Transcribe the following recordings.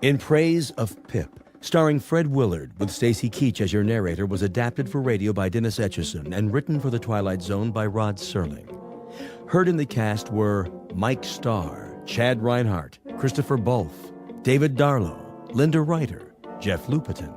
In Praise of Pip, starring Fred Willard with Stacy Keach as your narrator, was adapted for radio by Dennis Etchison and written for The Twilight Zone by Rod Serling. Heard in the cast were Mike Starr, Chad Reinhardt, Christopher Bulf, David Darlow, Linda Ryder, Jeff Lupetin,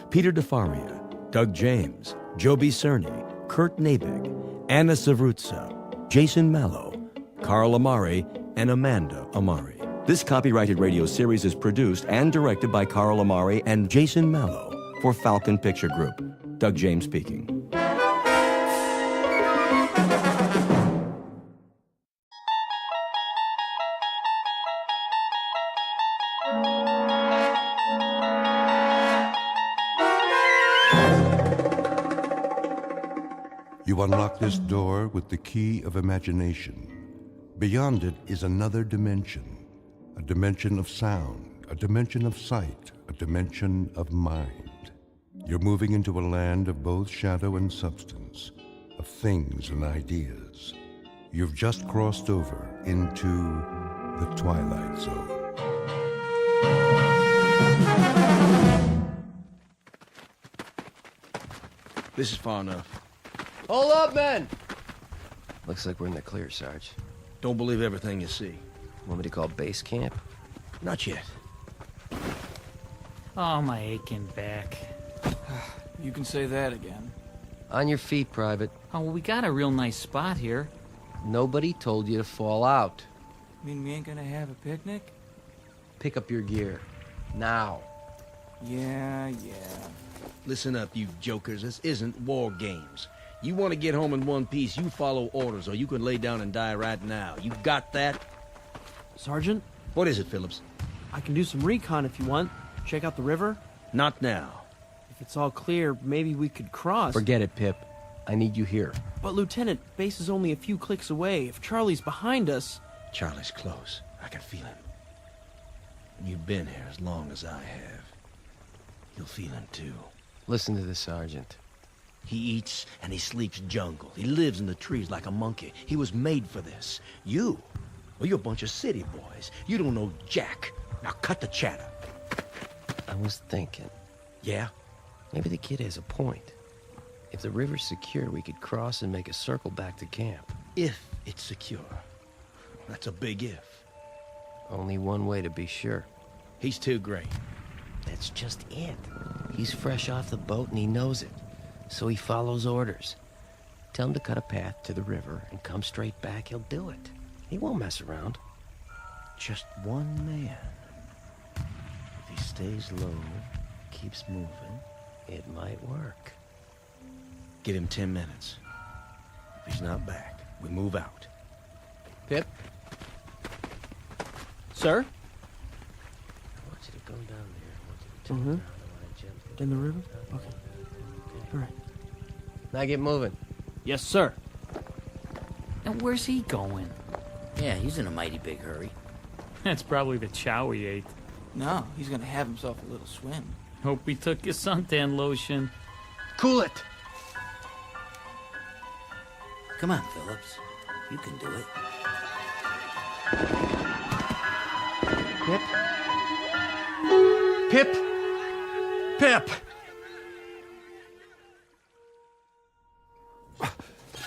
Peter DeFaria, Doug James, Joby Cerny, Kurt Nabig, Anna Savrutsa, Jason Mallow, Carl Amari, and Amanda Amari. This copyrighted radio series is produced and directed by Carl Amari and Jason Mallow for Falcon Picture Group. Doug James speaking. You unlock this door with the key of imagination. Beyond it is another dimension. A dimension of sound, a dimension of sight, a dimension of mind. You're moving into a land of both shadow and substance, of things and ideas. You've just crossed over into the Twilight Zone. This is far enough. Hold up, men! Looks like we're in the clear, Sarge. Don't believe everything you see. Want me to call base camp? Not yet. Oh, my aching back. You can say that again. On your feet, Private. Oh, well, we got a real nice spot here. Nobody told you to fall out. Mean we ain't gonna have a picnic? Pick up your gear. Now. Yeah. Listen up, you jokers. This isn't war games. You want to get home in one piece, you follow orders, or you can lay down and die right now. You got that? Sergeant? What is it, Phillips? I can do some recon if you want. Check out the river. Not now. If it's all clear, maybe we could cross. Forget it, Pip. I need you here. But Lieutenant, base is only a few clicks away. If Charlie's behind us... Charlie's close. I can feel him. And you've been here as long as I have. You'll feel him too. Listen to this, Sergeant. He eats and he sleeps jungle. He lives in the trees like a monkey. He was made for this. You? Well, you're a bunch of city boys. You don't know jack. Now cut the chatter. I was thinking, Yeah? maybe the kid has a point. If the river's secure, we could cross and make a circle back to camp. If it's secure. That's a big if. Only one way to be sure. He's too great. That's just it. He's fresh off the boat and he knows it. So he follows orders. Tell him to cut a path to the river and come straight back, he'll do it. He won't mess around. Just one man. If he stays low, keeps moving, It might work. give him 10 minutes. If he's not back, we move out. Pip? Sir? I want you to go down there. I want you to turn Mhm. around. I want to gently... In the river? Okay. All right. Now get moving. Yes, sir. And where's he going? Yeah, he's in a mighty big hurry. That's probably the chow he ate. No, he's gonna have himself a little swim. Hope he took his suntan lotion. Cool it! Come on, Phillips. You can do it. Pip? Pip! Pip!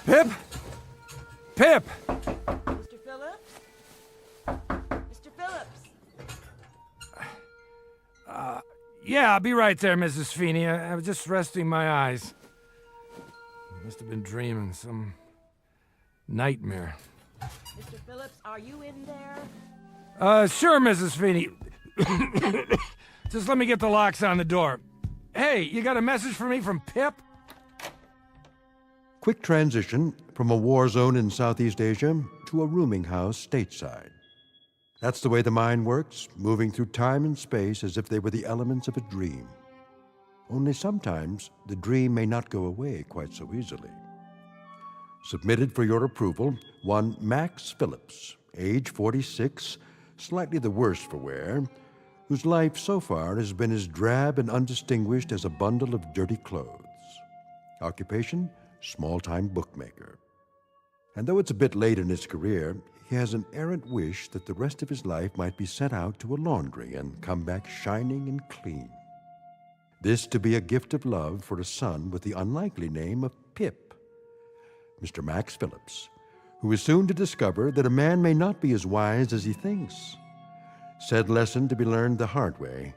Pip! Pip! Mr. Phillips? Mr. Phillips? Yeah, I'll be right there, Mrs. Feeney. I was just resting my eyes. Must have been dreaming some nightmare. Mr. Phillips, are you in there? Sure, Mrs. Feeney. Just let me get the locks on the door. Hey, you got a message for me from Pip? Quick transition from a war zone in Southeast Asia to a rooming house stateside. That's the way the mind works, moving through time and space as if they were the elements of a dream. Only sometimes the dream may not go away quite so easily. Submitted for your approval, one Max Phillips, age 46, slightly the worse for wear, whose life so far has been as drab and undistinguished as a bundle of dirty clothes. Occupation, small-time bookmaker. And though it's a bit late in his career, he has an errant wish that the rest of his life might be sent out to a laundry and come back shining and clean. This to be a gift of love for a son with the unlikely name of Pip, Mr. Max Phillips, who is soon to discover that a man may not be as wise as he thinks. Said lesson to be learned the hard way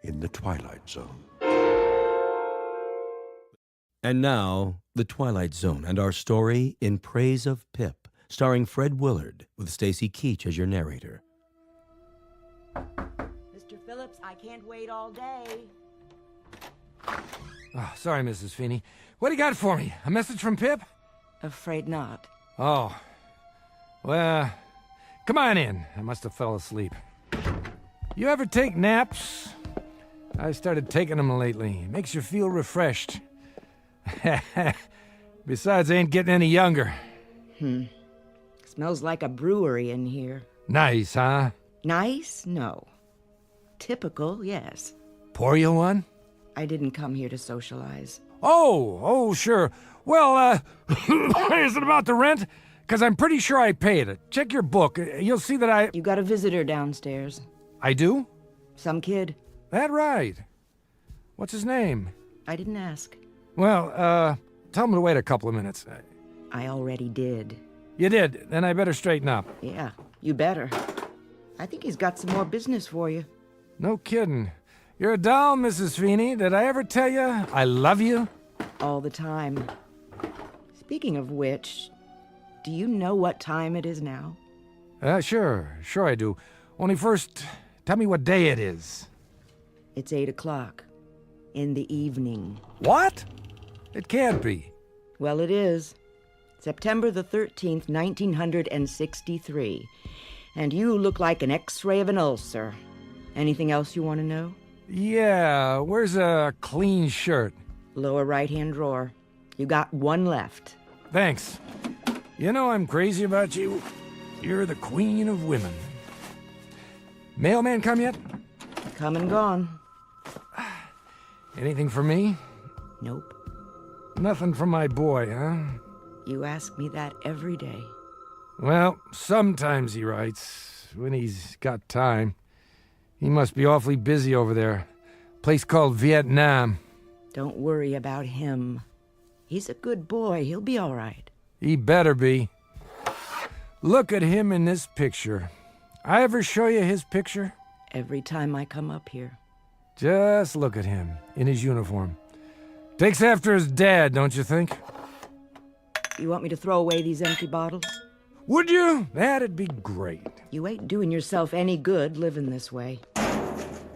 in the Twilight Zone. And now, The Twilight Zone and our story In Praise of Pip, starring Fred Willard, with Stacy Keach as your narrator. Mr. Phillips, I can't wait all day. Oh, sorry, Mrs. Feeney. What do you got for me? A message from Pip? Afraid not. Oh. Well, come on in. I must have fell asleep. You ever take naps? I started taking them lately. Makes you feel refreshed. Besides, I ain't getting any younger. Smells like a brewery in here. Nice, huh? Nice? No. Typical, yes. Pour you one? I didn't come here to socialize. Oh, sure. Well, is it about the rent? Because I'm pretty sure I paid it. Check your book. You'll see that I... You got a visitor downstairs. I do? Some kid. That right. What's his name? I didn't ask. Well, tell him to wait a couple of minutes. I already did. You did? Then I better straighten up. Yeah, you better. I think he's got some more business for you. No kidding. You're a doll, Mrs. Feeney. Did I ever tell you I love you? All the time. Speaking of which, do you know what time it is now? Sure I do. Only first, tell me what day it is. It's 8 o'clock. In the evening. What? It can't be. Well, it is. September the 13th, 1963. And you look like an X-ray of an ulcer. Anything else you want to know? Yeah, where's a clean shirt? Lower right-hand drawer. You got one left. Thanks. You know I'm crazy about you. You're the queen of women. Mailman come yet? Come and gone. Anything for me? Nope. Nothing for my boy, huh? You ask me that every day. Well, sometimes he writes, when he's got time. He must be awfully busy over there. Place called Vietnam. Don't worry about him. He's a good boy. He'll be all right. He better be. Look at him in this picture. I ever show you his picture? Every time I come up here. Just look at him, in his uniform. Takes after his dad, don't you think? You want me to throw away these empty bottles? Would you? That'd be great. You ain't doing yourself any good living this way.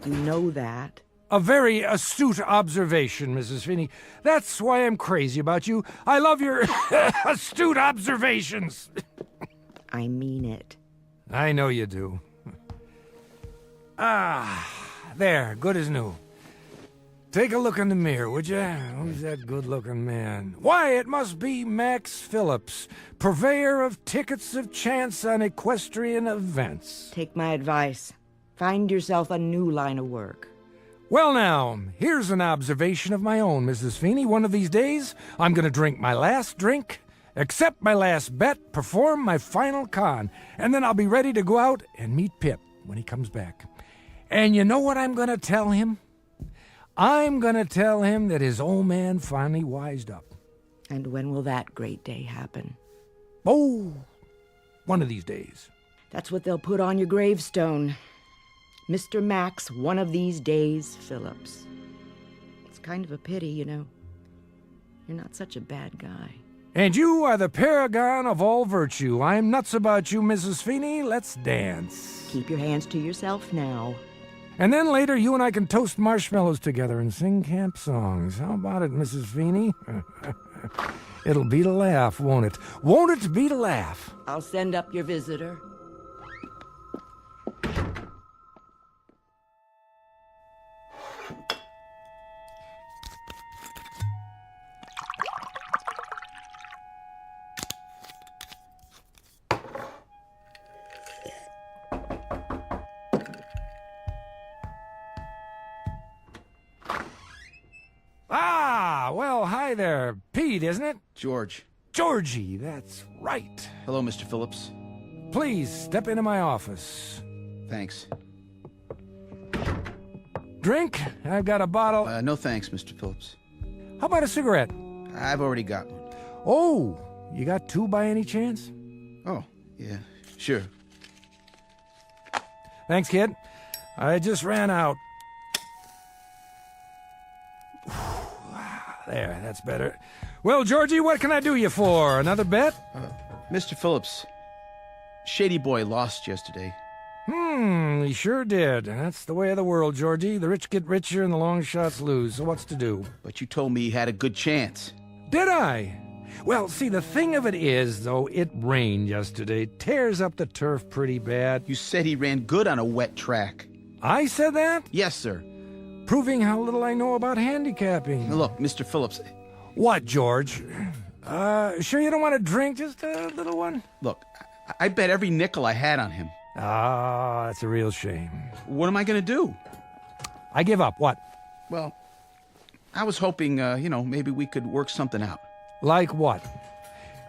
You know that. A very astute observation, Mrs. Feeney. That's why I'm crazy about you. I love your astute observations. I mean it. I know you do. There, good as new. Take a look in the mirror, would you? Who's that good-looking man? Why, it must be Max Phillips, purveyor of tickets of chance on equestrian events. Take my advice. Find yourself a new line of work. Well now, here's an observation of my own, Mrs. Feeney. One of these days, I'm going to drink my last drink, accept my last bet, perform my final con, and then I'll be ready to go out and meet Pip when he comes back. And you know what I'm going to tell him? I'm going to tell him that his old man finally wised up. And when will that great day happen? Oh, one of these days. That's what they'll put on your gravestone. Mr. Max, one of these days, Phillips. It's kind of a pity, you know. You're not such a bad guy. And you are the paragon of all virtue. I'm nuts about you, Mrs. Feeney. Let's dance. Keep your hands to yourself now. And then later, you and I can toast marshmallows together and sing camp songs. How about it, Mrs. Feeney? It'll be to laugh, won't it? Won't it be to laugh? I'll send up your visitor. Well, hi there. Pete, isn't it? George. Georgie, that's right. Hello, Mr. Phillips. please step into my office. Thanks. Drink? I've got a bottle. No thanks, Mr. Phillips. How about a cigarette? I've already got one. Oh, you got two by any chance? Oh, yeah, sure. Thanks, kid. I just ran out. There, that's better. Well, Georgie, what can I do you for? Another bet? Mr. Phillips, Shady Boy lost yesterday. He sure did. That's the way of the world, Georgie. The rich get richer and the long shots lose. So what's to do? But you told me he had a good chance. Did I? Well, see, the thing of it is, though, it rained yesterday. Tears up the turf pretty bad. You said he ran good on a wet track. I said that? Yes, sir. Proving how little I know about handicapping. Look, Mr. Phillips. What, George? Sure you don't want a drink? Just a little one? Look, I bet every nickel I had on him. Ah, that's a real shame. What am I going to do? I give up. What? Well, I was hoping, maybe we could work something out. Like what?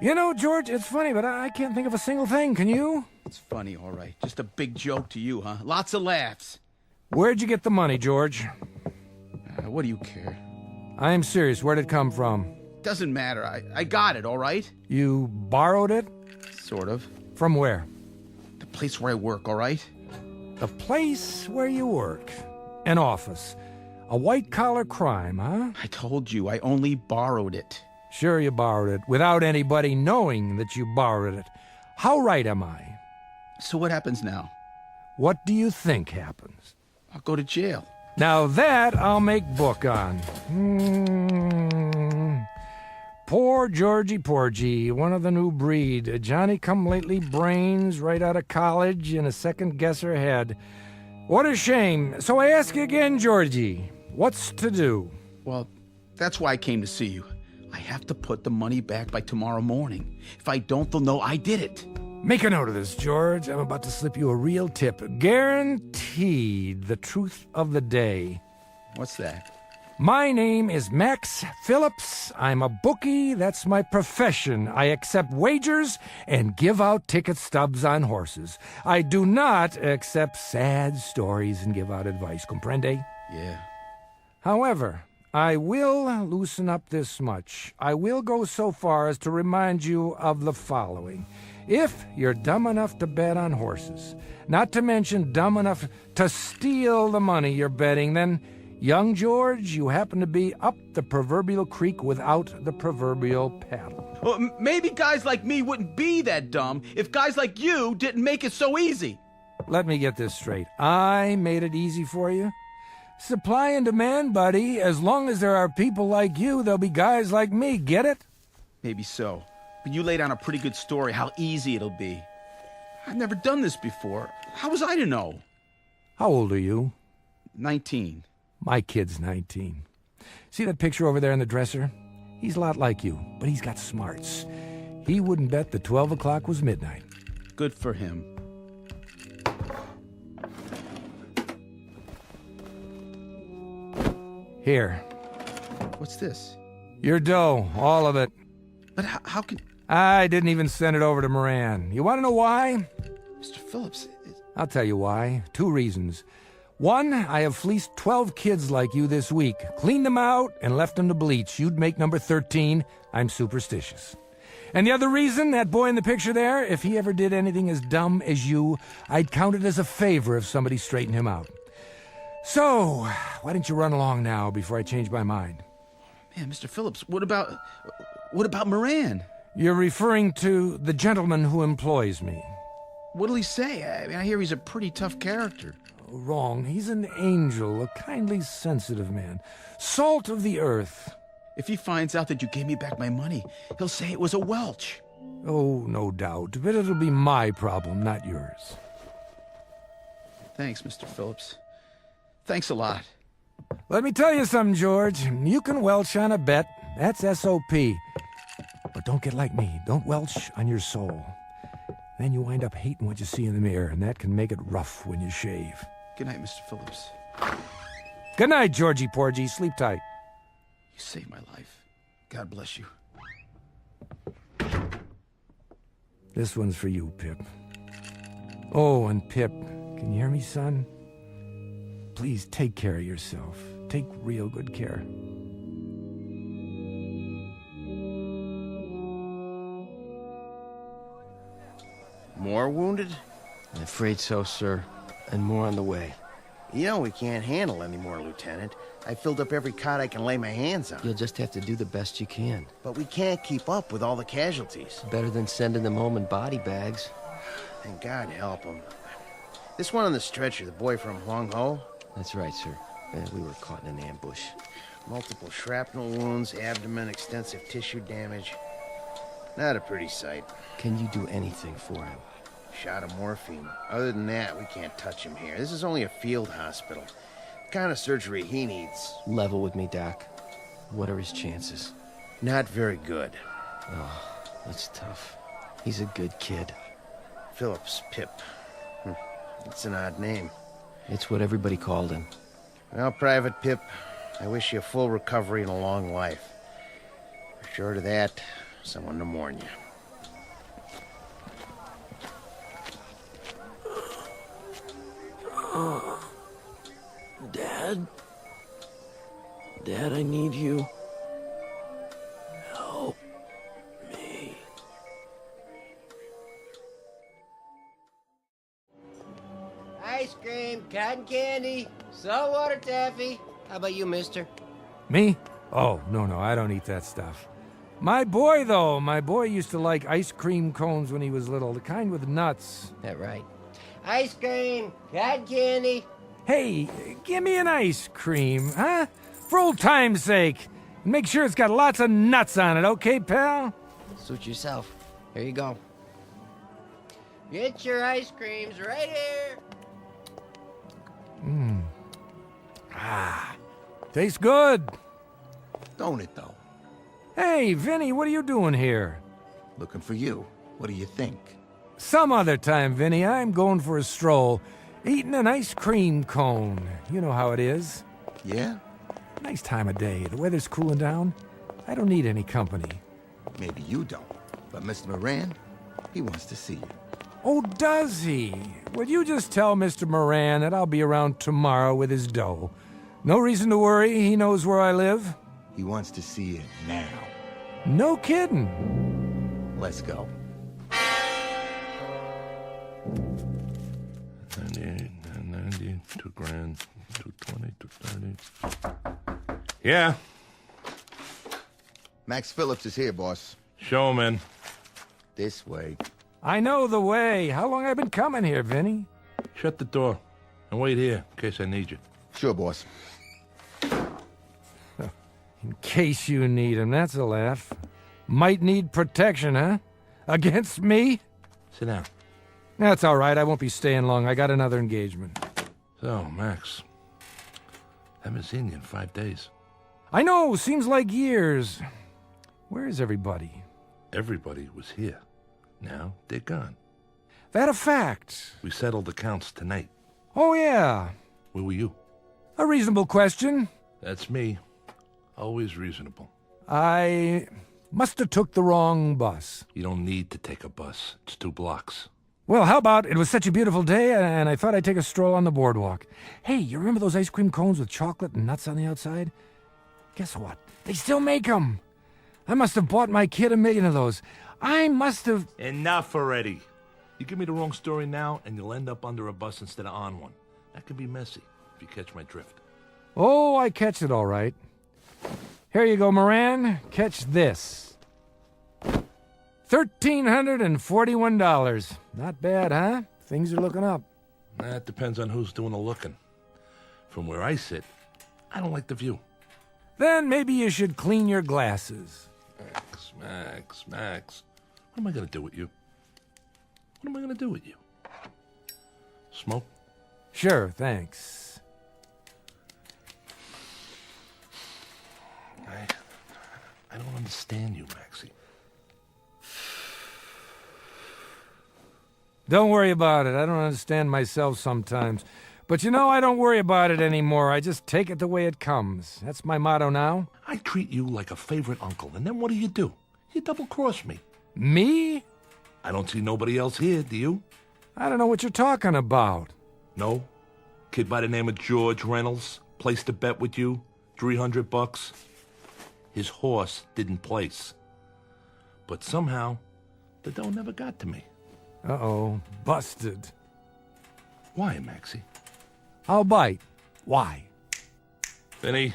You know, George, it's funny, but I can't think of a single thing. Can you? It's funny, all right. Just a big joke to you, huh? Lots of laughs. Where'd you get the money, George? What do you care? I'm serious. Where'd it come from? Doesn't matter. I got it, all right? You borrowed it? Sort of. From where? The place where I work, all right? The place where you work. An office. A white-collar crime, huh? I told you, I only borrowed it. Sure you borrowed it, without anybody knowing that you borrowed it. How right am I? So what happens now? What do you think happens? I'll go to jail. Now that I'll make book on. Poor Georgie Porgy, one of the new breed. A Johnny-come-lately brains right out of college and a second-guesser head. What a shame. So I ask you again, Georgie, what's to do? Well, that's why I came to see you. I have to put the money back by tomorrow morning. If I don't, they'll know I did it. Make a note of this, George. I'm about to slip you a real tip. Guaranteed the truth of the day. What's that? My name is Max Phillips. I'm a bookie. That's my profession. I accept wagers and give out ticket stubs on horses. I do not accept sad stories and give out advice. Comprende? Yeah. However, I will loosen up this much. I will go so far as to remind you of the following. If you're dumb enough to bet on horses, not to mention dumb enough to steal the money you're betting, then, young George, you happen to be up the proverbial creek without the proverbial paddle. Well, maybe guys like me wouldn't be that dumb if guys like you didn't make it so easy. Let me get this straight. I made it easy for you? Supply and demand, buddy. As long as there are people like you, there'll be guys like me. Get it? Maybe so. But you laid on a pretty good story how easy it'll be. I've never done this before. How was I to know? How old are you? 19. My kid's 19. See that picture over there in the dresser? He's a lot like you, but he's got smarts. He wouldn't bet that 12 o'clock was midnight. Good for him. Here. What's this? Your dough, all of it. But how can... I didn't even send it over to Moran. You want to know why? Mr. Phillips... I'll tell you why. 2 reasons. 1, I have fleeced 12 kids like you this week, cleaned them out, and left them to bleach. You'd make number 13. I'm superstitious. And the other reason, that boy in the picture there, if he ever did anything as dumb as you, I'd count it as a favor if somebody straightened him out. So, why don't you run along now before I change my mind? Man, Mr. Phillips, what about Moran? You're referring to the gentleman who employs me. What'll he say? I mean, I hear he's a pretty tough character. Wrong. He's an angel, a kindly, sensitive man. Salt of the earth. If he finds out that you gave me back my money, he'll say it was a Welch. Oh, no doubt. But it'll be my problem, not yours. Thanks, Mr. Phillips. Thanks a lot. Let me tell you something, George. You can welch on a bet. That's S.O.P. But don't get like me. Don't welch on your soul. Then you wind up hating what you see in the mirror, and that can make it rough when you shave. Good night, Mr. Phillips. Good night, Georgie Porgy. Sleep tight. You saved my life. God bless you. This one's for you, Pip. Oh, and Pip, can you hear me, son? Please take care of yourself. Take real good care. More wounded? I'm afraid so, sir. And more on the way. You know we can't handle any more, Lieutenant. I filled up every cot I can lay my hands on. You'll just have to do the best you can. But we can't keep up with all the casualties. Better than sending them home in body bags. And God help them. This one on the stretcher, the boy from Huang Ho? That's right, sir. We were caught in an ambush. Multiple shrapnel wounds, abdomen, extensive tissue damage. Not a pretty sight. Can you do anything for him? Shot of morphine. Other than that, we can't touch him here. This is only a field hospital. The kind of surgery he needs. Level with me, Doc. What are his chances? Not very good. Oh, that's tough. He's a good kid. Phillips Pip. It's an odd name. It's what everybody called him. Well, Private Pip, I wish you a full recovery and a long life. Short of that, someone to mourn you. Dad? Dad, I need you. Help me. Ice cream, cotton candy, saltwater taffy. How about you, mister? Me? Oh, no, I don't eat that stuff. My boy, though, used to like ice cream cones when he was little, the kind with nuts. That right. Ice cream, cotton candy. Hey, give me an ice cream, huh? For old time's sake. And make sure it's got lots of nuts on it, okay, pal? Suit yourself. Here you go. Get your ice creams right here. Tastes good. Don't it, though? Hey, Vinny, what are you doing here? Looking for you. What do you think? Some other time, Vinny, I'm going for a stroll. Eating an ice cream cone. You know how it is. Yeah? Nice time of day. The weather's cooling down. I don't need any company. Maybe you don't. But Mr. Moran, he wants to see you. Oh, does he? Would you just tell Mr. Moran that I'll be around tomorrow with his dough? No reason to worry. He knows where I live. He wants to see it now. No kidding. Let's go. 98, 90, 2 grand, 220, 230. Yeah, Max Phillips is here, boss. show him in. This way. I know the way. How long I been coming here, Vinny? Shut the door and wait here in case I need you. Sure, boss. In case you need him, that's a laugh. Might need protection, huh? Against me? Sit down. That's all right. I won't be staying long. I got another engagement. So, Max, haven't seen you in 5 days. I know. Seems like years. Where is everybody? Everybody was here. Now they're gone. That a fact? We settled accounts tonight. Oh, yeah. Where were you? A reasonable question. That's me. Always reasonable. I must have took the wrong bus. You don't need to take a bus. It's 2 blocks. Well, how about it was such a beautiful day, and I thought I'd take a stroll on the boardwalk. Hey, you remember those ice cream cones with chocolate and nuts on the outside? Guess what? They still make them. I must have bought my kid 1,000,000 of those. I must have... Enough already. You give me the wrong story now, and you'll end up under a bus instead of on one. That can be messy, if you catch my drift. Oh, I catch it all right. Here you go, Moran. Catch this. $1,341. Not bad, huh? Things are looking up. That depends on who's doing the looking. From where I sit, I don't like the view. Then maybe you should clean your glasses. Max. What am I going to do with you? What am I going to do with you? Smoke? Sure, thanks. I don't understand you, Maxie. Don't worry about it. I don't understand myself sometimes. But you know, I don't worry about it anymore. I just take it the way it comes. That's my motto now. I treat you like a favorite uncle, and then what do? You double-cross me. Me? I don't see nobody else here, do you? I don't know what you're talking about. No? Kid by the name of George Reynolds placed a bet with you, $300. His horse didn't place. But somehow, the dough never got to me. Uh-oh, busted. Why, Maxie? I'll bite. Why? Vinny,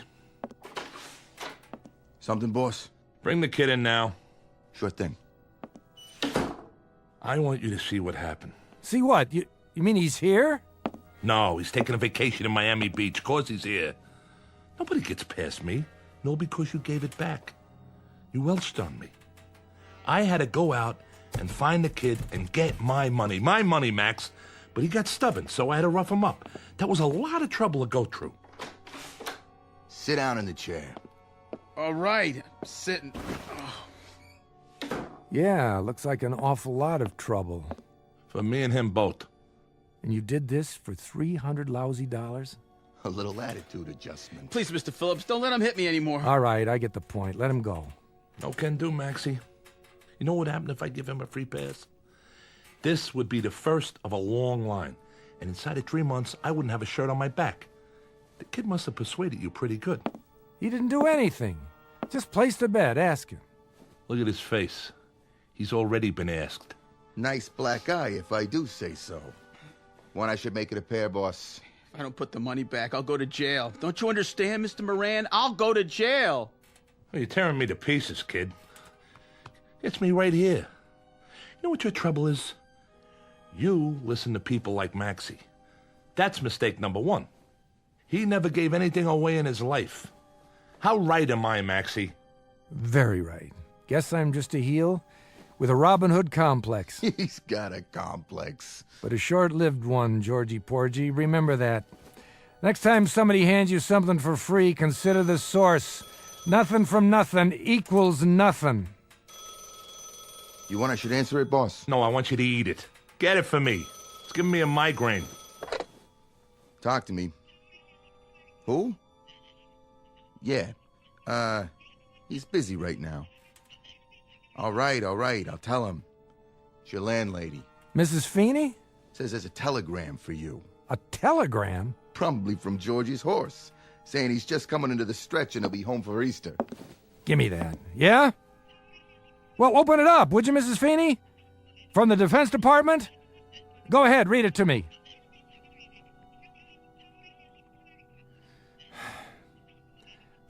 Something, boss? bring the kid in now. Sure thing. I want you to see what happened. See what? You mean he's here? No, he's taking a vacation in Miami Beach. Of course he's here. Nobody gets past me. No, because you gave it back. You welched on me. I had to go out and find the kid and get my money. My money, Max. But he got stubborn, so I had to rough him up. That was a lot of trouble to go through. Sit down in the chair. All right, sitting. Yeah, looks like an awful lot of trouble. For me and him both. And you did this for $300 lousy dollars? A little attitude adjustment. Please, Mr. Phillips, don't let him hit me anymore. All right, I get the point. Let him go. No can do, Maxie. You know what happened if I give him a free pass? This would be the first of a long line. And inside of 3 months, I wouldn't have a shirt on my back. The kid must have persuaded you pretty good. He didn't do anything. Just placed a bet. Ask him. Look at his face. He's already been asked. Nice black eye, if I do say so. One I should make it a pair, boss. If I don't put the money back, I'll go to jail. Don't you understand, Mr. Moran? I'll go to jail. Oh, you're tearing me to pieces, kid. It's me right here. You know what your trouble is? You listen to people like Maxie. That's mistake number one. He never gave anything away in his life. How right am I, Maxie? Very right. Guess I'm just a heel with a Robin Hood complex. He's got a complex. But a short-lived one, Georgie Porgy. Remember that. Next time somebody hands you something for free, consider the source. Nothing from nothing equals nothing. You want I should answer it, boss? No, I want you to eat it. Get it for me. It's giving me a migraine. Talk to me. Who? Yeah. He's busy right now. All right, I'll tell him. It's your landlady. Mrs. Feeney? Says there's a telegram for you. A telegram? Probably from Georgie's horse, saying he's just coming into the stretch and he'll be home for Easter. Give me that. Yeah? Well, open it up, would you, Mrs. Feeney? From the Defense Department? Go ahead, read it to me.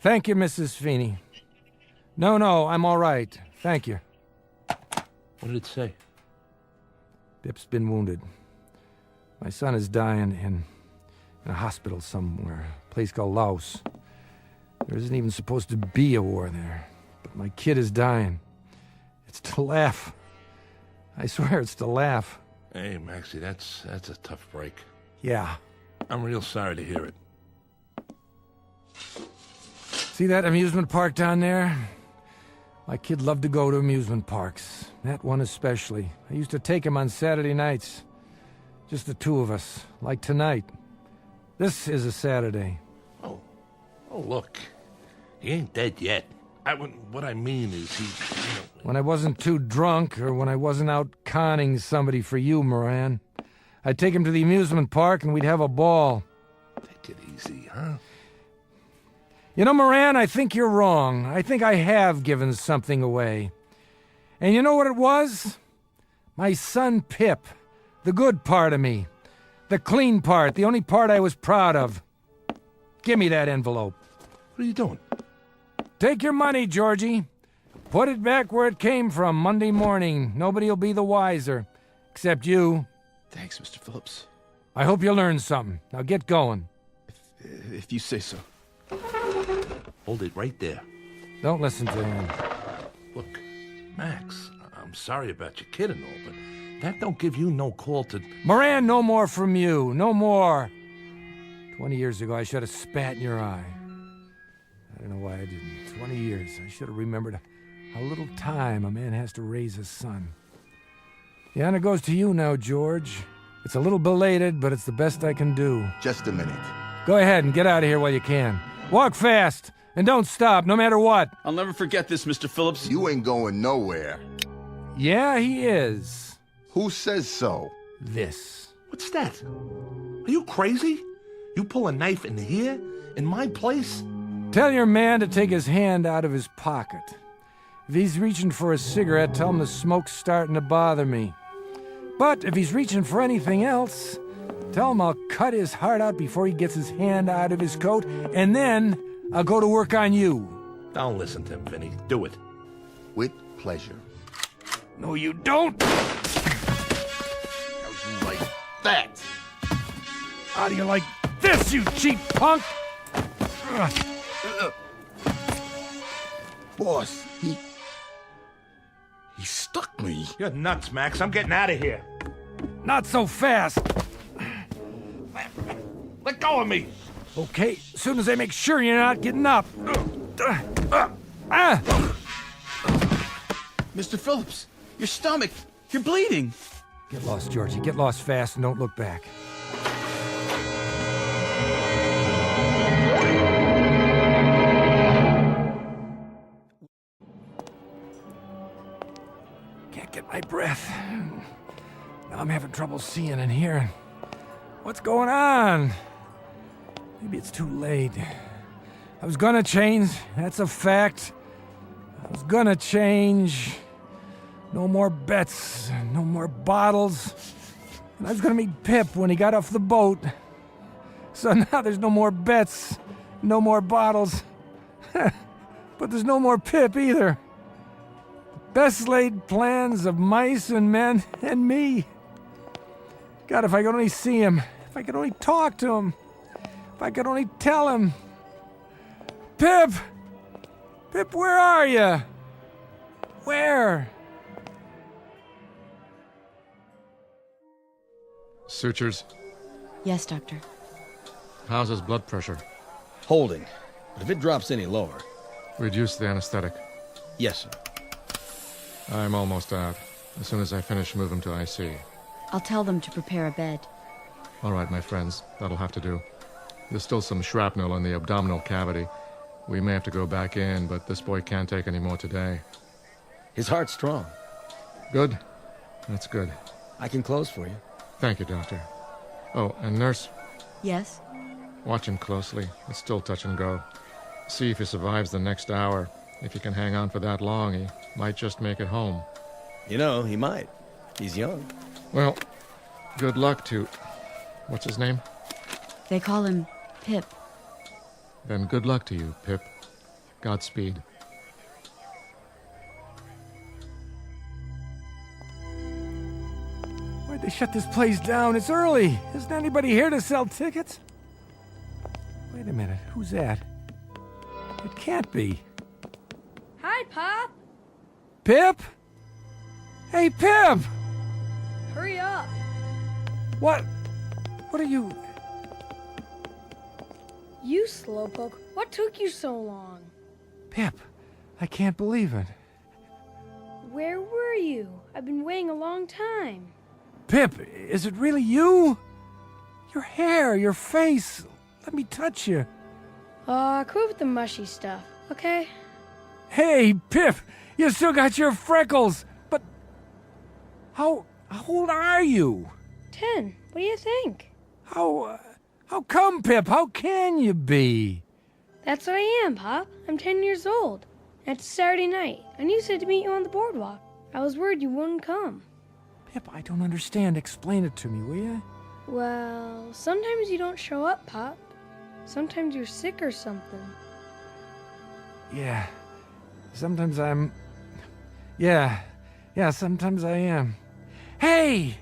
Thank you, Mrs. Feeney. No, I'm all right. Thank you. What did it say? Bip's been wounded. My son is dying in a hospital somewhere, a place called Laos. There isn't even supposed to be a war there. But my kid is dying. It's to laugh. I swear it's to laugh. Hey, Maxie, that's a tough break. Yeah. I'm real sorry to hear it. See that amusement park down there? My kid loved to go to amusement parks. That one especially. I used to take him on Saturday nights. Just the two of us, like tonight. This is a Saturday. Oh, look. He ain't dead yet. What I mean is he, When I wasn't too drunk, or when I wasn't out conning somebody for you, Moran, I'd take him to the amusement park and we'd have a ball. Take it easy, huh? You know, Moran, I think you're wrong. I think I have given something away. And you know what it was? My son Pip. The good part of me. The clean part. The only part I was proud of. Give me that envelope. What are you doing? Take your money, Georgie. Put it back where it came from Monday morning. Nobody'll be the wiser. Except you. Thanks, Mr. Phillips. I hope you learned something. Now get going. If you say so. Hold it right there. Don't listen to him. Look, Max, I'm sorry about your kid and all, but that don't give you no call to... Moran, no more from you. No more. 20 years ago, I should have spat in your eye. I don't know why I didn't. 20 years. I should have remembered how little time a man has to raise a son. The honor goes to you now, George. It's a little belated, but it's the best I can do. Just a minute. Go ahead and get out of here while you can. Walk fast, and don't stop, no matter what. I'll never forget this, Mr. Phillips. You ain't going nowhere. Yeah, he is. Who says so? this. What's that? Are you crazy? You pull a knife in here? In my place? Tell your man to take his hand out of his pocket. If he's reaching for a cigarette, tell him the smoke's starting to bother me. But if he's reaching for anything else, tell him I'll cut his heart out before he gets his hand out of his coat, and then I'll go to work on you. Don't listen to him, Vinny. Do it. With pleasure. No, you don't! How'd you like that? How do you like this, you cheap punk? Boss, he stuck me. You're nuts, Max. I'm getting out of here. Not so fast. Let go of me. Okay, as soon as I make sure you're not getting up. Mr. Phillips, your stomach. You're bleeding. Get lost, Georgie. Get lost fast and don't look back. Can't get my breath. Now I'm having trouble seeing and hearing. What's going on? Maybe it's too late. I was gonna change, that's a fact. I was gonna change. No more bets, no more bottles. And I was gonna meet Pip when he got off the boat. So now there's no more bets, no more bottles. But there's no more Pip either. Best laid plans of mice and men and me. God, if I could only see him. If I could only talk to him. If I could only tell him. Pip! Pip, where are you? Where? Sutures. Yes, Doctor. How's his blood pressure? Holding. But if it drops any lower... Reduce the anesthetic. Yes, sir. I'm almost out. As soon as I finish, move him to IC. I'll tell them to prepare a bed. All right, my friends. That'll have to do. There's still some shrapnel in the abdominal cavity. We may have to go back in, but this boy can't take any more today. His heart's strong. Good. That's good. I can close for you. Thank you, Doctor. Oh, and nurse, Yes? watch him closely. It's still touch and go. See if he survives the next hour. If he can hang on for that long, he might just make it home. You know, he might. He's young. Well, good luck to... What's his name? They call him Pip. Then good luck to you, Pip. Godspeed. Why'd they shut this place down? It's early. Isn't anybody here to sell tickets? Wait a minute. Who's that? It can't be. Hi, Pop. Pip? Hey, Pip! Hurry up. What are you... You slowpoke. What took you so long? Pip, I can't believe it. Where were you? I've been waiting a long time. Pip, is it really you? Your hair, your face. Let me touch you. Quit with the mushy stuff, okay? Hey, Pip, you still got your freckles. But how old are you? 10. What do you think? How come, Pip? How can you be? That's what I am, Pop. I'm 10 years old. And it's Saturday night, and you said to meet you on the boardwalk. I was worried you wouldn't come. Pip, I don't understand. Explain it to me, will you? Well, sometimes you don't show up, Pop. Sometimes you're sick or something. Yeah. Sometimes I'm... Yeah, sometimes I am. Hey!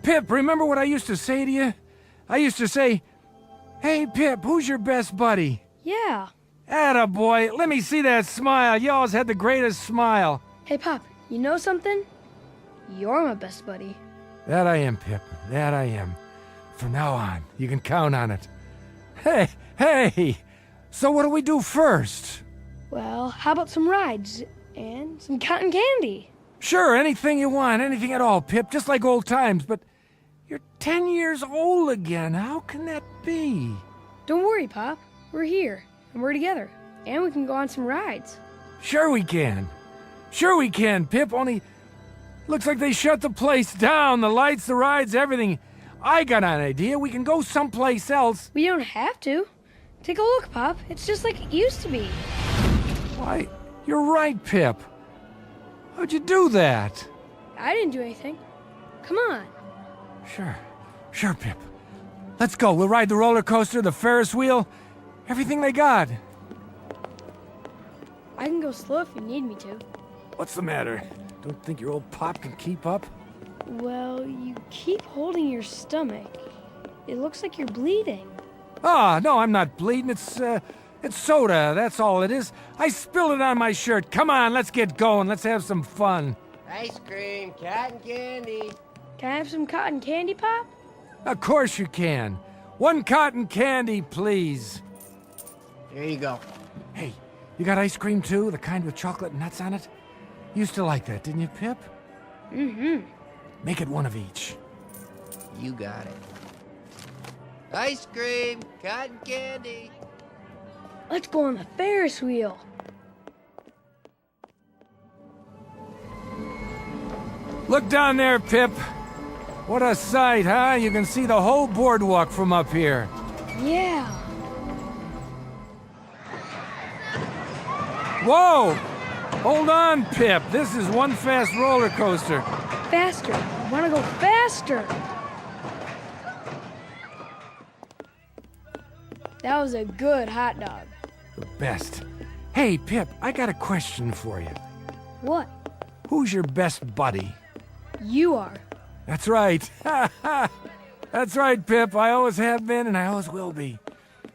Pip, remember what I used to say to you? I used to say, "Hey, Pip, who's your best buddy?" Yeah. Attaboy, let me see that smile. You always had the greatest smile. Hey, Pop, you know something? You're my best buddy. That I am, Pip. That I am. From now on, you can count on it. Hey! So what do we do first? Well, how about some rides and some cotton candy? Sure, anything you want, anything at all, Pip, just like old times, but you're 10 years old again. How can that be? Don't worry, Pop. We're here, and we're together, and we can go on some rides. Sure we can. Sure we can, Pip, only Looks like they shut the place down. The lights, the rides, everything. I got an idea. We can go someplace else. We don't have to. Take a look, Pop. It's just like it used to be. Why, you're right, Pip. How'd you do that? I didn't do anything. Come on. Sure, Pip. Let's go. We'll ride the roller coaster, the Ferris wheel, everything they got. I can go slow if you need me to. What's the matter? Don't think your old pop can keep up? Well, you keep holding your stomach. It looks like you're bleeding. Ah, no, I'm not bleeding. It's soda, that's all it is. I spilled it on my shirt. Come on, let's get going. Let's have some fun. Ice cream, cotton candy. Can I have some cotton candy, Pop? Of course you can. One cotton candy, please. Here you go. Hey, you got ice cream too? The kind with chocolate nuts on it? You used to like that, didn't you, Pip? Mm-hmm. Make it one of each. You got it. Ice cream, cotton candy. Let's go on the Ferris wheel. Look down there, Pip. What a sight, huh? You can see the whole boardwalk from up here. Yeah. Whoa! Hold on, Pip. This is one fast roller coaster. Faster. I want to go faster. That was a good hot dog. The best. Hey, Pip, I got a question for you. What? Who's your best buddy? You are. That's right. That's right, Pip. I always have been and I always will be.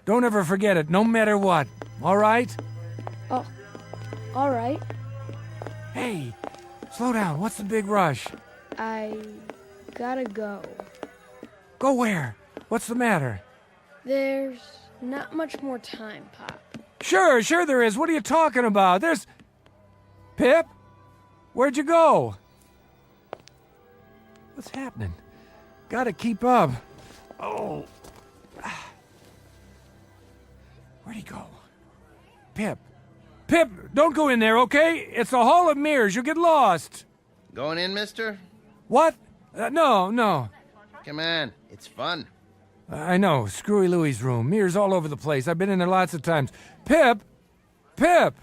Don't ever forget it, no matter what. All right? Oh, all right. Hey, slow down. What's the big rush? I gotta go. Go where? What's the matter? There's not much more time, Pop. Sure there is. What are you talking about? There's... Pip? Where'd you go? What's happening? Gotta keep up. Oh. Where'd he go? Pip. Pip, don't go in there, okay? It's a hall of mirrors. You'll get lost. Going in, mister? What? No. Come on, it's fun. I know. Screwy Louie's room. Mirrors all over the place. I've been in there lots of times. Pip! Pip!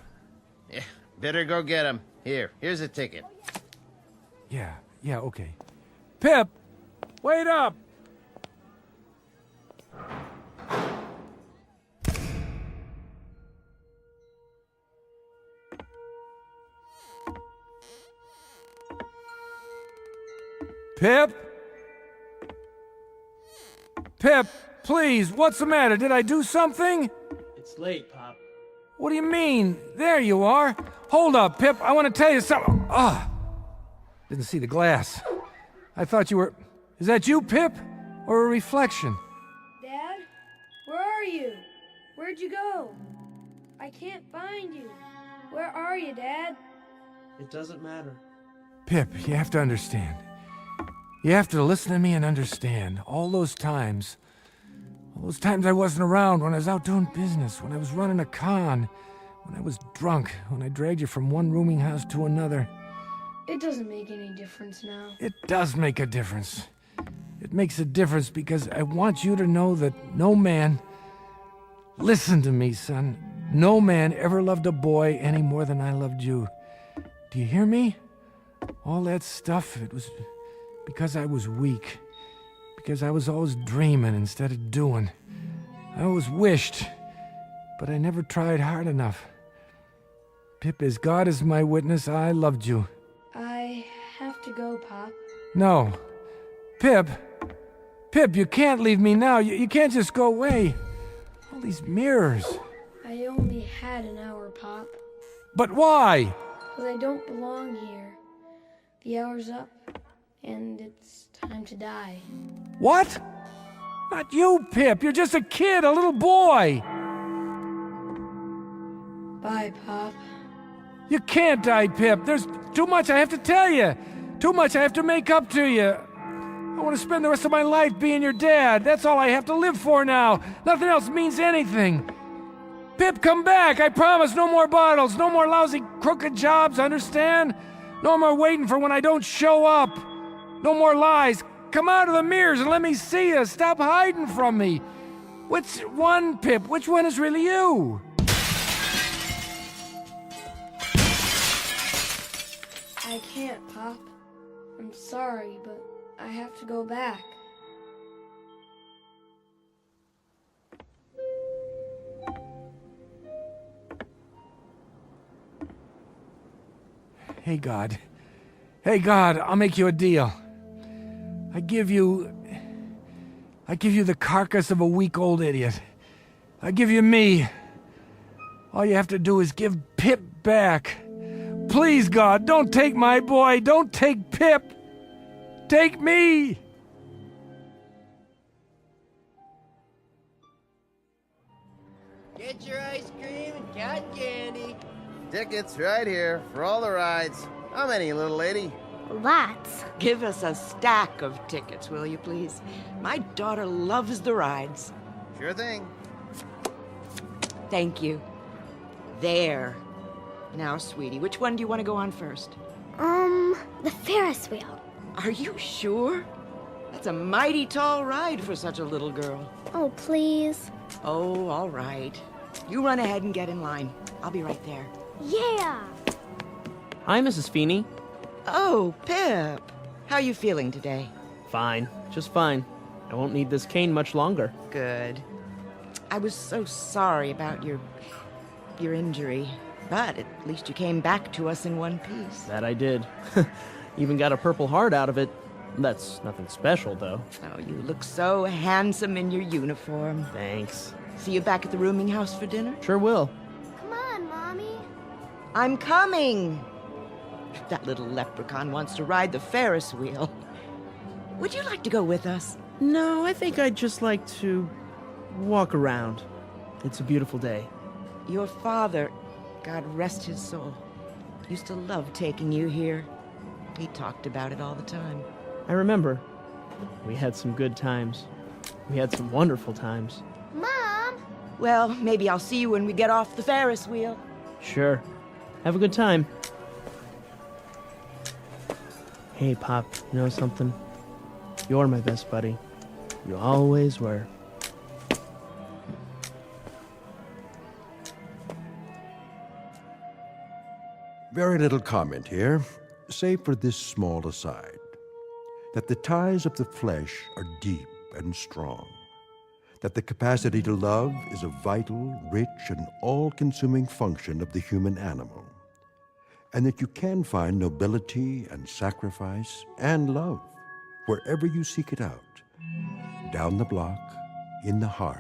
Yeah, better go get him. Here's a ticket. Yeah, okay. Pip! Wait up! Pip? Pip, please, what's the matter? Did I do something? It's late, Pop. What do you mean? There you are. Hold up, Pip, I want to tell you something. Didn't see the glass. I thought you were... Is that you, Pip? Or a reflection? Dad? Where are you? Where'd you go? I can't find you. Where are you, Dad? It doesn't matter. Pip, you have to understand. You have to listen to me and understand. All those times I wasn't around, when I was out doing business, when I was running a con, when I was drunk, when I dragged you from one rooming house to another. It doesn't make any difference now. It does make a difference. It makes a difference because I want you to know that no man... Listen to me, son. No man ever loved a boy any more than I loved you. Do you hear me? All that stuff, it was because I was weak. Because I was always dreaming instead of doing. I always wished, but I never tried hard enough. Pip, as God is my witness, I loved you. I have to go, Pop. No. Pip, you can't leave me now. You can't just go away. All these mirrors. I only had an hour, Pop. But why? Because I don't belong here. The hour's up, and it's time to die. What? Not you, Pip. You're just a kid, a little boy. Bye, Pop. You can't die, Pip. There's too much I have to tell you. Too much I have to make up to you. I want to spend the rest of my life being your dad. That's all I have to live for now. Nothing else means anything. Pip, come back. I promise no more bottles, no more lousy crooked jobs, understand? No more waiting for when I don't show up. No more lies. Come out of the mirrors and let me see you. Stop hiding from me. Which one, Pip? Which one is really you? I can't, Pop. I'm sorry, but I have to go back. Hey, God. Hey, God, I'll make you a deal. I give you the carcass of a weak old idiot. I give you me. All you have to do is give Pip back. Please, God, don't take my boy. Don't take Pip. Take me. Get your ice cream and cotton candy. Tickets right here for all the rides. How many, little lady? Lots. Give us a stack of tickets, will you please? My daughter loves the rides. Sure thing. Thank you. There. Now, sweetie, which one do you want to go on first? The Ferris wheel. Are you sure? That's a mighty tall ride for such a little girl. Oh, please. Oh, all right. You run ahead and get in line. I'll be right there. Yeah! Hi, Mrs. Feeney. Oh, Pip. How you feeling today? Fine. Just fine. I won't need this cane much longer. Good. I was so sorry about your injury. But at least you came back to us in one piece. That I did. Even got a Purple Heart out of it. That's nothing special, though. Oh, you look so handsome in your uniform. Thanks. See you back at the rooming house for dinner? Sure will. Come on, Mommy. I'm coming. That little leprechaun wants to ride the Ferris wheel. Would you like to go with us? No, I think I'd just like to walk around. It's a beautiful day. Your father, God rest his soul, used to love taking you here. He talked about it all the time. I remember. We had some good times. We had some wonderful times. Mom! Well, maybe I'll see you when we get off the Ferris wheel. Sure. Have a good time. Hey, Pop, you know something? You're my best buddy. You always were. Very little comment here, save for this small aside, that the ties of the flesh are deep and strong, that the capacity to love is a vital, rich, and all-consuming function of the human animal, and that you can find nobility and sacrifice and love wherever you seek it out, down the block, in the heart,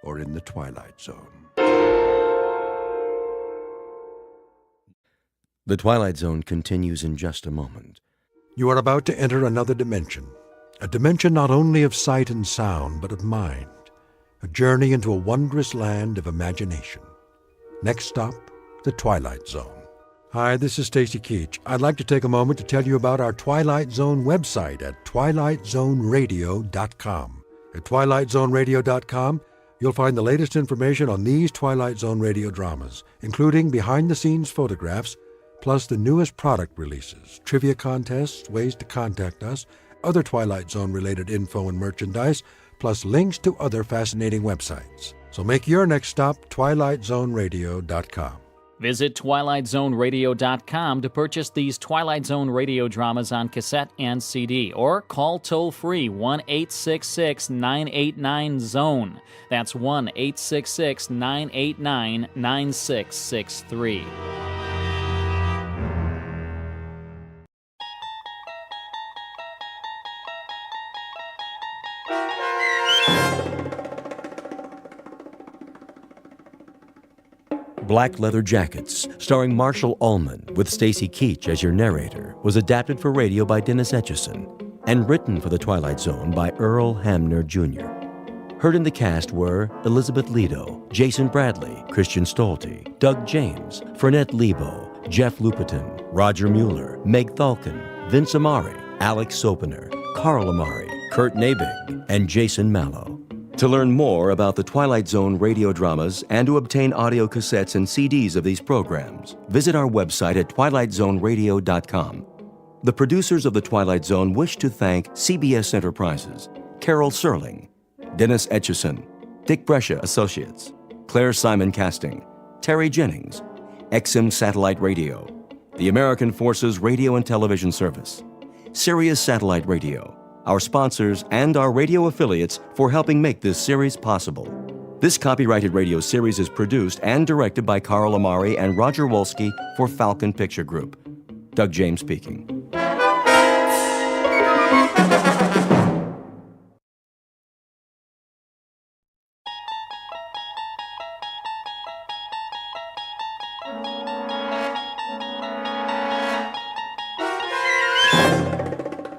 or in the Twilight Zone. The Twilight Zone continues in just a moment. You are about to enter another dimension, a dimension not only of sight and sound, but of mind, a journey into a wondrous land of imagination. Next stop, the Twilight Zone. Hi, this is Stacy Keach. I'd like to take a moment to tell you about our Twilight Zone website at twilightzoneradio.com. At twilightzoneradio.com, you'll find the latest information on these Twilight Zone radio dramas, including behind-the-scenes photographs, plus the newest product releases, trivia contests, ways to contact us, other Twilight Zone-related info and merchandise, plus links to other fascinating websites. So make your next stop twilightzoneradio.com. Visit twilightzoneradio.com to purchase these Twilight Zone radio dramas on cassette and CD, or call toll-free 1-866-989-ZONE. That's 1-866-989-9663. Black Leather Jackets, starring Marshall Ullman with Stacy Keach as your narrator, was adapted for radio by Dennis Etchison and written for The Twilight Zone by Earl Hamner Jr. Heard in the cast were Elizabeth Lido, Jason Bradley, Christian Stolte, Doug James, Fernette Lebo, Jeff Lupetin, Roger Mueller, Meg Thalken, Vince Amari, Alex Sopener, Carl Amari, Kurt Nabig, and Jason Mallow. To learn more about the Twilight Zone radio dramas and to obtain audio cassettes and CDs of these programs, visit our website at twilightzoneradio.com. The producers of The Twilight Zone wish to thank CBS Enterprises, Carol Serling, Dennis Etchison, Dick Brescia Associates, Claire Simon Casting, Terry Jennings, XM Satellite Radio, the American Forces Radio and Television Service, Sirius Satellite Radio, our sponsors, and our radio affiliates for helping make this series possible. This copyrighted radio series is produced and directed by Carl Amari and Roger Wolski for Falcon Picture Group. Doug James speaking.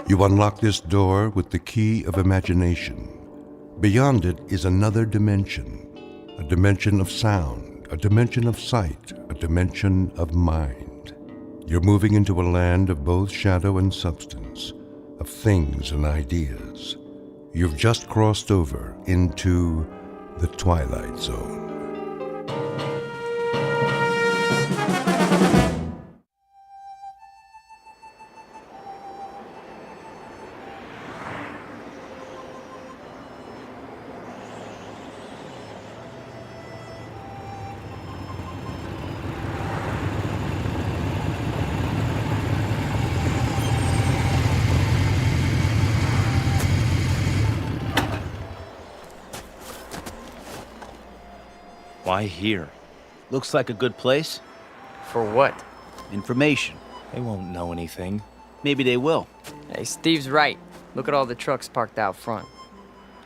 You unlock this door with the key of imagination. Beyond it is another dimension, a dimension of sound, a dimension of sight, a dimension of mind. You're moving into a land of both shadow and substance, of things and ideas. You've just crossed over into the Twilight Zone. Why here? Looks like a good place. For what? Information. They won't know anything. Maybe they will. Hey, Steve's right. Look at all the trucks parked out front.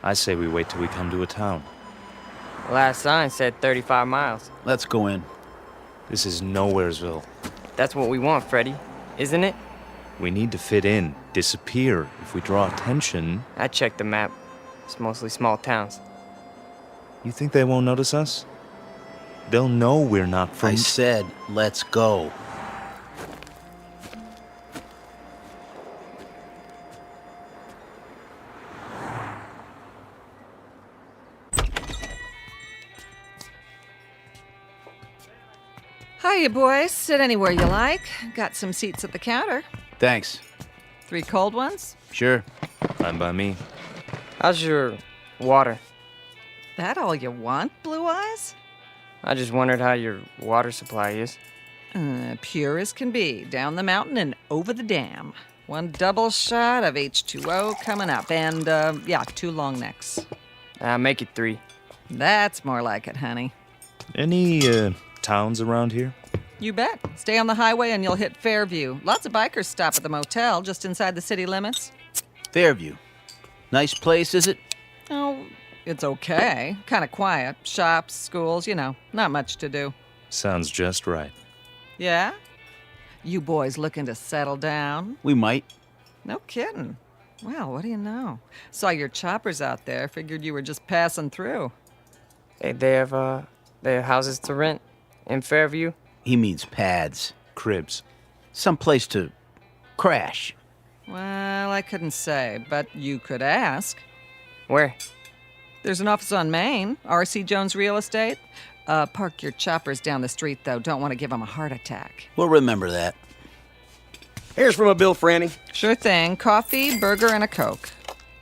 I say we wait till we come to a town. The last sign said 35 miles. Let's go in. This is Nowheresville. That's what we want, Freddy, isn't it? We need to fit in, disappear. If we draw attention... I checked the map. It's mostly small towns. You think they won't notice us? They'll know we're not from... I said, let's go. Hiya, boys. Sit anywhere you like. Got some seats at the counter. Thanks. 3 cold ones? Sure. Fine by me. How's your water? That all you want, Blue Eyes? I just wondered how your water supply is. Pure as can be. Down the mountain and over the dam. 1 double shot of H2O coming up. And, 2 long necks. Make it 3. That's more like it, honey. Any, towns around here? You bet. Stay on the highway and you'll hit Fairview. Lots of bikers stop at the motel just inside the city limits. Fairview. Nice place, is it? Oh, it's okay. Kind of quiet. Shops, schools, not much to do. Sounds just right. Yeah? You boys looking to settle down? We might. No kidding. Well, what do you know? Saw your choppers out there. Figured you were just passing through. Hey, they have houses to rent in Fairview? He means pads. Cribs. Some place to crash. Well, I couldn't say, but you could ask. Where? There's an office on Main, R.C. Jones Real Estate. Park your choppers down the street, though. Don't want to give them a heart attack. We'll remember that. Here's from a bill, Franny. Sure thing. Coffee, burger, and a Coke.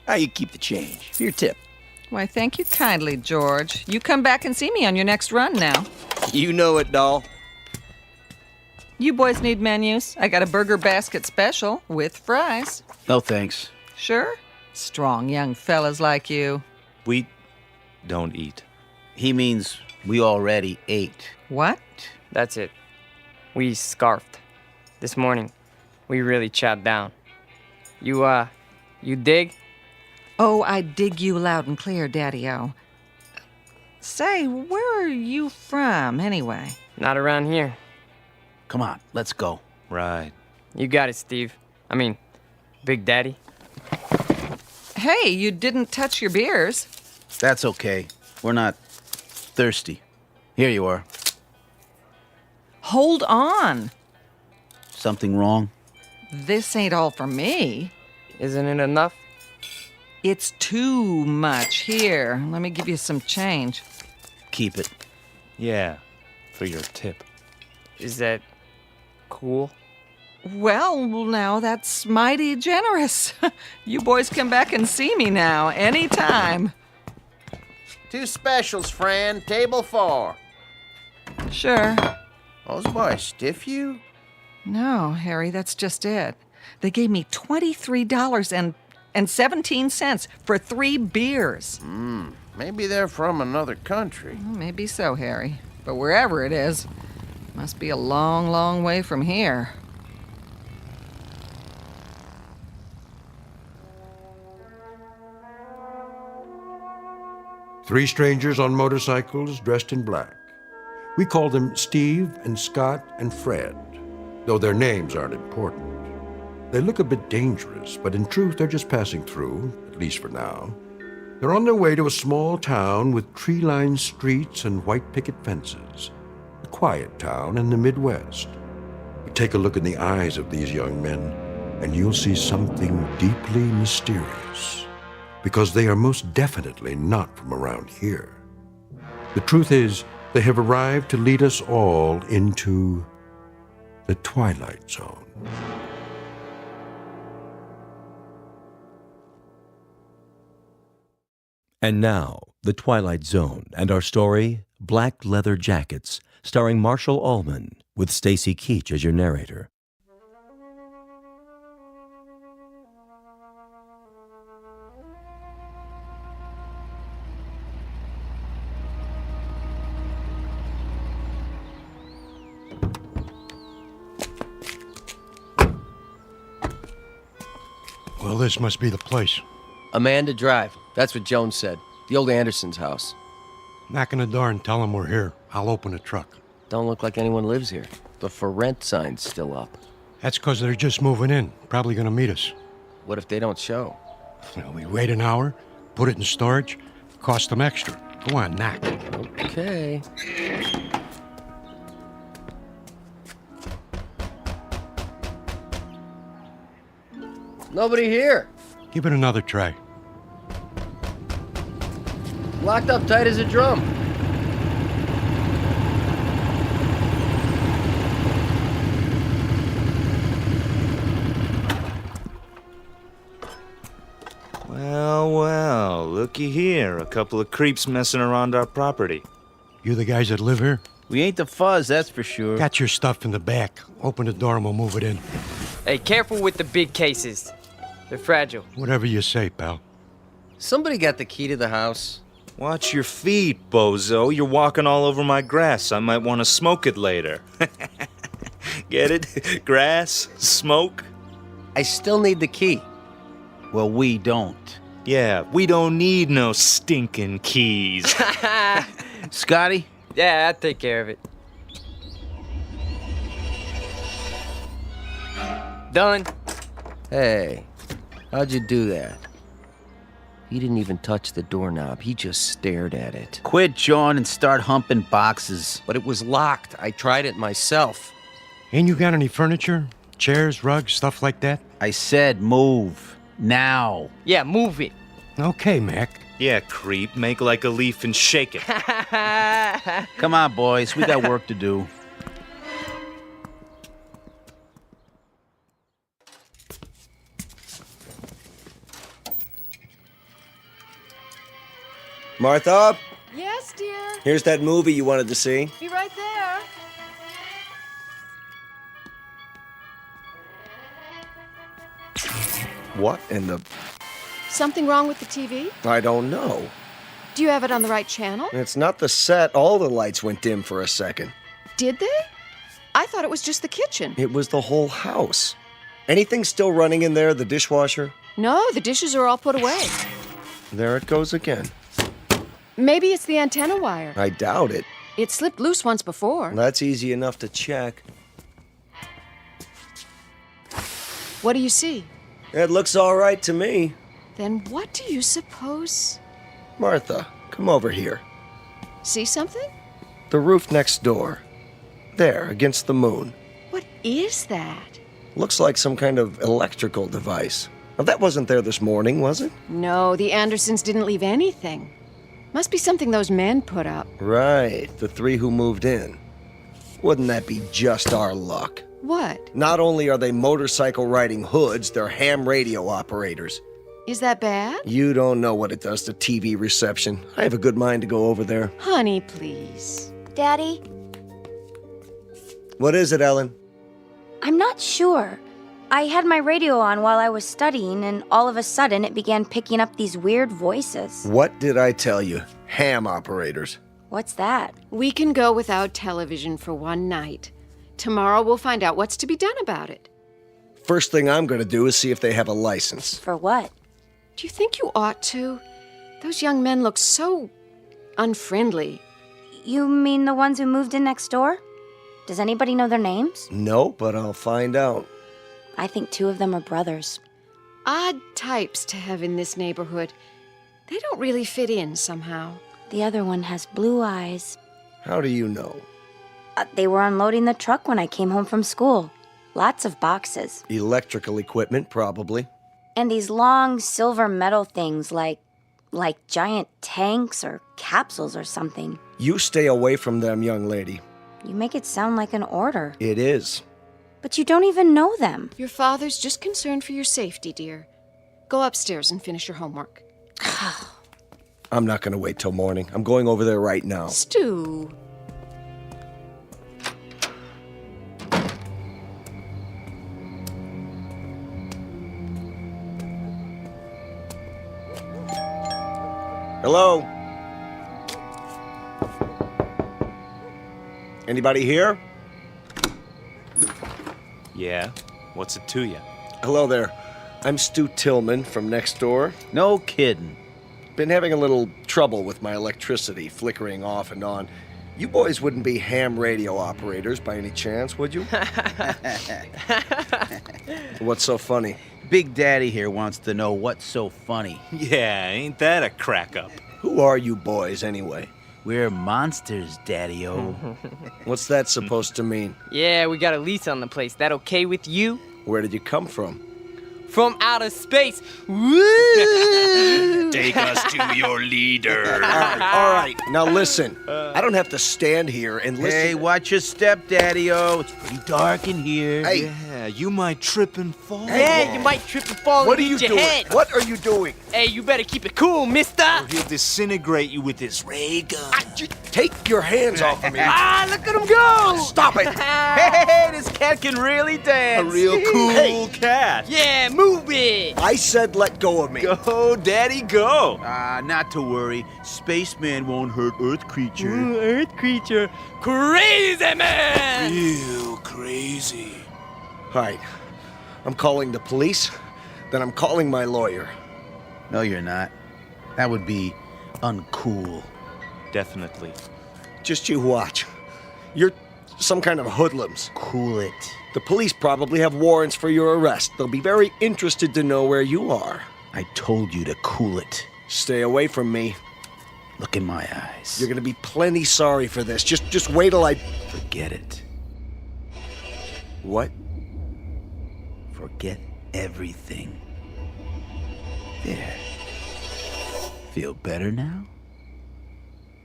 How you keep the change? For your tip. Why, thank you kindly, George. You come back and see me on your next run now. You know it, doll. You boys need menus? I got a burger basket special with fries. No thanks. Sure? Strong young fellas like you. We don't eat. He means we already ate. What? That's it. We scarfed. This morning, we really chowed down. You dig? Oh, I dig you loud and clear, Daddy-O. Say, where are you from, anyway? Not around here. Come on, let's go. Right. You got it, Steve. I mean, Big Daddy. Hey, you didn't touch your beers. That's okay. We're not thirsty. Here you are. Hold on. Something wrong? This ain't all for me. Isn't it enough? It's too much. Here, let me give you some change. Keep it. Yeah, for your tip. Is that cool? Well, now that's mighty generous. You boys come back and see me now, anytime. 2 specials, Fran. Table 4. Sure. Those boys stiff you? No, Harry, that's just it. They gave me $23.17 for 3 beers. Maybe they're from another country. Maybe so, Harry. But wherever it is, must be a long, long way from here. Three strangers on motorcycles dressed in black. We call them Steve and Scott and Fred, though their names aren't important. They look a bit dangerous, but in truth, they're just passing through, at least for now. They're on their way to a small town with tree-lined streets and white picket fences. A quiet town in the Midwest. But take a look in the eyes of these young men, and you'll see something deeply mysterious. Because they are most definitely not from around here. The truth is, they have arrived to lead us all into the Twilight Zone. And now, The Twilight Zone and our story, Black Leather Jackets, starring Marshall Allman, with Stacy Keach as your narrator. Well, this must be the place. Amanda Drive. That's what Jones said. The old Anderson's house. Knock on the door and tell them we're here. I'll open the truck. Don't look like anyone lives here. The for rent sign's still up. That's because they're just moving in. Probably going to meet us. What if they don't show? Well, we wait an hour, put it in storage, cost them extra. Go on, knock. Okay. Nobody here. Give it another try. Locked up tight as a drum. Well, looky here. A couple of creeps messing around our property. You the guys that live here? We ain't the fuzz, that's for sure. Got your stuff in the back. Open the door and we'll move it in. Hey, careful with the big cases. They're fragile. Whatever you say, pal. Somebody got the key to the house. Watch your feet, bozo. You're walking all over my grass. I might want to smoke it later. Get it? Grass? Smoke? I still need the key. Well, we don't. Yeah, we don't need no stinking keys. Scotty? Yeah, I'll take care of it. Done. Hey, how'd you do that? He didn't even touch the doorknob. He just stared at it. Quit, John, and start humping boxes. But it was locked. I tried it myself. Ain't you got any furniture? Chairs, rugs, stuff like that? I said move. Now. Yeah, move it. Okay, Mac. Yeah, creep. Make like a leaf and shake it. Come on, boys. We got work to do. Martha? Yes, dear. Here's that movie you wanted to see. Be right there. What in the... Something wrong with the TV? I don't know. Do you have it on the right channel? It's not the set. All the lights went dim for a second. Did they? I thought it was just the kitchen. It was the whole house. Anything still running in there, the dishwasher? No, the dishes are all put away. There it goes again. Maybe it's the antenna wire. I doubt it. It slipped loose once before. That's easy enough to check. What do you see? It looks all right to me. Then what do you suppose? Martha, come over here. See something? The roof next door. There, against the moon. What is that? Looks like some kind of electrical device. Well, that wasn't there this morning, was it? No, the Andersons didn't leave anything. Must be something those men put up. Right, the 3 who moved in. Wouldn't that be just our luck? What? Not only are they motorcycle-riding hoods, they're ham radio operators. Is that bad? You don't know what it does to TV reception. I have a good mind to go over there. Honey, please. Daddy, What is it, Ellen? I'm not sure. I had my radio on while I was studying, and all of a sudden it began picking up these weird voices. What did I tell you? Ham operators. What's that? We can go without television for one night. Tomorrow we'll find out what's to be done about it. First thing I'm going to do is see if they have a license. For what? Do you think you ought to? Those young men look so unfriendly. You mean the ones who moved in next door? Does anybody know their names? No, but I'll find out. I think 2 of them are brothers. Odd types to have in this neighborhood. They don't really fit in somehow. The other one has blue eyes. How do you know? They were unloading the truck when I came home from school. Lots of boxes. Electrical equipment, probably. And these long silver metal things like giant tanks or capsules or something. You stay away from them, young lady. You make it sound like an order. It is. But you don't even know them. Your father's just concerned for your safety, dear. Go upstairs and finish your homework. I'm not going to wait till morning. I'm going over there right now. Stu. Hello? Anybody here? Yeah? What's it to you? Hello there. I'm Stu Tillman from next door. No kidding. Been having a little trouble with my electricity, flickering off and on. You boys wouldn't be ham radio operators by any chance, would you? What's so funny? Big Daddy here wants to know what's so funny. Yeah, ain't that a crack up? Who are you boys, anyway? We're monsters, Daddy-o. What's that supposed to mean? Yeah, we got a lease on the place. That okay with you? Where did you come from? From outer space. Woo! Take us to your leader. All right. Now listen. I don't have to stand here and listen. Hey, watch your step, Daddy-o. It's pretty dark in here. Hey. Yeah, you might trip and fall. Yeah, you might trip and fall What and are you hit your doing? head. What are you doing? Hey, you better keep it cool, mister. Or he'll disintegrate you with this ray gun. Take your hands off of me. Ah, look at him go! Stop it. Hey, this cat can really dance. A real cool Hey. cat. Yeah, move it. I said let go of me. Go, Daddy, go. Not to worry. Spaceman won't hurt Earth creature. Earth creature. Crazy man! Real crazy. All right. I'm calling the police. Then I'm calling my lawyer. No, you're not. That would be uncool. Definitely. Just you watch. You're some kind of hoodlums. Cool it. The police probably have warrants for your arrest. They'll be very interested to know where you are. I told you to cool it. Stay away from me. Look in my eyes. You're gonna be plenty sorry for this. Just wait till I... Forget it. What? Forget everything. There. Feel better now?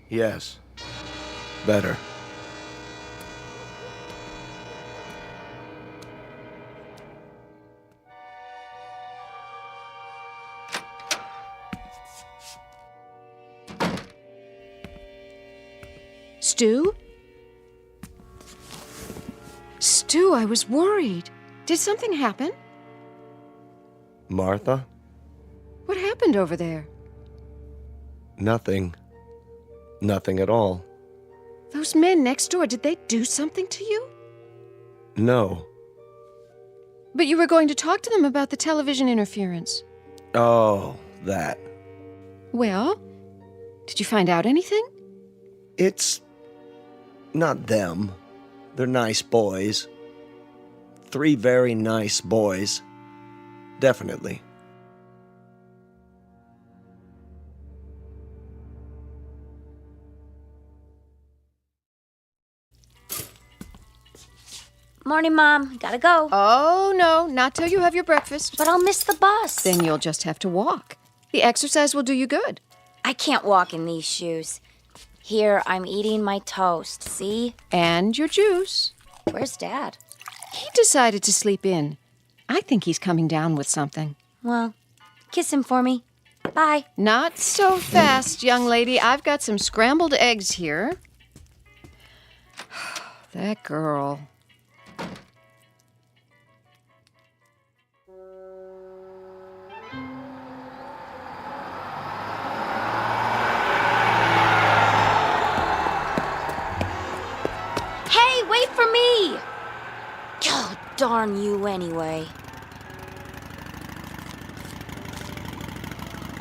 Yes. Better. Stu? Stu, I was worried. Did something happen? Martha? What happened over there? Nothing. Nothing at all. Those men next door, did they do something to you? No. But you were going to talk to them about the television interference. Oh, that. Well, did you find out anything? It's not them. They're nice boys. 3 very nice boys. Definitely. Morning, Mom. Gotta go. Oh, no, not till you have your breakfast. But I'll miss the bus. Then you'll just have to walk. The exercise will do you good. I can't walk in these shoes. Here, I'm eating my toast, see? And your juice. Where's Dad? He decided to sleep in. I think he's coming down with something. Well, kiss him for me. Bye. Not so fast, young lady. I've got some scrambled eggs here. That girl. Hey, wait for me! Oh, darn you anyway.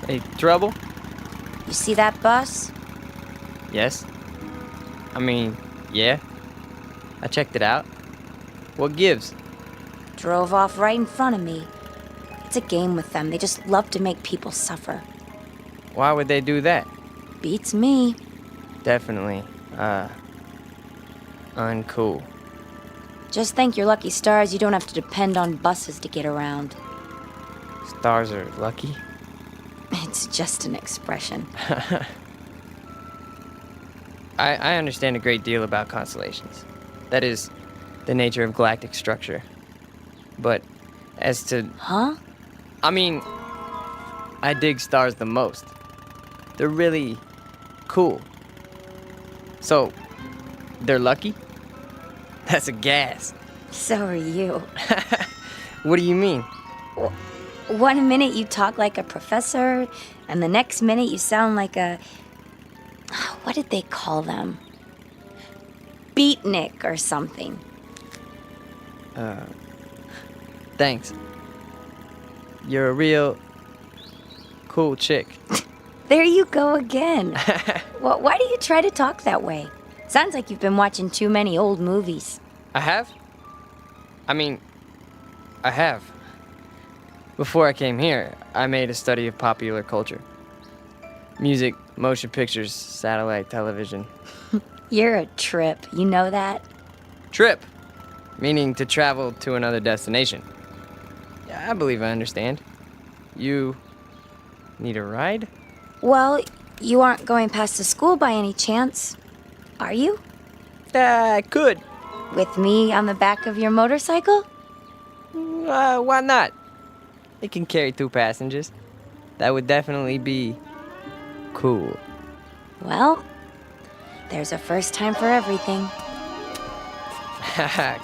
Hey, trouble? You see that bus? Yes. I mean, yeah. I checked it out. What gives? Drove off right in front of me. It's a game with them. They just love to make people suffer. Why would they do that? Beats me. Definitely, uncool. Just thank your lucky stars you don't have to depend on buses to get around. Stars are lucky? It's just an expression. I understand a great deal about constellations. That is, the nature of galactic structure. But as to... Huh? I mean, I dig stars the most. They're really cool. So, they're lucky? That's a gas. So are you. What do you mean? One minute you talk like a professor, and the next minute you sound like a... What did they call them? Beatnik or something. Thanks. You're a real cool chick. There you go again. Well, why do you try to talk that way? Sounds like you've been watching too many old movies. I have? I mean, I have. Before I came here, I made a study of popular culture. Music, motion pictures, satellite television. You're a trip, you know that? Trip, meaning to travel to another destination. Yeah, I believe I understand. You need a ride? Well, you aren't going past the school by any chance, are you? I could. With me on the back of your motorcycle? Why not? It can carry 2 passengers. That would definitely be cool. Well, there's a first time for everything.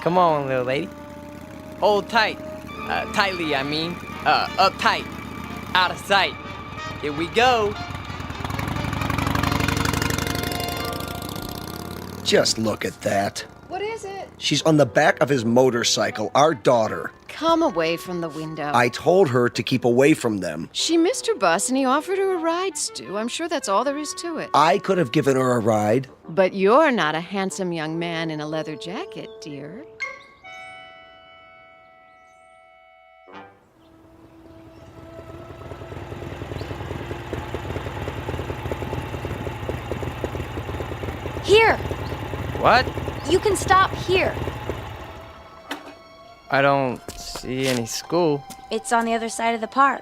Come on, little lady. Hold tight. Tightly, I mean. Uptight. Out of sight. Here we go. Just look at that. What is it? She's on the back of his motorcycle, our daughter. Come away from the window. I told her to keep away from them. She missed her bus and he offered her a ride, Stu. I'm sure that's all there is to it. I could have given her a ride. But you're not a handsome young man in a leather jacket, dear. Here! What? You can stop here. I don't see any school. It's on the other side of the park.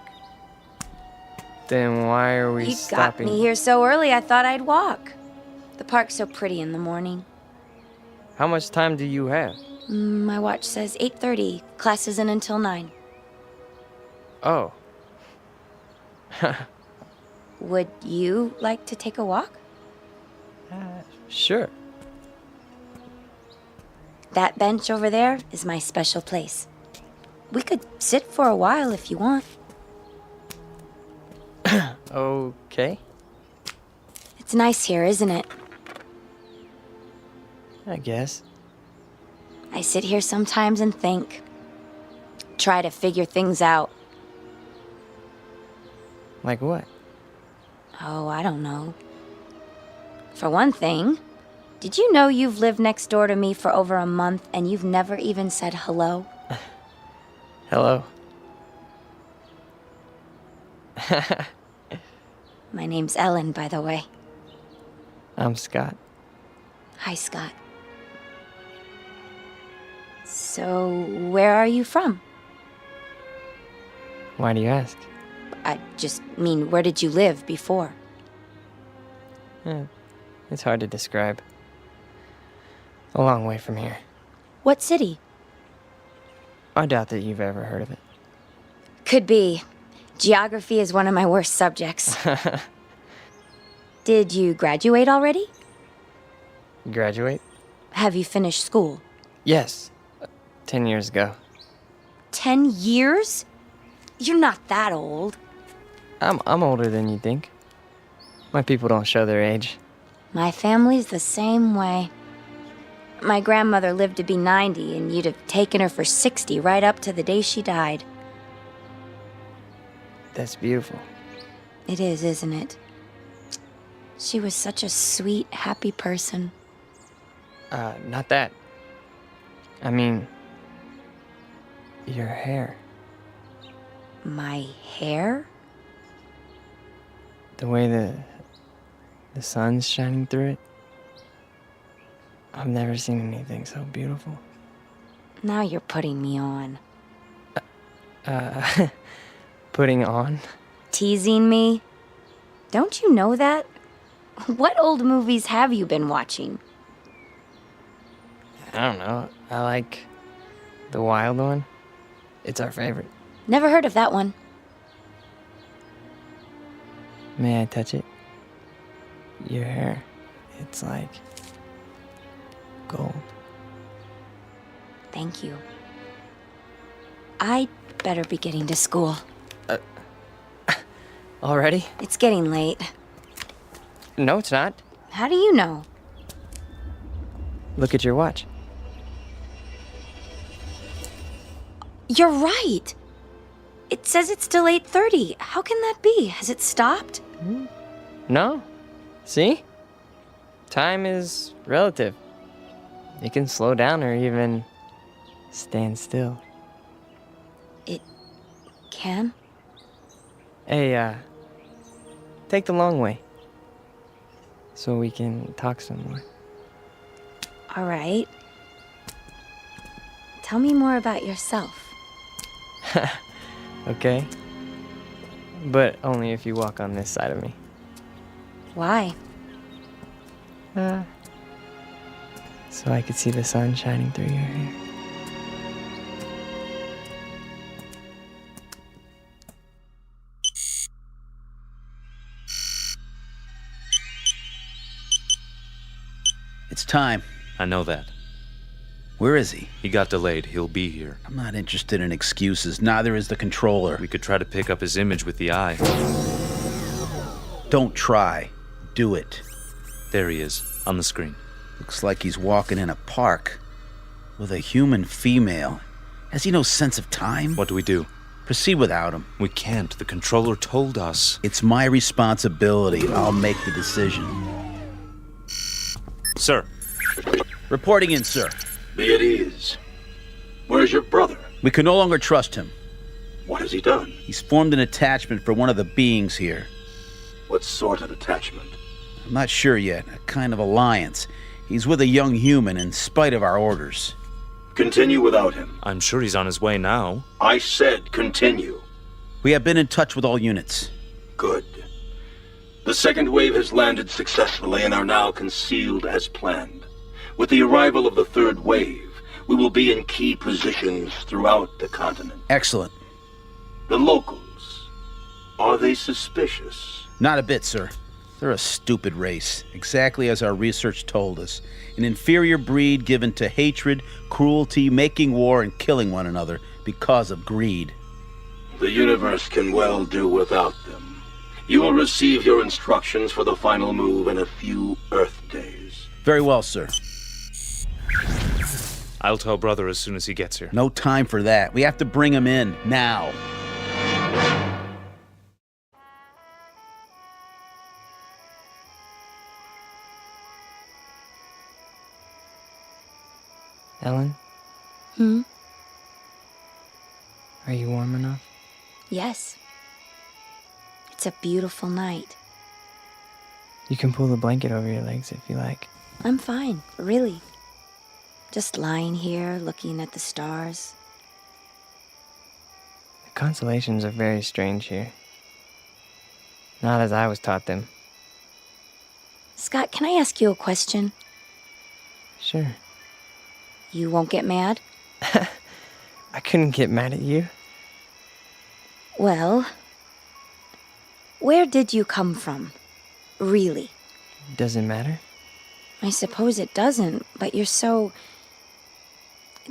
Then why are we You stopping? got me here so early, I thought I'd walk. The park's so pretty in the morning. How much time do you have? My watch says 8:30. Class isn't until 9. Oh. Would you like to take a walk? Sure. That bench over there is my special place. We could sit for a while if you want. Okay. It's nice here, isn't it? I guess. I sit here sometimes and think. Try to figure things out. Like what? Oh, I don't know. For one thing, did you know you've lived next door to me for over a month and you've never even said hello? Hello. My name's Ellen, by the way. I'm Scott. Hi, Scott. So So, where are you from? Why do you ask? I just mean, where did you live before? It's hard to describe. A long way from here. What city? I doubt that you've ever heard of it. Could be. Geography is one of my worst subjects. Did you graduate already? Graduate? Have you finished school? Yes. 10 years ago. 10 years? You're not that old. I'm older than you think. My people don't show their age. My family's the same way. My grandmother lived to be 90, and you'd have taken her for 60 right up to the day she died. That's beautiful. It is, isn't it? She was such a sweet, happy person. Not that. I mean, your hair. My hair? The way the sun's shining through it. I've never seen anything so beautiful. Now you're putting me on. Putting on? Teasing me? Don't you know that? What old movies have you been watching? I don't know. I like the wild one. It's our favorite. Never heard of that one. May I touch it? Your hair. It's like gold. Thank you. I'd better be getting to school. Already? It's getting late. No, it's not. How do you know? Look at your watch. You're right. It says it's still 8:30. How can that be? Has it stopped? No. See? Time is relative. It can slow down or even stand still. It can? Hey, take the long way. So we can talk some more. All right. Tell me more about yourself. Okay? But only if you walk on this side of me. Why? So I could see the sun shining through your hair. It's time. I know that. Where is he? He got delayed. He'll be here. I'm not interested in excuses. Neither is the controller. We could try to pick up his image with the eye. Don't try. Do it. There he is, on the screen. Looks like he's walking in a park with a human female. Has he no sense of time? What do we do? Proceed without him. We can't. The controller told us. It's my responsibility. I'll make the decision. Sir. Reporting in, sir. Be at ease. Where's your brother? We can no longer trust him. What has he done? He's formed an attachment for one of the beings here. What sort of attachment? I'm not sure yet. A kind of alliance. He's with a young human in spite of our orders. Continue without him. I'm sure he's on his way now. I said continue. We have been in touch with all units. Good. The second wave has landed successfully and are now concealed as planned. With the arrival of the third wave, we will be in key positions throughout the continent. Excellent. The locals, are they suspicious? Not a bit, sir. They're a stupid race, exactly as our research told us. An inferior breed given to hatred, cruelty, making war, and killing one another because of greed. The universe can well do without them. You will receive your instructions for the final move in a few Earth days. Very well, sir. I'll tell brother as soon as he gets here. No time for that. We have to bring him in, now. Ellen? Are you warm enough? Yes. It's a beautiful night. You can pull the blanket over your legs if you like. I'm fine, really. Just lying here, looking at the stars. The constellations are very strange here. Not as I was taught them. Scott, can I ask you a question? Sure. You won't get mad? I couldn't get mad at you. Well, where did you come from? Really? Doesn't matter. I suppose it doesn't, but you're so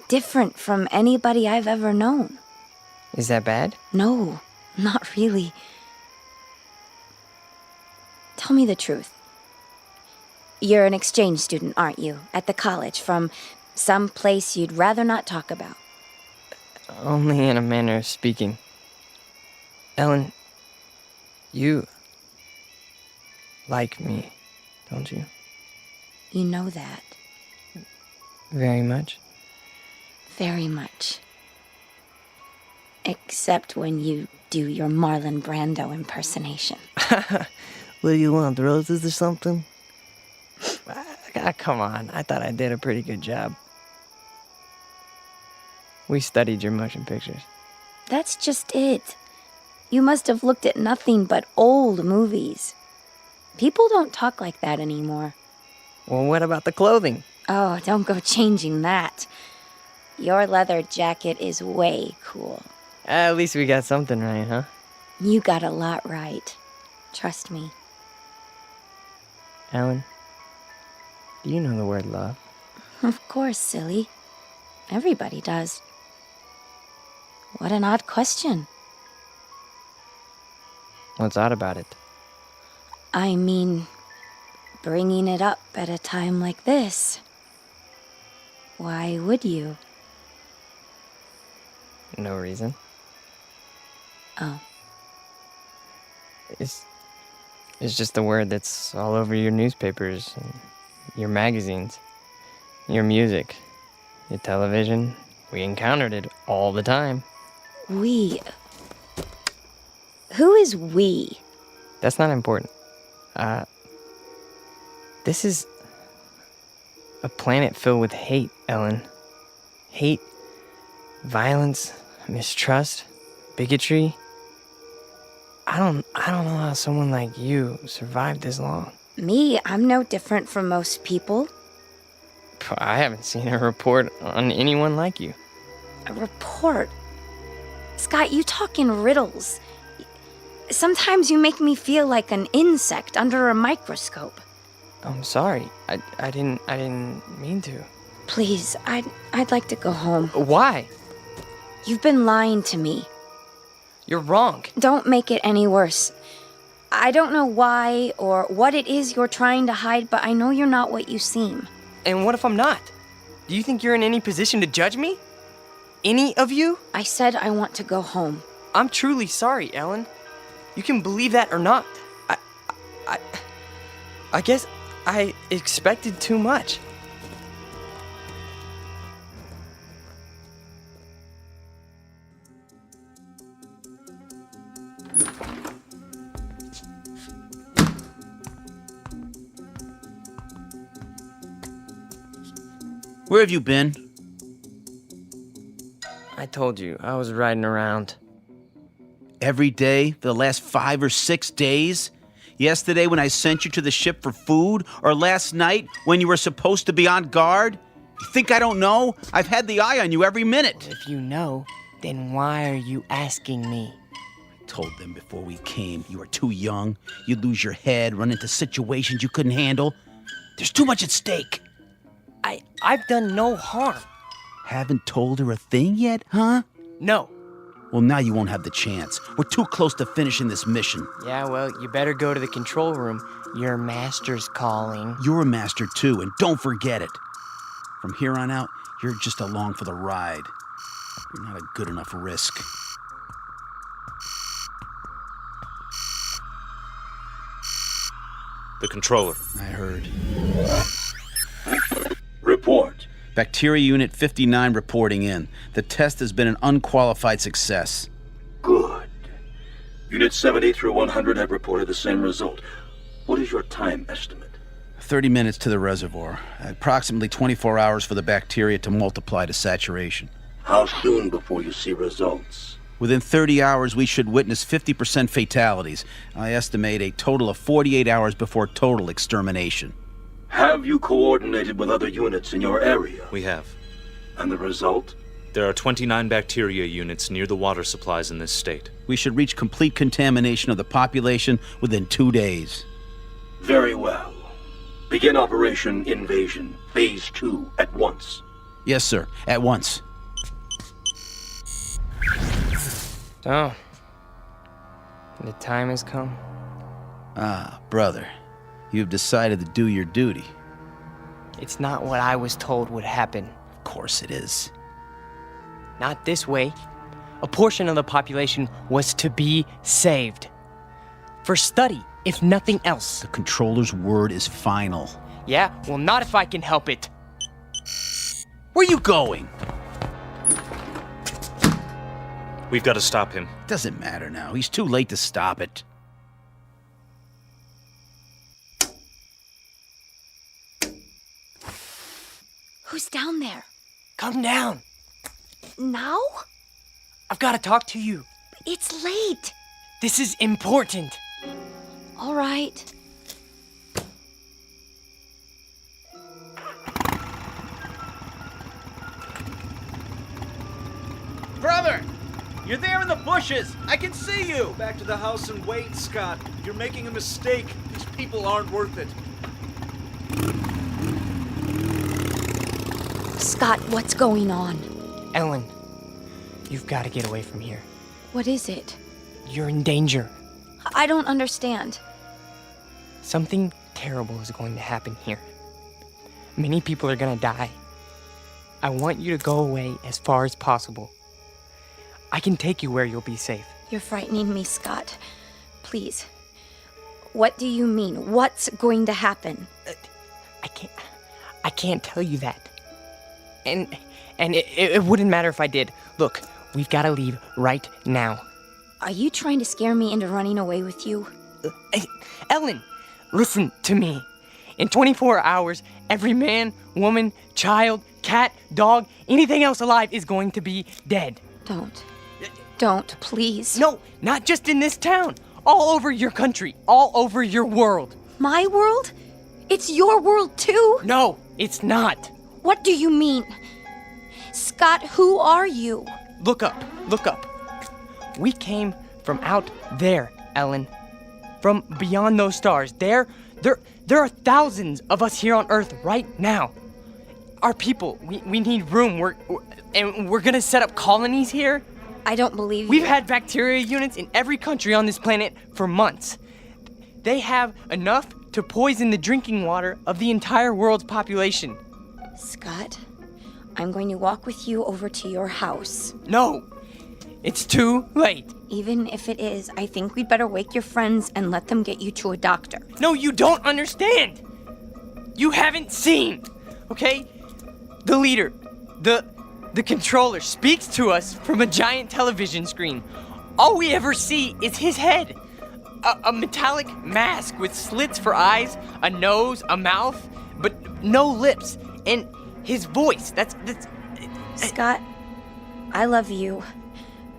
different from anybody I've ever known. Is that bad? No, not really. Tell me the truth. You're an exchange student, aren't you? At the college, from some place you'd rather not talk about. Only in a manner of speaking. Ellen, you like me, don't you? You know that. Very much? Very much. Except when you do your Marlon Brando impersonation. What do you want, roses or something? Come on, I thought I did a pretty good job. We studied your motion pictures. That's just it. You must have looked at nothing but old movies. People don't talk like that anymore. Well, what about the clothing? Oh, don't go changing that. Your leather jacket is way cool. At least we got something right, huh? You got a lot right. Trust me. Ellen, do you know the word love? Of course, silly. Everybody does. What an odd question. What's odd about it? I mean, bringing it up at a time like this. Why would you? No reason. Oh. It's just a word that's all over your newspapers, and your magazines, your music, your television. We encountered it all the time. We. Who is we? That's not important. This is a planet filled with hate, Ellen. Hate, violence, mistrust, bigotry. I don't know how someone like you survived this long. Me? I'm no different from most people. I haven't seen a report on anyone like you. A report? Scott, you talk in riddles. Sometimes you make me feel like an insect under a microscope. I'm sorry. I didn't mean to. Please, I'd like to go home. Why? You've been lying to me. You're wrong. Don't make it any worse. I don't know why or what it is you're trying to hide, but I know you're not what you seem. And what if I'm not? Do you think you're in any position to judge me? Any of you? I said I want to go home. I'm truly sorry, Ellen. You can believe that or not. I guess I expected too much. Where have you been? I told you, I was riding around. Every day for the last 5 or 6 days? Yesterday when I sent you to the ship for food? Or last night when you were supposed to be on guard? You think I don't know? I've had the eye on you every minute. If you know, then why are you asking me? I told them before we came you were too young. You'd lose your head, run into situations you couldn't handle. There's too much at stake. I've done no harm. Haven't told her a thing yet, huh? No. Well, now you won't have the chance. We're too close to finishing this mission. Yeah, well, you better go to the control room. Your master's calling. You're a master, too, and don't forget it. From here on out, you're just along for the ride. You're not a good enough risk. The controller. I heard. Report. Bacteria Unit 59 reporting in. The test has been an unqualified success. Good. Unit 70 through 100 have reported the same result. What is your time estimate? 30 minutes to the reservoir. Approximately 24 hours for the bacteria to multiply to saturation. How soon before you see results? Within 30 hours, we should witness 50% fatalities. I estimate a total of 48 hours before total extermination. Have you coordinated with other units in your area? We have. And the result? There are 29 bacteria units near the water supplies in this state. We should reach complete contamination of the population within 2 days. Very well. Begin Operation Invasion, Phase 2, at once. Yes, sir. At once. Oh. The time has come. Ah, brother. You've decided to do your duty. It's not what I was told would happen. Of course it is. Not this way. A portion of the population was to be saved. For study, if nothing else. The controller's word is final. Yeah, well, not if I can help it. Where you going? We've got to stop him. Doesn't matter now. He's too late to stop it. Who's down there? Come down. Now? I've got to talk to you. It's late. This is important. All right. Brother! You're there in the bushes! I can see you! Back to the house and wait, Scott. You're making a mistake. These people aren't worth it. Scott, what's going on? Ellen, you've got to get away from here. What is it? You're in danger. I don't understand. Something terrible is going to happen here. Many people are going to die. I want you to go away as far as possible. I can take you where you'll be safe. You're frightening me, Scott. Please. What do you mean? What's going to happen? I can't tell you that. And it wouldn't matter if I did. Look, we've got to leave right now. Are you trying to scare me into running away with you? Ellen, listen to me. In 24 hours, every man, woman, child, cat, dog, anything else alive is going to be dead. Don't, please. No, not just in this town. All over your country. All over your world. My world? It's your world too? No, it's not. What do you mean? Scott, who are you? Look up. We came from out there, Ellen. From beyond those stars. There are thousands of us here on Earth right now. Our people, we need room. We're gonna set up colonies here. I don't believe you. We've had bacteria units in every country on this planet for months. They have enough to poison the drinking water of the entire world's population. Scott, I'm going to walk with you over to your house. No, it's too late. Even if it is, I think we'd better wake your friends and let them get you to a doctor. No, you don't understand. You haven't seen, okay? The leader, the controller speaks to us from a giant television screen. All we ever see is his head. A metallic mask with slits for eyes, a nose, a mouth, but no lips. And his voice, that's... Scott, I love you,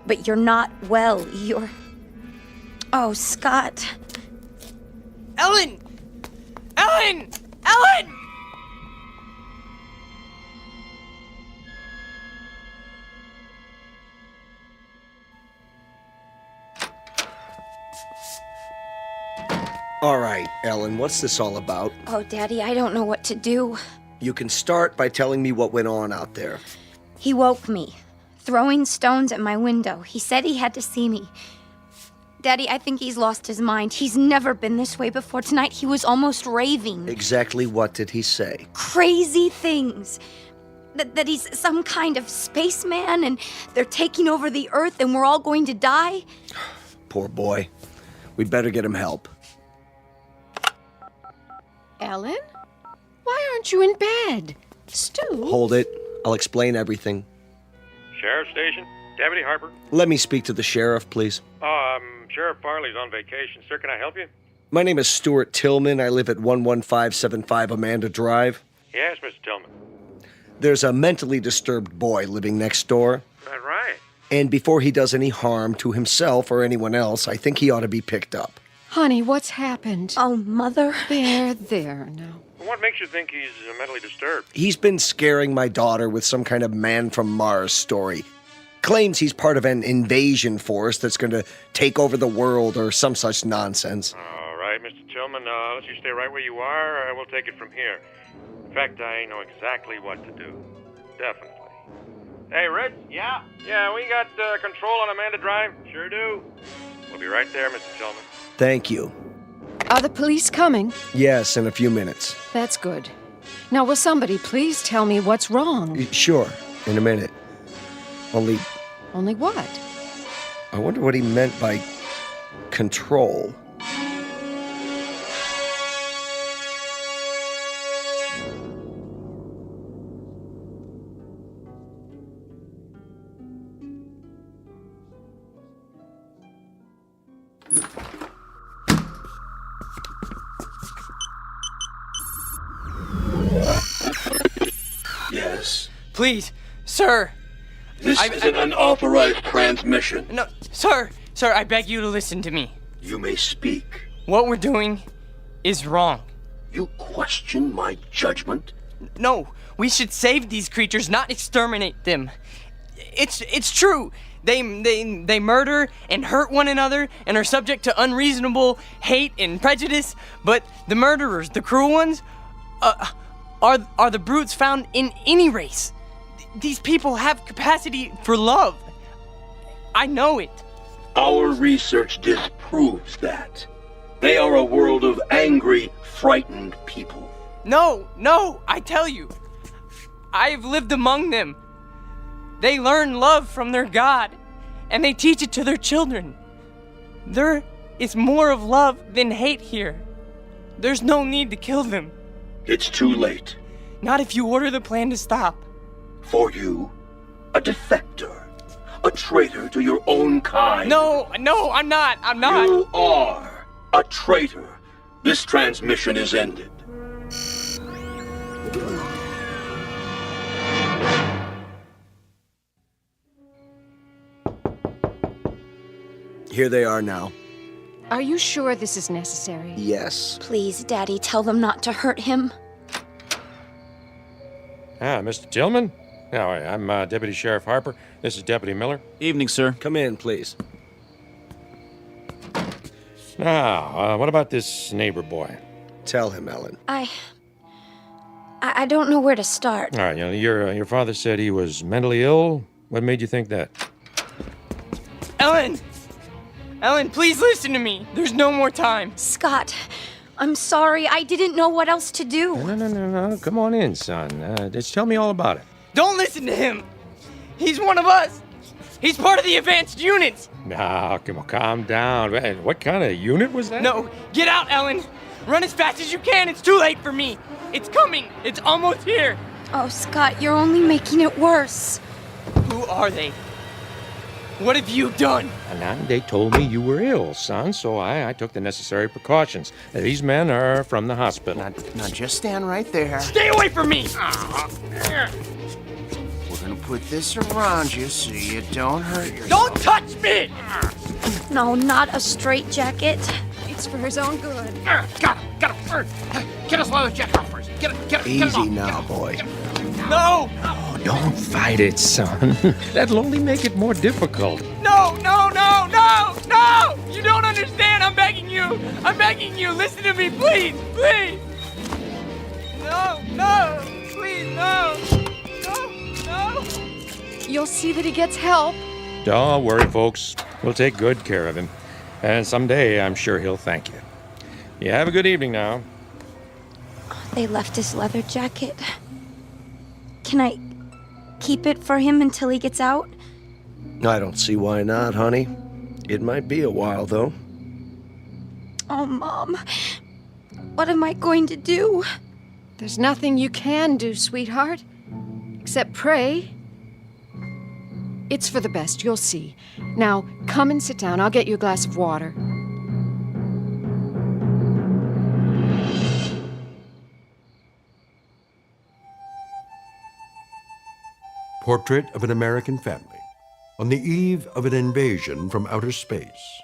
but you're not well. You're... Oh, Scott. Ellen! All right, Ellen, what's this all about? Oh, Daddy, I don't know what to do. You can start by telling me what went on out there. He woke me, throwing stones at my window. He said he had to see me. Daddy, I think he's lost his mind. He's never been this way before. Tonight, he was almost raving. Exactly what did he say? Crazy things. That he's some kind of spaceman and they're taking over the Earth and we're all going to die. Poor boy. We'd better get him help. Ellen? Why aren't you in bed? Stu? Hold it. I'll explain everything. Sheriff Station? Deputy Harper? Let me speak to the sheriff, please. Sheriff Farley's on vacation. Sir, can I help you? My name is Stuart Tillman. I live at 11575 Amanda Drive. Yes, Mr. Tillman. There's a mentally disturbed boy living next door. That right? And before he does any harm to himself or anyone else, I think he ought to be picked up. Honey, what's happened? Oh, Mother. There now. What makes you think he's mentally disturbed? He's been scaring my daughter with some kind of man from Mars story. Claims he's part of an invasion force that's going to take over the world or some such nonsense. All right, Mr. Tillman, let you stay right where you are. We'll take it from here. In fact, I know exactly what to do. Definitely. Hey, Red? Yeah? Yeah, we got control on Amanda Drive? Sure do. We'll be right there, Mr. Tillman. Thank you. Are the police coming? Yes, in a few minutes. That's good. Now, will somebody please tell me what's wrong? Sure, in a minute. Only what? I wonder what he meant by control. Yes. Please, sir. This is an unauthorized transmission. No, sir, I beg you to listen to me. You may speak. What we're doing is wrong. You question my judgment? No, we should save these creatures, not exterminate them. It's true. They murder and hurt one another and are subject to unreasonable hate and prejudice, but the murderers, the cruel ones, are the brutes found in any race. These people have capacity for love. I know it. Our research disproves that. They are a world of angry, frightened people. No, I tell you. I've lived among them. They learn love from their God, and they teach it to their children. There is more of love than hate here. There's no need to kill them. It's too late. Not if you order the plan to stop. For you, a defector, a traitor to your own kind. No, I'm not. You are a traitor. This transmission is ended. Here they are now. Are you sure this is necessary? Yes. Please, Daddy, tell them not to hurt him. Mr. Tillman? No, I'm Deputy Sheriff Harper. This is Deputy Miller. Evening, sir. Come in, please. Now, what about this neighbor boy? Tell him, Ellen. I don't know where to start. All right, your father said he was mentally ill. What made you think that? Ellen, please listen to me. There's no more time. Scott, I'm sorry. I didn't know what else to do. No. Come on in, son. Just tell me all about it. Don't listen to him. He's one of us. He's part of the advanced units. No, come on, calm down. Man, what kind of unit was that? No, get out, Ellen. Run as fast as you can. It's too late for me. It's coming. It's almost here. Oh, Scott, you're only making it worse. Who are they? What have you done? And they told me you were ill, son, so I took the necessary precautions. These men are from the hospital. Now just stand right there. Stay away from me! We're gonna put this around you so you don't hurt yourself. Don't touch me! No, not a straitjacket. It's for his own good. Got him. Get us leather jacket off first. Get it Easy now, boy. No! Oh, don't fight it, son. That'll only make it more difficult. No! You don't understand. I'm begging you. Listen to me, please. No. Please, no. You'll see that he gets help. Don't worry, folks. We'll take good care of him. And someday, I'm sure he'll thank you. You have a good evening now. They left his leather jacket. Can I keep it for him until he gets out? I don't see why not, honey. It might be a while, though. Oh, Mom. What am I going to do? There's nothing you can do, sweetheart. Except pray. It's for the best, you'll see. Now, come and sit down. I'll get you a glass of water. portrait of an American family on the eve of an invasion from outer space.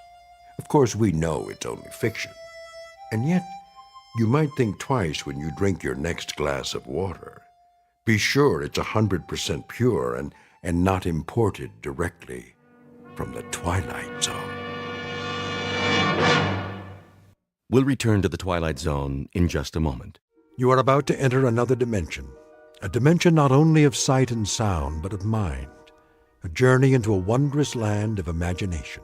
Of course, we know it's only fiction. And yet, you might think twice when you drink your next glass of water. Be sure it's 100% pure and not imported directly from the Twilight Zone. We'll return to the Twilight Zone in just a moment. You are about to enter another dimension, a dimension not only of sight and sound, but of mind, a journey into a wondrous land of imagination.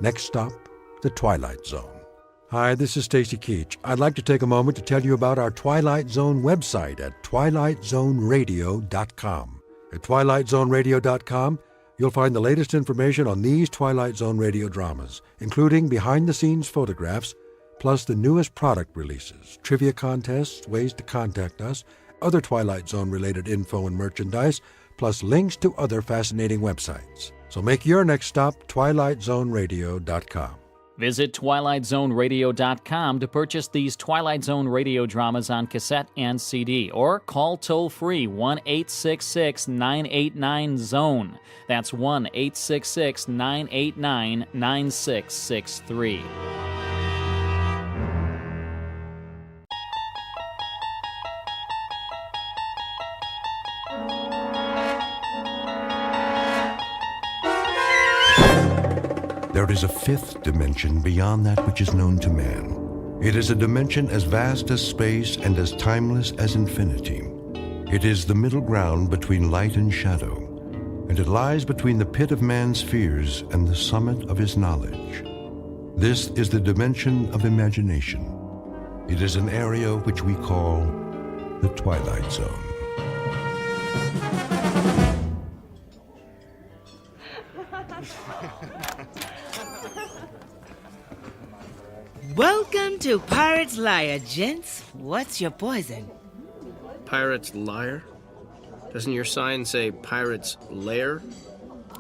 Next stop, the Twilight Zone. Hi, this is Stacy Keach. I'd like to take a moment to tell you about our Twilight Zone website at twilightzoneradio.com. At twilightzoneradio.com, you'll find the latest information on these Twilight Zone radio dramas, including behind-the-scenes photographs, plus the newest product releases, trivia contests, ways to contact us, other Twilight Zone-related info and merchandise, plus links to other fascinating websites. So make your next stop twilightzoneradio.com. Visit twilightzoneradio.com to purchase these Twilight Zone radio dramas on cassette and CD, or call toll-free 1-866-989-ZONE. That's 1-866-989-9663. There is a fifth dimension beyond that which is known to man. It is a dimension as vast as space and as timeless as infinity. It is the middle ground between light and shadow, and it lies between the pit of man's fears and the summit of his knowledge. This is the dimension of imagination. It is an area which we call the Twilight Zone. Welcome to Pirate's Lair, gents. What's your poison? Pirate's Lair? Doesn't your sign say Pirate's Lair?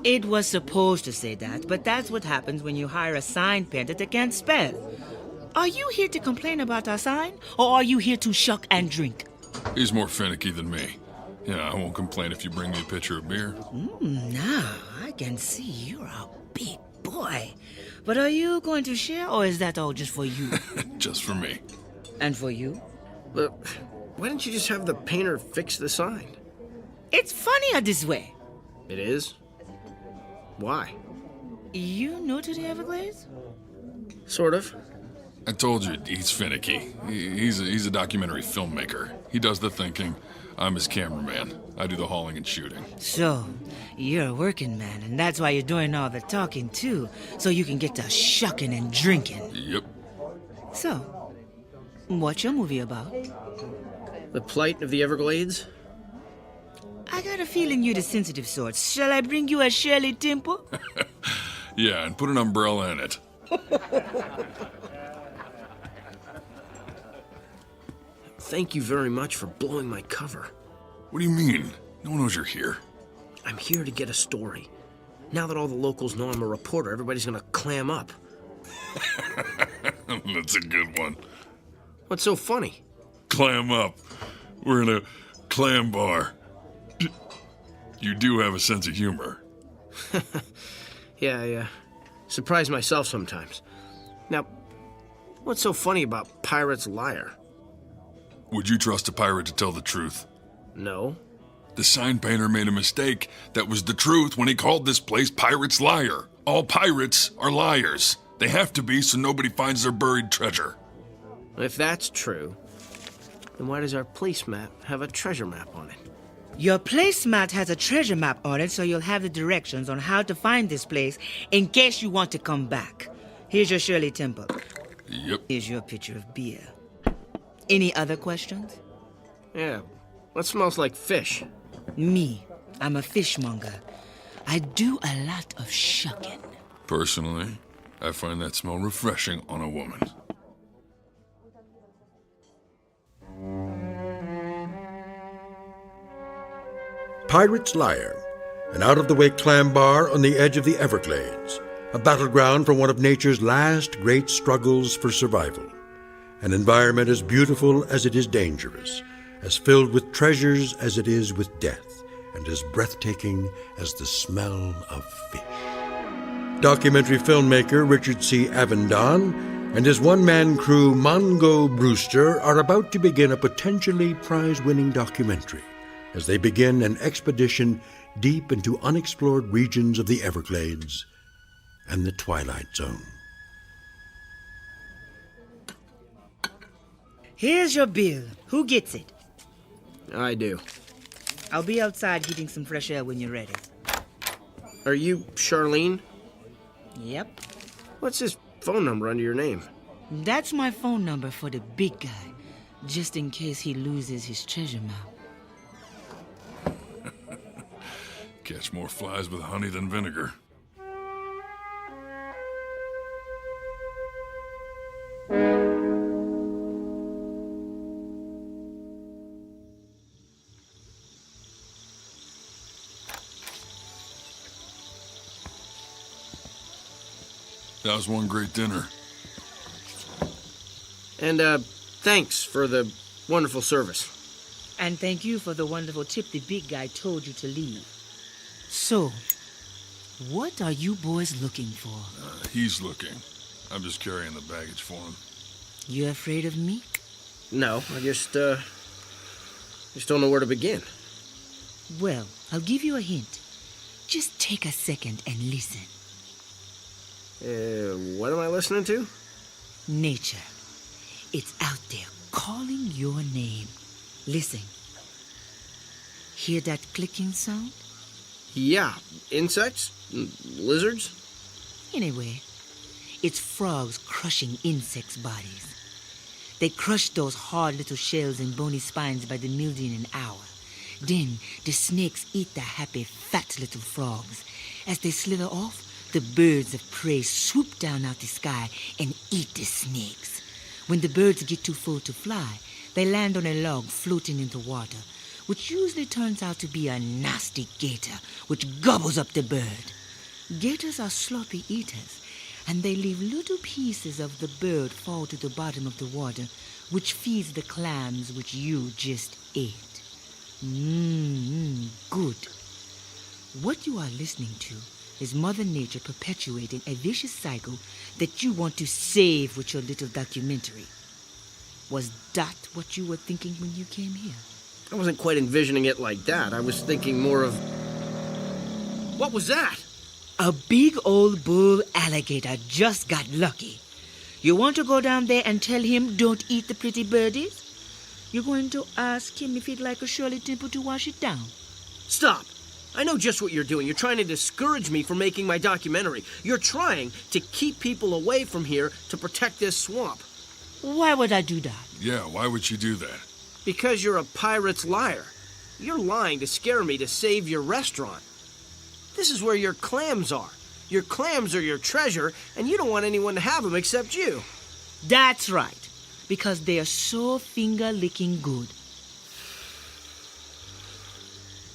It was supposed to say that, but that's what happens when you hire a sign painter that can't spell. Are you here to complain about our sign, or are you here to shuck and drink? He's more finicky than me. Yeah, I won't complain if you bring me a pitcher of beer. Now, I can see you're a big boy. But are you going to share, or is that all just for you? Just for me. And for you? But why didn't you just have the painter fix the sign? It's funnier this way. It is? Why? You new to the Everglades? Sort of. I told you, he's finicky. He's a documentary filmmaker. He does the thinking. I'm his cameraman. I do the hauling and shooting. So, you're a working man, and that's why you're doing all the talking, too, so you can get to shucking and drinking. Yep. So, what's your movie about? The plight of the Everglades? I got a feeling you're the sensitive sort. Shall I bring you a Shirley Temple? Yeah, and put an umbrella in it. Thank you very much for blowing my cover. What do you mean? No one knows you're here. I'm here to get a story. Now that all the locals know I'm a reporter, everybody's gonna clam up. That's a good one. What's so funny? Clam up. We're in a clam bar. You do have a sense of humor. Yeah, I surprise myself sometimes. Now, what's so funny about Pirate's Lair? Would you trust a pirate to tell the truth? No. The sign painter made a mistake. That was the truth when he called this place Pirate's Lair. All pirates are liars. They have to be so nobody finds their buried treasure. If that's true, then why does our place map have a treasure map on it? Your placemat has a treasure map on it, so you'll have the directions on how to find this place in case you want to come back. Here's your Shirley Temple. Yep. Here's your pitcher of beer. Any other questions? Yeah. What smells like fish? Me. I'm a fishmonger. I do a lot of shucking. Personally, I find that smell refreshing on a woman. Pirate's Lair, an out-of-the-way clam bar on the edge of the Everglades, a battleground for one of nature's last great struggles for survival. An environment as beautiful as it is dangerous, as filled with treasures as it is with death, and as breathtaking as the smell of fish. Documentary filmmaker Richard C. Avendon and his one-man crew Mongo Brewster are about to begin a potentially prize-winning documentary as they begin an expedition deep into unexplored regions of the Everglades and the Twilight Zone. Here's your bill. Who gets it? I do. I'll be outside getting some fresh air when you're ready. Are you Charlene? Yep. What's this phone number under your name? That's my phone number for the big guy, just in case he loses his treasure map. Catch more flies with honey than vinegar. That was one great dinner. And, thanks for the wonderful service. And thank you for the wonderful tip the big guy told you to leave. So, what are you boys looking for? He's looking. I'm just carrying the baggage for him. You afraid of me? No, I just don't know where to begin. Well, I'll give you a hint. Just take a second and listen. What am I listening to? Nature. It's out there calling your name. Listen. Hear that clicking sound? Yeah, insects? Lizards? Anyway, it's frogs crushing insects' bodies. They crush those hard little shells and bony spines by the million an hour. Then the snakes eat the happy, fat little frogs. As they slither off, the birds of prey swoop down out the sky and eat the snakes. When the birds get too full to fly, they land on a log floating in the water, which usually turns out to be a nasty gator, which gobbles up the bird. Gators are sloppy eaters, and they leave little pieces of the bird fall to the bottom of the water, which feeds the clams which you just ate. Good. What you are listening to is Mother Nature perpetuating a vicious cycle that you want to save with your little documentary. Was that what you were thinking when you came here? I wasn't quite envisioning it like that. I was thinking more of... What was that? A big old bull alligator just got lucky. You want to go down there and tell him don't eat the pretty birdies? You're going to ask him if he'd like a Shirley Temple to wash it down. Stop! I know just what you're doing. You're trying to discourage me from making my documentary. You're trying to keep people away from here to protect this swamp. Why would I do that? Yeah, why would you do that? Because you're a pirate's liar. You're lying to scare me to save your restaurant. This is where your clams are. Your clams are your treasure, and you don't want anyone to have them except you. That's right, because they are so finger-licking good.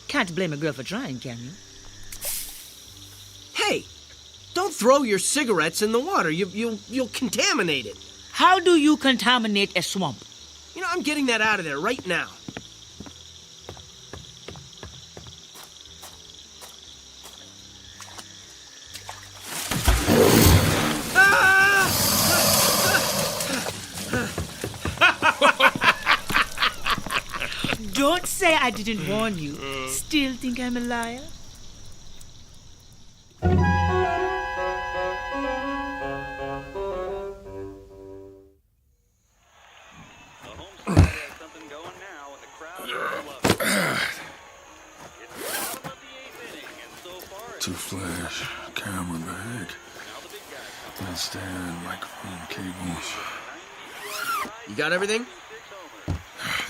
Can't blame a girl for trying, can you? Hey, don't throw your cigarettes in the water. You'll contaminate it. How do you contaminate a swamp? You know, I'm getting that out of there right now. Don't say I didn't warn you. Still think I'm a liar? Two-flash, camera bag, nightstand, microphone, cables. You got everything?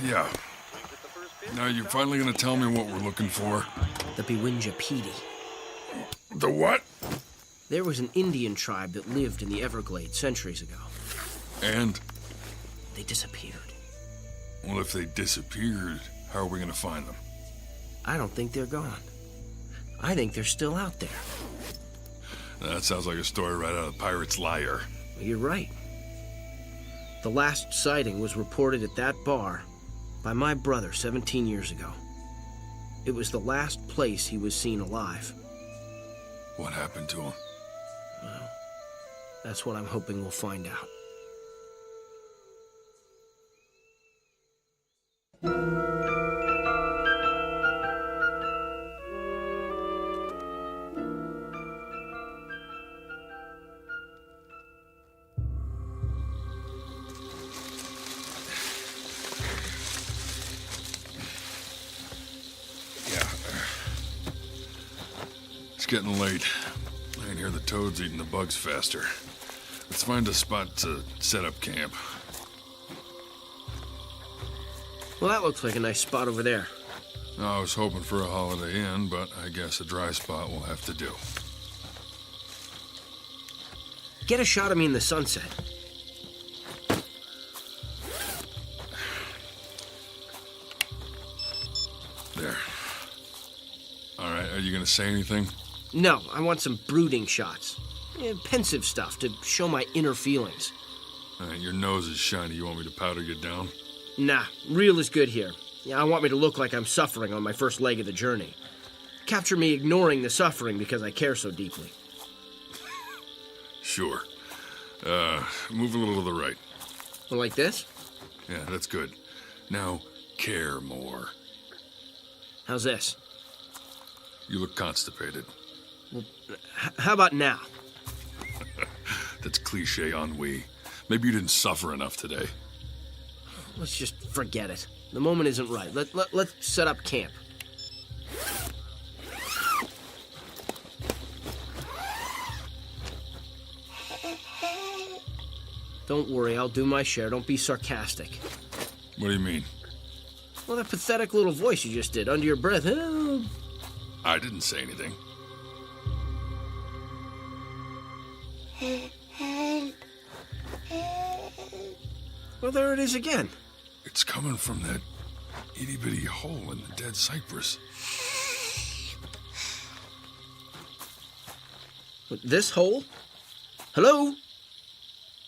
Yeah. Now you're finally gonna tell me what we're looking for? The Bewinjapedi. The what? There was an Indian tribe that lived in the Everglades centuries ago. And? They disappeared. Well, if they disappeared, how are we gonna find them? I don't think they're gone. I think they're still out there. That sounds like a story right out of Pirate's Liar. You're right. The last sighting was reported at that bar by my brother 17 years ago. It was the last place he was seen alive. What happened to him? Well, that's what I'm hoping we'll find out. It's getting late. I can hear the toads eating the bugs faster. Let's find a spot to set up camp. Well, that looks like a nice spot over there. I was hoping for a Holiday Inn, but I guess a dry spot will have to do. Get a shot of me in the sunset. There. All right, are you gonna say anything? No, I want some brooding shots. Pensive stuff to show my inner feelings. All right, your nose is shiny. You want me to powder you down? Nah, real is good here. I want me to look like I'm suffering on my first leg of the journey. Capture me ignoring the suffering because I care so deeply. Sure. Move a little to the right. Like this? Yeah, that's good. Now, care more. How's this? You look constipated. Well, how about now? That's cliche ennui. Maybe you didn't suffer enough today. Let's just forget it. The moment isn't right. Let's set up camp. Don't worry, I'll do my share. Don't be sarcastic. What do you mean? Well, that pathetic little voice you just did under your breath. I didn't say anything. Well, there it is again. It's coming from that itty-bitty hole in the dead cypress. This hole? Hello?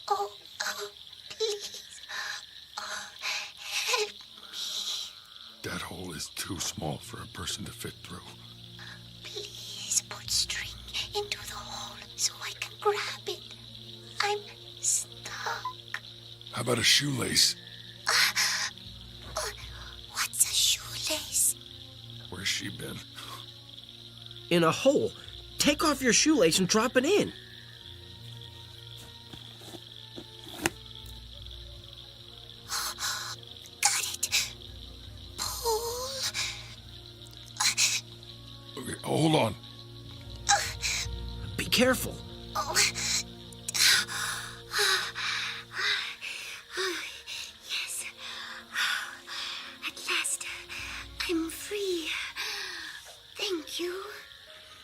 Oh, please. Help me. That hole is too small for a person to fit through. Please put string into the hole so I can grab it. I'm stuck. How about a shoelace? What's a shoelace? Where's she been? In a hole. Take off your shoelace and drop it in. Got it. Pull. Okay, hold on. Be careful. Oh. Yes. At last, I'm free. Thank you.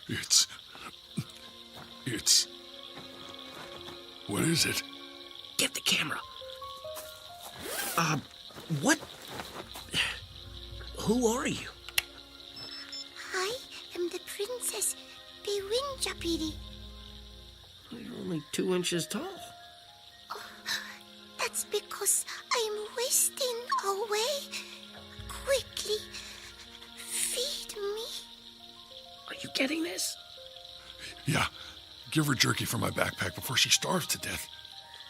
It's... What is it? Get the camera. What? Who are you? I am the Princess Bewinjapiri. You're only 2 inches tall. That's because I'm wasting away. Quickly, feed me. Are you getting this? Yeah. Give her jerky from my backpack before she starves to death.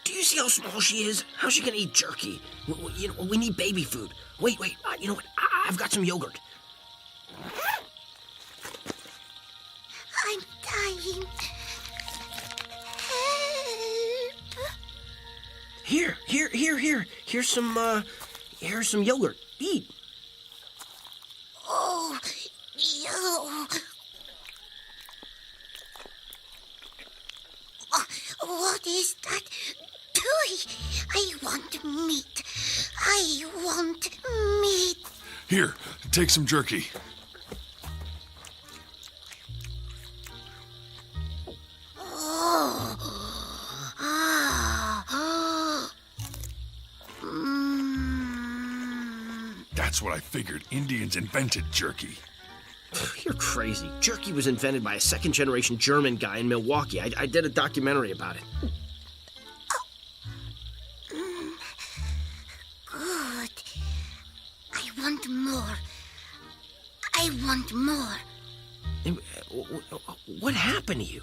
Do you see how small she is? How's she gonna eat jerky? We need baby food. Wait. You know what? I've got some yogurt. I'm dying. Help. Here. Here's some yogurt. Eat. Oh, you. What is that? Toy! I want meat. I want meat. Here, take some jerky. Oh. That's what I figured. Indians invented jerky. You're crazy. Jerky was invented by a second-generation German guy in Milwaukee. I did a documentary about it. Good. I want more. I I want more. What happened to you?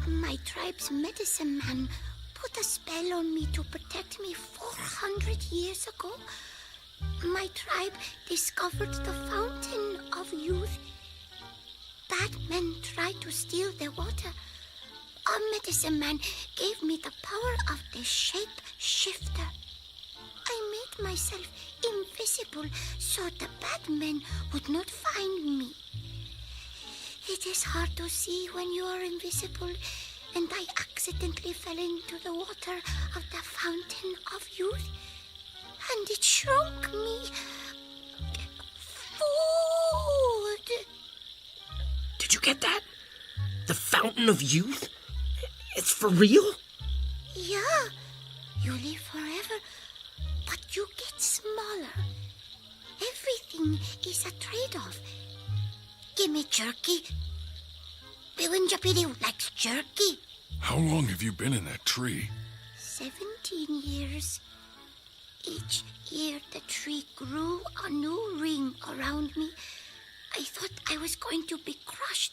My tribe's medicine man put a spell on me to protect me 400 years ago. My tribe discovered the fountain of youth. Bad men tried to steal the water. Our medicine man gave me the power of the shape shifter. I made myself invisible so the bad men would not find me. It is hard to see when you are invisible, and I accidentally fell into the water of the fountain of youth, and it shrunk me. Food! Did you get that? The fountain of youth? It's for real? Yeah, you live forever, but you get smaller. Everything is a trade-off. Give me jerky. Biwinjapidi likes jerky. How long have you been in that tree? 17 years. Each year the tree grew a new ring around me. I thought I was going to be crushed.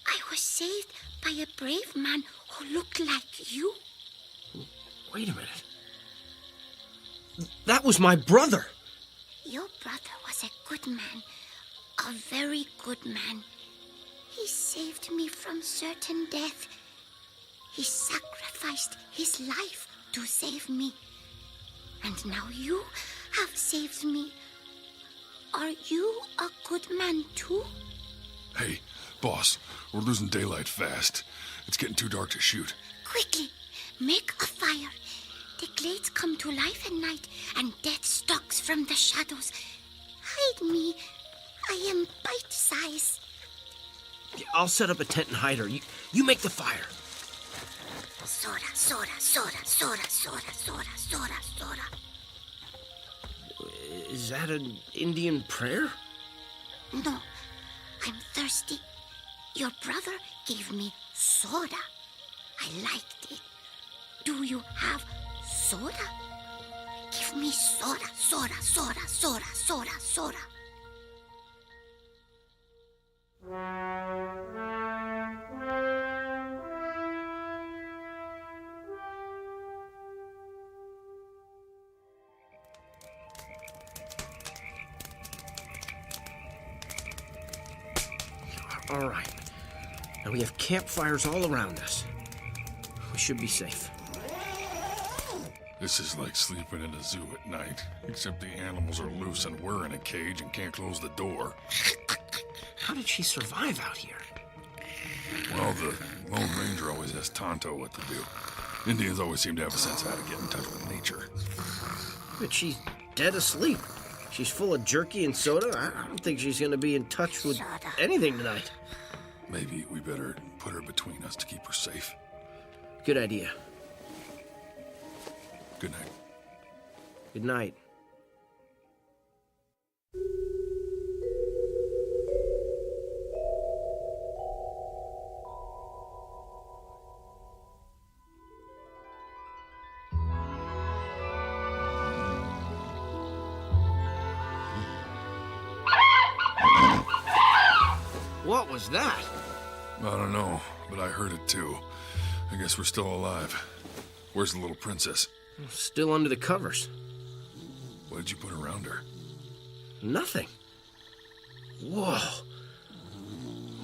I was saved by a brave man who looked like you. Wait a minute. That was my brother. Your brother was a good man. A very good man. He saved me from certain death. He sacrificed his life to save me. And now you have saved me. Are you a good man too? Hey, boss, we're losing daylight fast. It's getting too dark to shoot. Quickly, make a fire. The glades come to life at night, and death stalks from the shadows. Hide me. I am bite-size. I'll set up a tent and hide her. You make the fire. Soda, soda, soda, soda, soda, soda, soda, soda. Is that an Indian prayer? No, I'm thirsty. Your brother gave me soda. I liked it. Do you have soda? Give me soda, soda, soda, soda, soda, soda. All right. Now we have campfires all around us. We should be safe. This is like sleeping in a zoo at night, except the animals are loose and we're in a cage and can't close the door. How did she survive out here? Well, the Lone Ranger always asks Tonto what to do. Indians always seem to have a sense of how to get in touch with nature. But she's dead asleep. She's full of jerky and soda. I don't think she's going to be in touch with anything tonight. Maybe we better put her between us to keep her safe. Good idea. Good night. Good night. What was that? I don't know, but I heard it too. I guess we're still alive. Where's the little princess? Still under the covers. What did you put around her? Nothing. Whoa.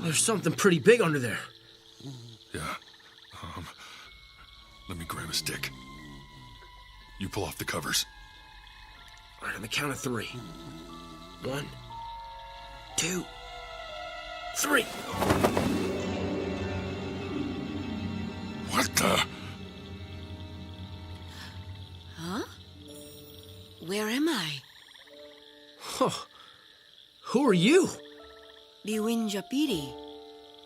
There's something pretty big under there. Yeah. Let me grab a stick. You pull off the covers. All right, on the count of 3. 1, 2, 3. What the? Huh? Where am I? Huh. Who are you? Biwinjapiri.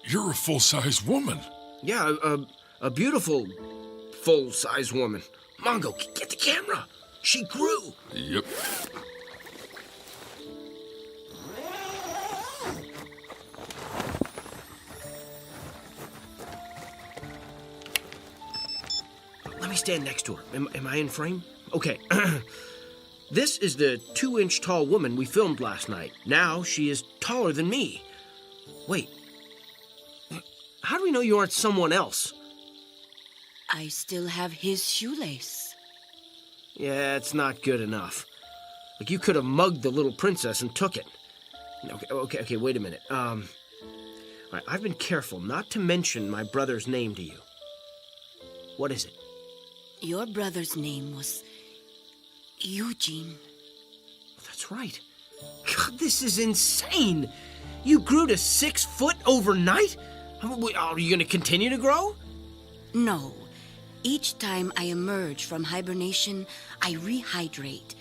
You're a full-size woman. Yeah, a beautiful, full-size woman. Mongo, get the camera. She grew. Yep. Let me stand next to her. Am I in frame? Okay. This is the 2-inch tall woman we filmed last night. Now she is taller than me. Wait. How do we know you aren't someone else? I still have his shoelace. Yeah, it's not good enough. Like, you could have mugged the little princess and took it. Okay, wait a minute. All right, I've been careful not to mention my brother's name to you. What is it? Your brother's name was Eugene. That's right. God, this is insane. You grew to 6 foot overnight? Are you going to continue to grow? No. Each time I emerge from hibernation, I rehydrate,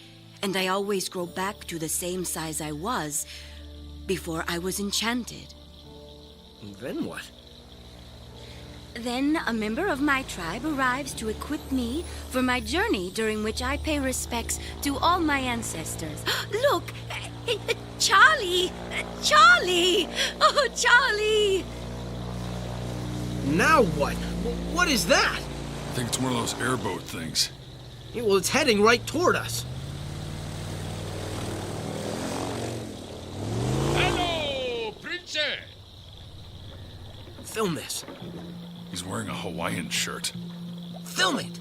and I always grow back to the same size I was before I was enchanted. Then what? Then a member of my tribe arrives to equip me for my journey, during which I pay respects to all my ancestors. Look! Charlie! Charlie! Oh, Charlie! Now what? What is that? I think it's one of those airboat things. Yeah, well, it's heading right toward us. Hello, princess! Film this. He's wearing a Hawaiian shirt. Film it!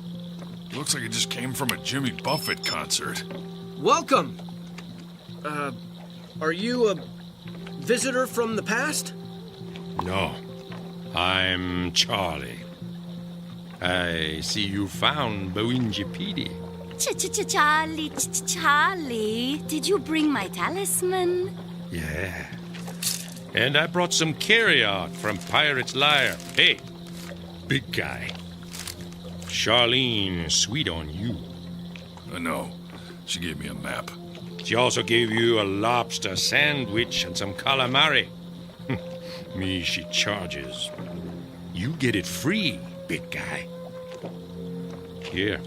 Looks like he just came from a Jimmy Buffett concert. Welcome! Are you a visitor from the past? No, I'm Charlie. I see you found Boinjipidi. Charlie, did you bring my talisman? Yeah. And I brought some carry-out from Pirate's Lair. Hey, big guy. Charlene is sweet on you. I know. She gave me a map. She also gave you a lobster sandwich and some calamari. Me, she charges. You get it free, big guy. Here.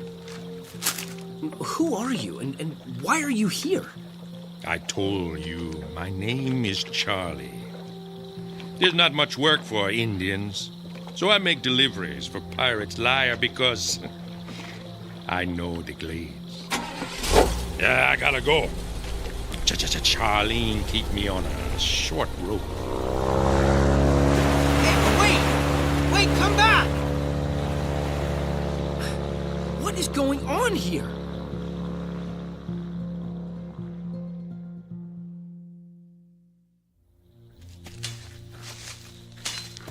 Who are you, and why are you here? I told you, my name is Charlie. There's not much work for Indians, so I make deliveries for Pirate's Lair because I know the glades. Yeah, I gotta go. Charlene, keep me on a short rope. Hey, wait, come back! What is going on here?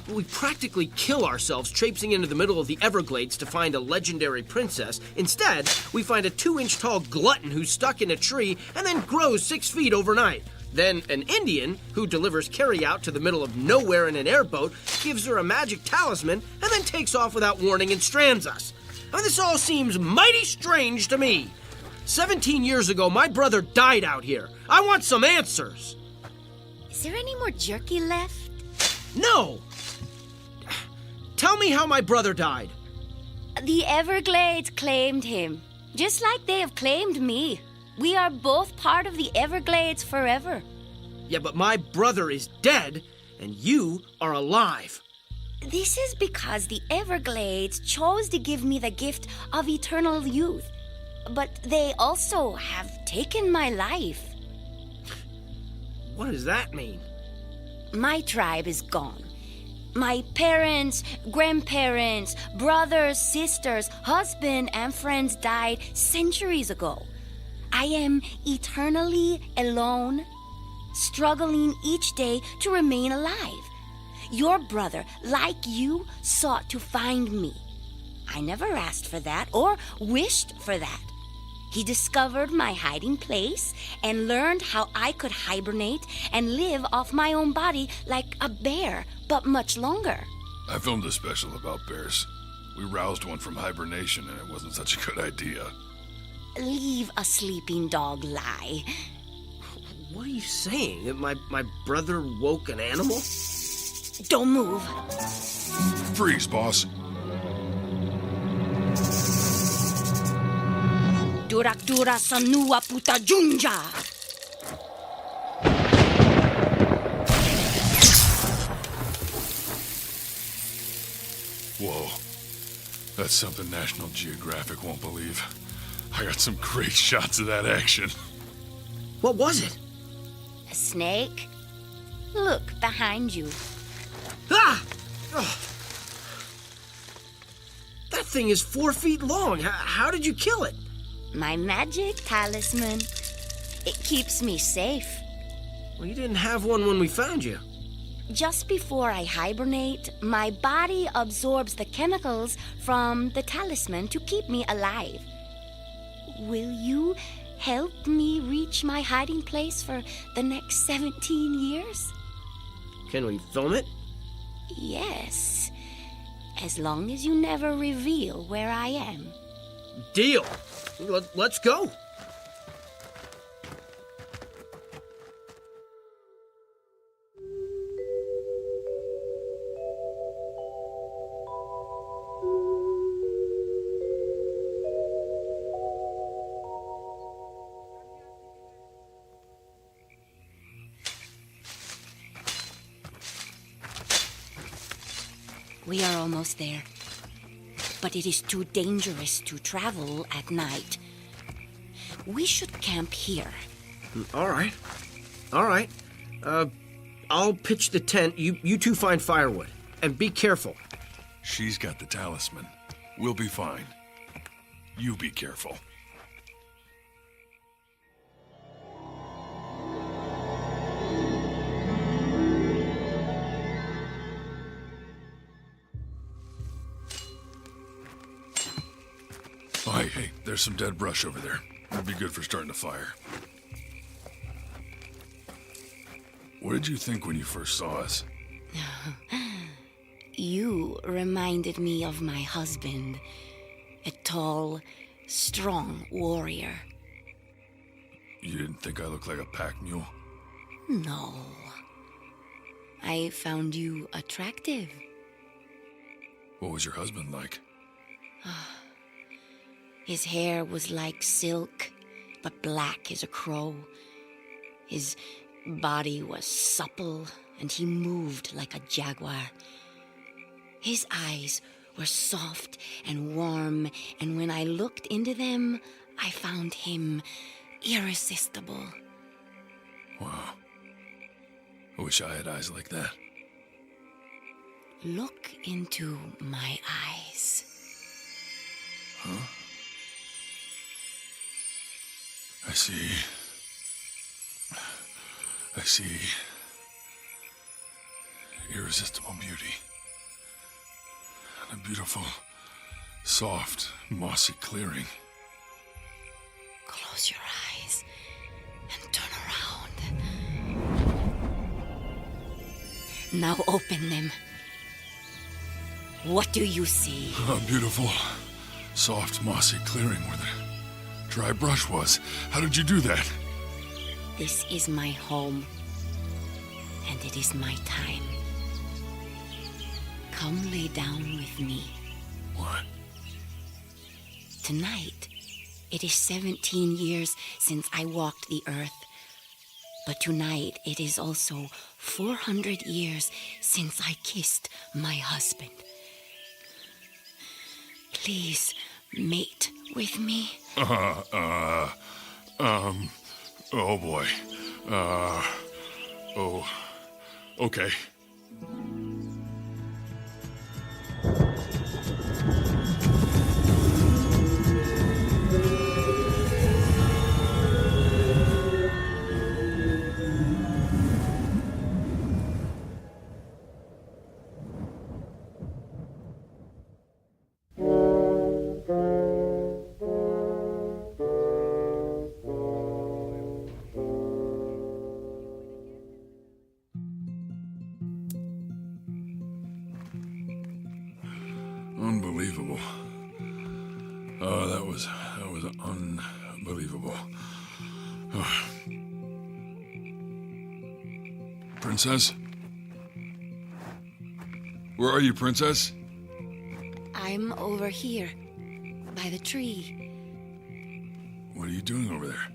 We practically kill ourselves traipsing into the middle of the Everglades to find a legendary princess. Instead, we find a 2-inch tall glutton who's stuck in a tree and then grows 6 feet overnight. Then an Indian, who delivers carry-out to the middle of nowhere in an airboat, gives her a magic talisman and then takes off without warning and strands us. I mean, this all seems mighty strange to me. 17 years ago, my brother died out here. I want some answers. Is there any more jerky left? No! Tell me how my brother died. The Everglades claimed him, just like they have claimed me. We are both part of the Everglades forever. Yeah, but my brother is dead, and you are alive. This is because the Everglades chose to give me the gift of eternal youth. But they also have taken my life. What does that mean? My tribe is gone. My parents, grandparents, brothers, sisters, husband, and friends died centuries ago. I am eternally alone, struggling each day to remain alive. Your brother, like you, sought to find me. I never asked for that or wished for that. He discovered my hiding place and learned how I could hibernate and live off my own body like a bear, but much longer. I filmed a special about bears. We roused one from hibernation and it wasn't such a good idea. Leave a sleeping dog lie. What are you saying? That my brother woke an animal? Don't move. Freeze, boss. Durak sanua puta junja. Whoa. That's something National Geographic won't believe. I got some great shots of that action. What was it? A snake? Look behind you. Ah! Oh. That thing is 4 feet long. How did you kill it? My magic talisman. It keeps me safe. Well, you didn't have one when we found you. Just before I hibernate, my body absorbs the chemicals from the talisman to keep me alive. Will you help me reach my hiding place for the next 17 years? Can we film it? Yes. As long as you never reveal where I am. Deal. Let's go. We are almost there. But it is too dangerous to travel at night. We should camp here. All right. I'll pitch the tent. You two find firewood. And be careful. She's got the talisman. We'll be fine. You be careful. Oh, hey, there's some dead brush over there. That'd be good for starting a fire. What did you think when you first saw us? You reminded me of my husband, a tall, strong warrior. You didn't think I looked like a pack mule? No. I found you attractive. What was your husband like? His hair was like silk, but black as a crow. His body was supple, and he moved like a jaguar. His eyes were soft and warm, and when I looked into them, I found him irresistible. Wow. I wish I had eyes like that. Look into my eyes. Huh? I see. Irresistible beauty. And a beautiful, soft, mossy clearing. Close your eyes and turn around. Now open them. What do you see? A beautiful, soft, mossy clearing where the dry brush was. How did you do that? This is my home, and it is my time. Come lay down with me. What? Tonight, it is 17 years since I walked the earth. But tonight, it is also 400 years since I kissed my husband. Please mate with me. Oh boy. Okay. Unbelievable. Oh, that was unbelievable. Oh. Princess? Where are you, Princess? I'm over here, by the tree. What are you doing over there?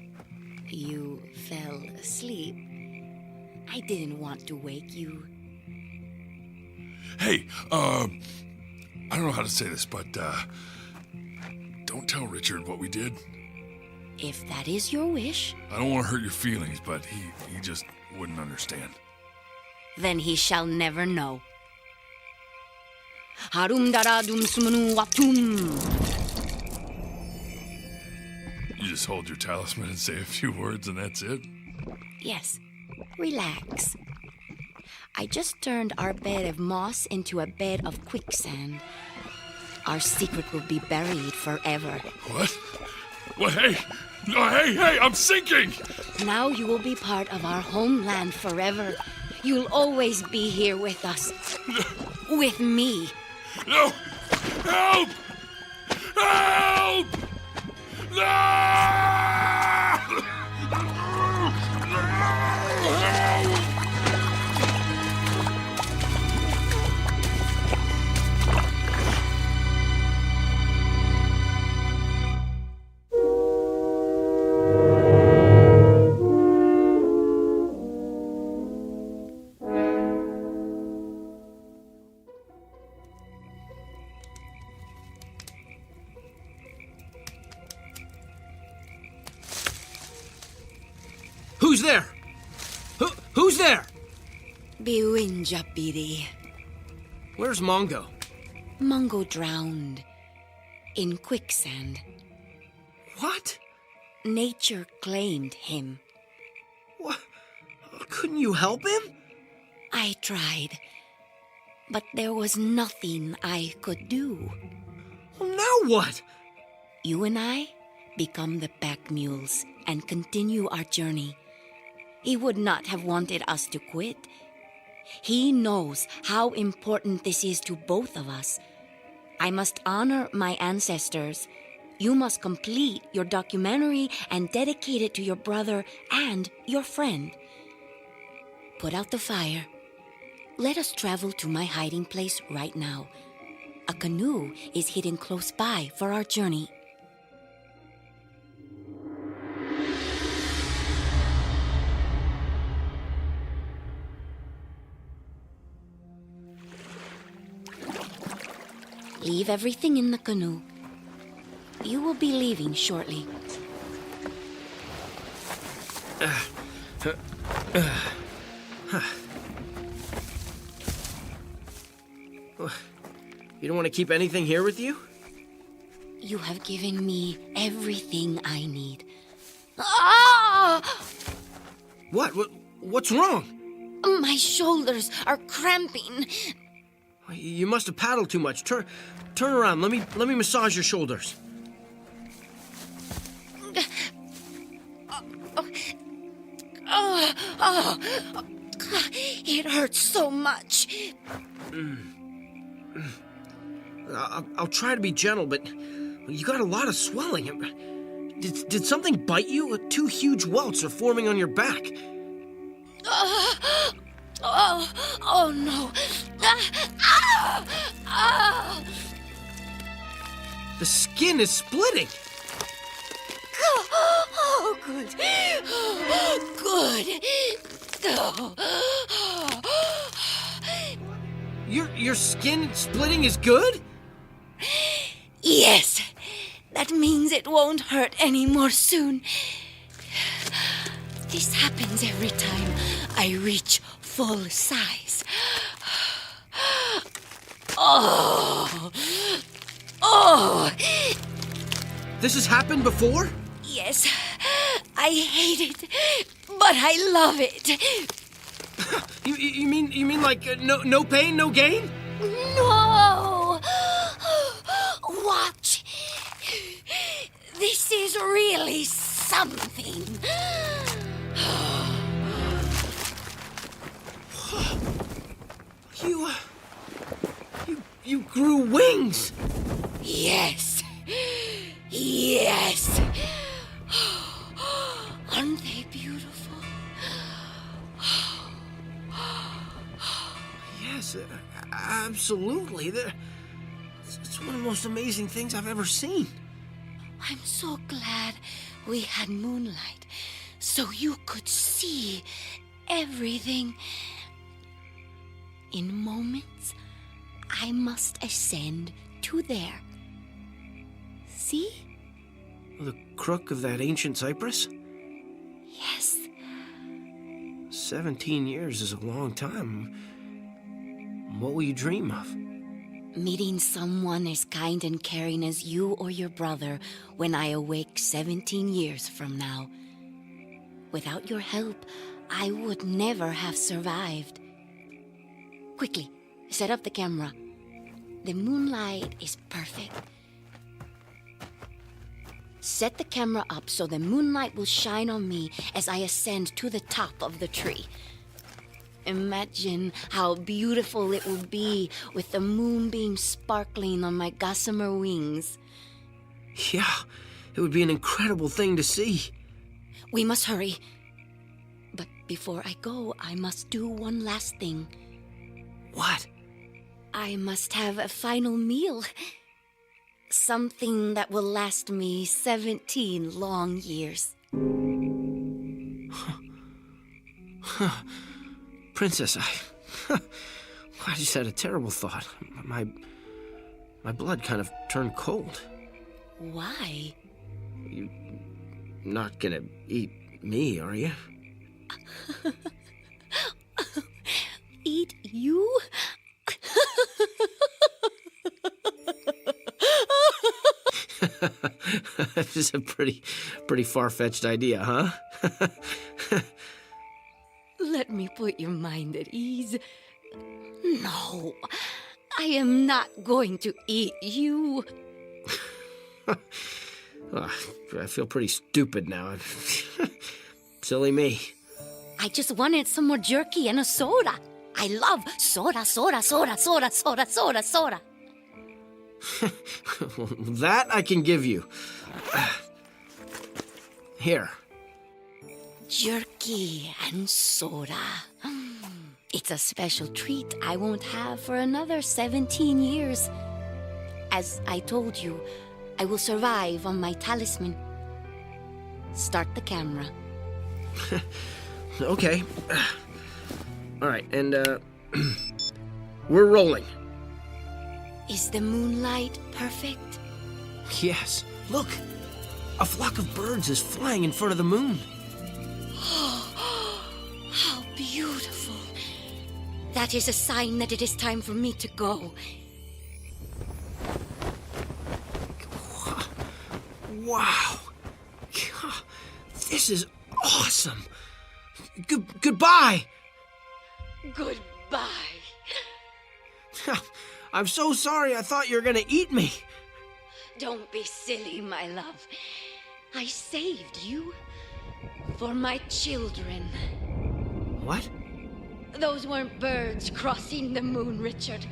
You fell asleep. I didn't want to wake you. Hey, I don't know how to say this, but don't tell Richard what we did. If that is your wish, I don't want to hurt your feelings, but he just wouldn't understand. then he shall never know. Harum dara dum sumanu watum. You just hold your talisman and say a few words and that's it? Yes, relax. I just turned our bed of moss into a bed of quicksand. Our secret will be buried forever. What? What? Hey! No, hey, I'm sinking! Now you will be part of our homeland forever. You'll always be here with us. With me. No! Help! Help! Who's there? Who's there? Biwinja Biri. Where's Mongo? Mungo drowned in quicksand. What? Nature claimed him. What? Couldn't you help him? I tried, but there was nothing I could do. Well, now what? You and I become the pack mules and continue our journey. He would not have wanted us to quit. He knows how important this is to both of us. I must honor my ancestors. You must complete your documentary and dedicate it to your brother and your friend. Put out the fire. Let us travel to my hiding place right now. A canoe is hidden close by for our journey. Leave everything in the canoe. You will be leaving shortly. You don't want to keep anything here with you? You have given me everything I need. Ah! What's wrong? My shoulders are cramping. You must have paddled too much. Turn around. Let me massage your shoulders. It hurts so much. I'll try to be gentle, but you got a lot of swelling. Did something bite you? Two huge welts are forming on your back. Oh no. The skin is splitting. Oh, good. Good. Oh. Your skin splitting is good? Yes. That means it won't hurt anymore soon. This happens every time I reach full size. Oh. This has happened before? Yes. I hate it, but I love it. You mean like no pain, no gain? No! Watch. This is really something. You grew wings. Yes. Yes. Aren't they beautiful? Yes, absolutely. It's one of the most amazing things I've ever seen. I'm so glad we had moonlight, so you could see everything. In moments, I must ascend to there. See? The crook of that ancient cypress? Yes. 17 years is a long time. What will you dream of? Meeting someone as kind and caring as you or your brother when I awake 17 years from now. Without your help, I would never have survived. Quickly, set up the camera. The moonlight is perfect. Set the camera up so the moonlight will shine on me as I ascend to the top of the tree. Imagine how beautiful it will be with the moonbeam sparkling on my gossamer wings. Yeah, it would be an incredible thing to see. We must hurry. But before I go, I must do one last thing. What? I must have a final meal. Something that will last me 17 long years. Princess, I just had a terrible thought. My blood kind of turned cold. Why? You're not gonna eat me, are you? Eat you? This is a pretty far-fetched idea, huh? Let me put your mind at ease. No, I am not going to eat you. I feel pretty stupid now. Silly me. I just wanted some more jerky and a soda. I love soda. That I can give you. Here. Jerky and soda. It's a special treat I won't have for another 17 years. As I told you, I will survive on my talisman. Start the camera. Okay. All right, and we're rolling. Is the moonlight perfect? Yes. Look, a flock of birds is flying in front of the moon. How beautiful. That is a sign that it is time for me to go. Wow. This is awesome. Goodbye. Goodbye. I'm so sorry. I thought you were gonna eat me. Don't be silly, my love. I saved you for my children. What? Those weren't birds crossing the moon, Richard.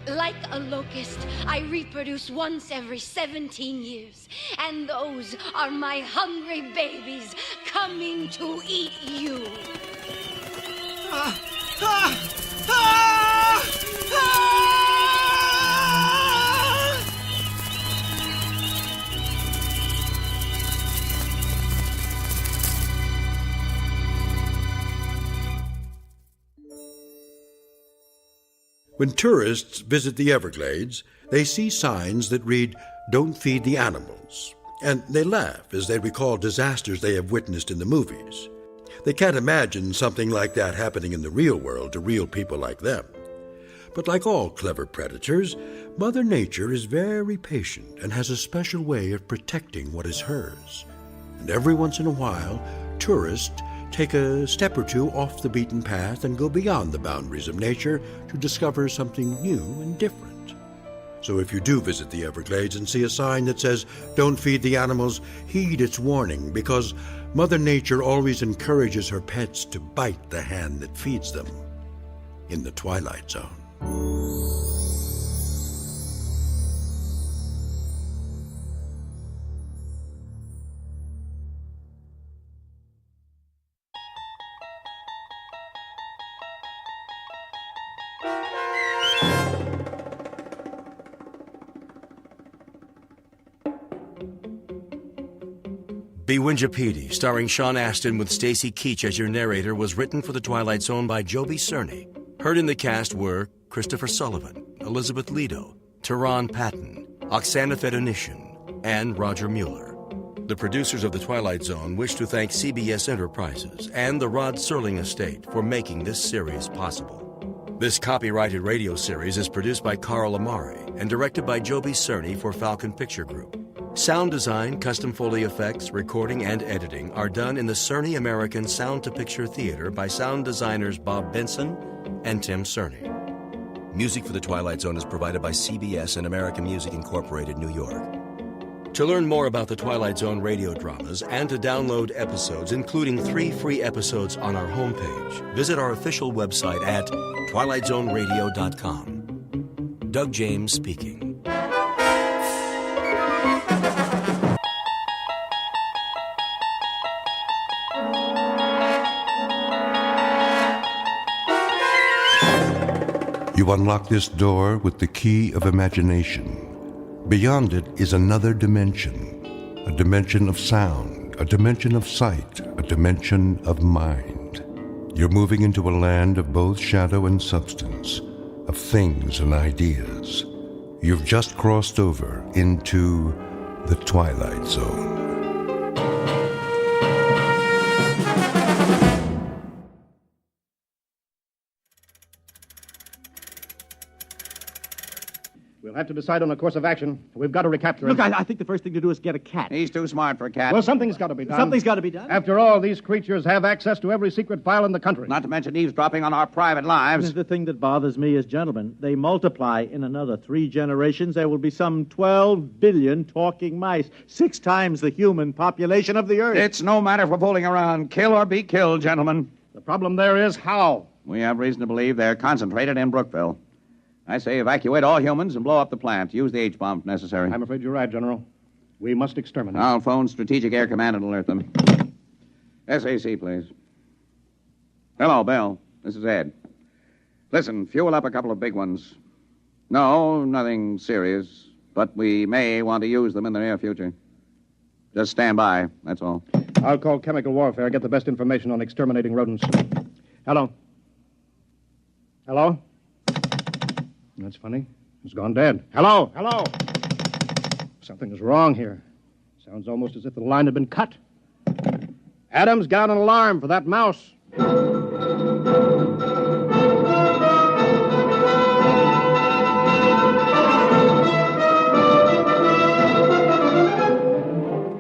Like a locust, I reproduce once every 17 years. And those are my hungry babies coming to eat you. When tourists visit the Everglades, they see signs that read, "Don't feed the animals," and they laugh as they recall disasters they have witnessed in the movies. They can't imagine something like that happening in the real world to real people like them. But like all clever predators, Mother Nature is very patient and has a special way of protecting what is hers. And every once in a while, tourists take a step or two off the beaten path and go beyond the boundaries of nature to discover something new and different. So if you do visit the Everglades and see a sign that says, "Don't feed the animals," heed its warning, because Mother Nature always encourages her pets to bite the hand that feeds them. In the Twilight Zone. Bewinjapedi, starring Sean Astin with Stacy Keach as your narrator, was written for The Twilight Zone by Joby Cerny. Heard in the cast were Christopher Sullivan, Elizabeth Lido, Tehran Patton, Oksana Fedonishin, and Roger Mueller. The producers of The Twilight Zone wish to thank CBS Enterprises and the Rod Serling Estate for making this series possible. This copyrighted radio series is produced by Carl Amari and directed by Joby Cerny for Falcon Picture Group. Sound design, custom Foley effects, recording, and editing are done in the Cerny American Sound to Picture Theater by sound designers Bob Benson and Tim Cerny. Music for The Twilight Zone is provided by CBS and American Music Incorporated, New York. To learn more about the Twilight Zone radio dramas and to download episodes, including 3 free episodes on our homepage, visit our official website at twilightzoneradio.com. Doug James speaking. You unlock this door with the key of imagination. Beyond it is another dimension, a dimension of sound, a dimension of sight, a dimension of mind. You're moving into a land of both shadow and substance, of things and ideas. You've just crossed over into the Twilight Zone. We'll have to decide on a course of action. We've got to recapture him. Look, I think the first thing to do is get a cat. He's too smart for a cat. Well, something's got to be done. Something's got to be done. After all, these creatures have access to every secret file in the country. Not to mention eavesdropping on our private lives. The thing that bothers me is, gentlemen, they multiply in another 3 generations. There will be some 12 billion talking mice, 6 times the human population of the Earth. It's no matter for fooling around. Kill or be killed, gentlemen. The problem there is how. We have reason to believe they're concentrated in Brookville. I say evacuate all humans and blow up the plant. Use the H-bomb if necessary. I'm afraid you're right, General. We must exterminate. I'll phone Strategic Air Command and alert them. SAC, please. Hello, Bell. This is Ed. Listen, fuel up a couple of big ones. No, nothing serious, but we may want to use them in the near future. Just stand by, that's all. I'll call chemical warfare, get the best information on exterminating rodents. Hello? Hello? That's funny. It's gone dead. Hello? Hello? Something is wrong here. Sounds almost as if the line had been cut. Adams, get out an alarm for that mouse.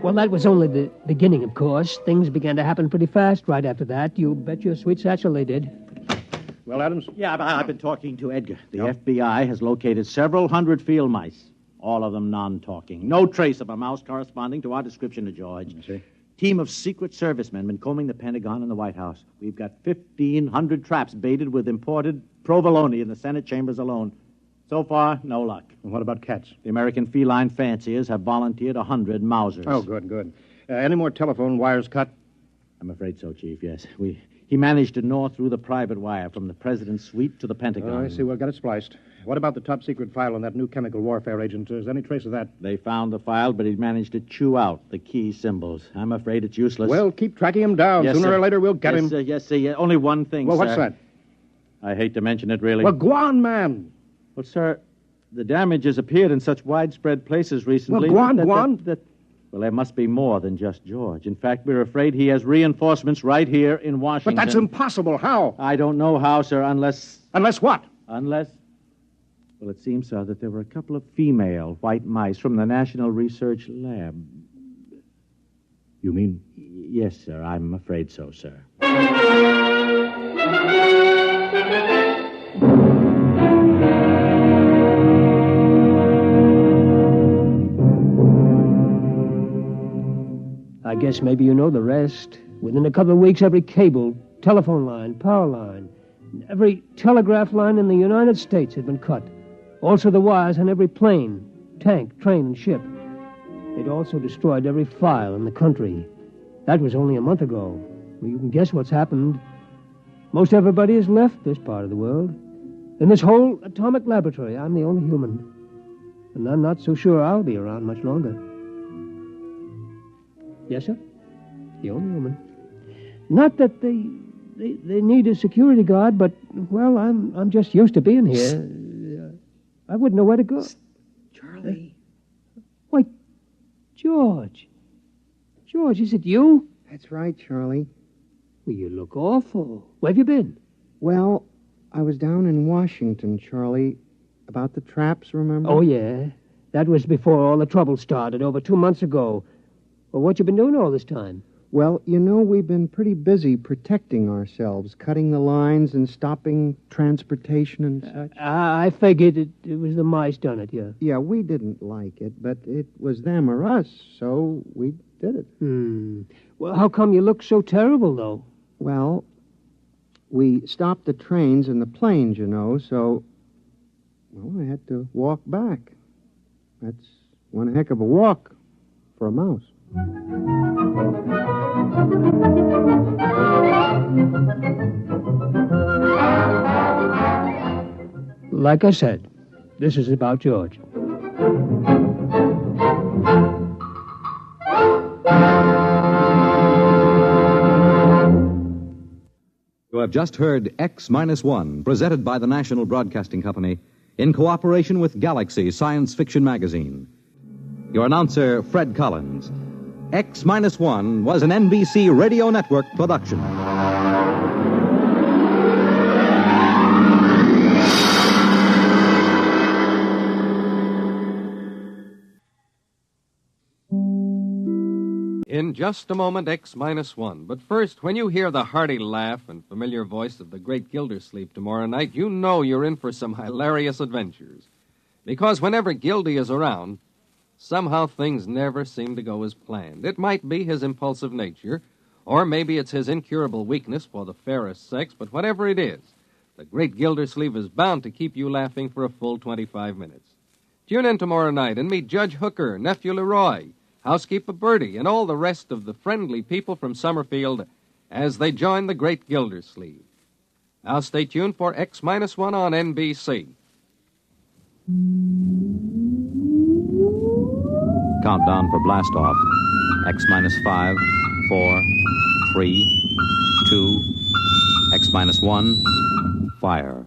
Well, that was only the beginning, of course. Things began to happen pretty fast right after that. You bet your sweet satchel they did. Well, Adams? Yeah, I've been talking to Edgar. The FBI has located several hundred field mice, all of them non-talking. No trace of a mouse corresponding to our description of George. I see. Team of Secret Servicemen been combing the Pentagon and the White House. We've got 1,500 traps baited with imported provolone in the Senate chambers alone. So far, no luck. And what about cats? The American feline fanciers have volunteered 100 Mausers. Oh, good, good. Any more telephone wires cut? I'm afraid so, Chief, yes. He managed to gnaw through the private wire from the president's suite to the Pentagon. Oh, I see. Well, got it spliced. What about the top-secret file on that new chemical warfare agent? Is there any trace of that? They found the file, but he managed to chew out the key symbols. I'm afraid it's useless. Well, keep tracking him down. Yes, Sooner sir. or later, we'll get him. Yes, sir. Only one thing, Well, sir. what's that? I hate to mention it, really. Well, go on, man. Well, sir, the damage has appeared in such widespread places recently. Well, go on. Well, there must be more than just George. In fact, we're afraid he has reinforcements right here in Washington. But that's impossible. How? I don't know how, sir, unless... Unless what? Unless... Well, it seems, sir, that there were a couple of female white mice from the National Research Lab. You mean? Yes, sir. I'm afraid so, sir. I guess maybe you know the rest. Within a couple of weeks, every cable, telephone line, power line, every telegraph line in the United States had been cut. Also the wires on every plane, tank, train, and ship. They'd also destroyed every file in the country. That was only a month ago. Well, you can guess what's happened. Most everybody has left this part of the world. In this whole atomic laboratory, I'm the only human. And I'm not so sure I'll be around much longer. Yes, sir? The only woman. Not that they need a security guard, but, well, I'm just used to being here. I wouldn't know where to go. Charlie. Why, George. George, is it you? That's right, Charlie. Well, you look awful. Where have you been? Well, I was down in Washington, Charlie, about the traps, remember? Oh, yeah. That was before all the trouble started, over 2 months ago. Well, what you been doing all this time? Well, you know, we've been pretty busy protecting ourselves, cutting the lines and stopping transportation and such. I figured it was the mice done it, yeah. Yeah, we didn't like it, but it was them or us, so we did it. Well, how come you look so terrible, though? Well, we stopped the trains and the planes, you know, so, well, I had to walk back. That's one heck of a walk for a mouse. Like I said, this is about George. You have just heard X-1, presented by the National Broadcasting Company in cooperation with Galaxy Science Fiction Magazine. Your announcer, Fred Collins. X-1 was an NBC Radio Network production. In just a moment, X-1. But first, when you hear the hearty laugh and familiar voice of the great Gildersleeve tomorrow night, you know you're in for some hilarious adventures. Because whenever Gildy is around, somehow things never seem to go as planned. It might be his impulsive nature, or maybe it's his incurable weakness for the fairest sex, but whatever it is, the great Gildersleeve is bound to keep you laughing for a full 25 minutes. Tune in tomorrow night and meet Judge Hooker, Nephew Leroy, Housekeeper Bertie, and all the rest of the friendly people from Summerfield as they join the great Gildersleeve. Now stay tuned for X-1 on NBC. Countdown for blast-off. X-5, 4, 3, 2, X-1, fire.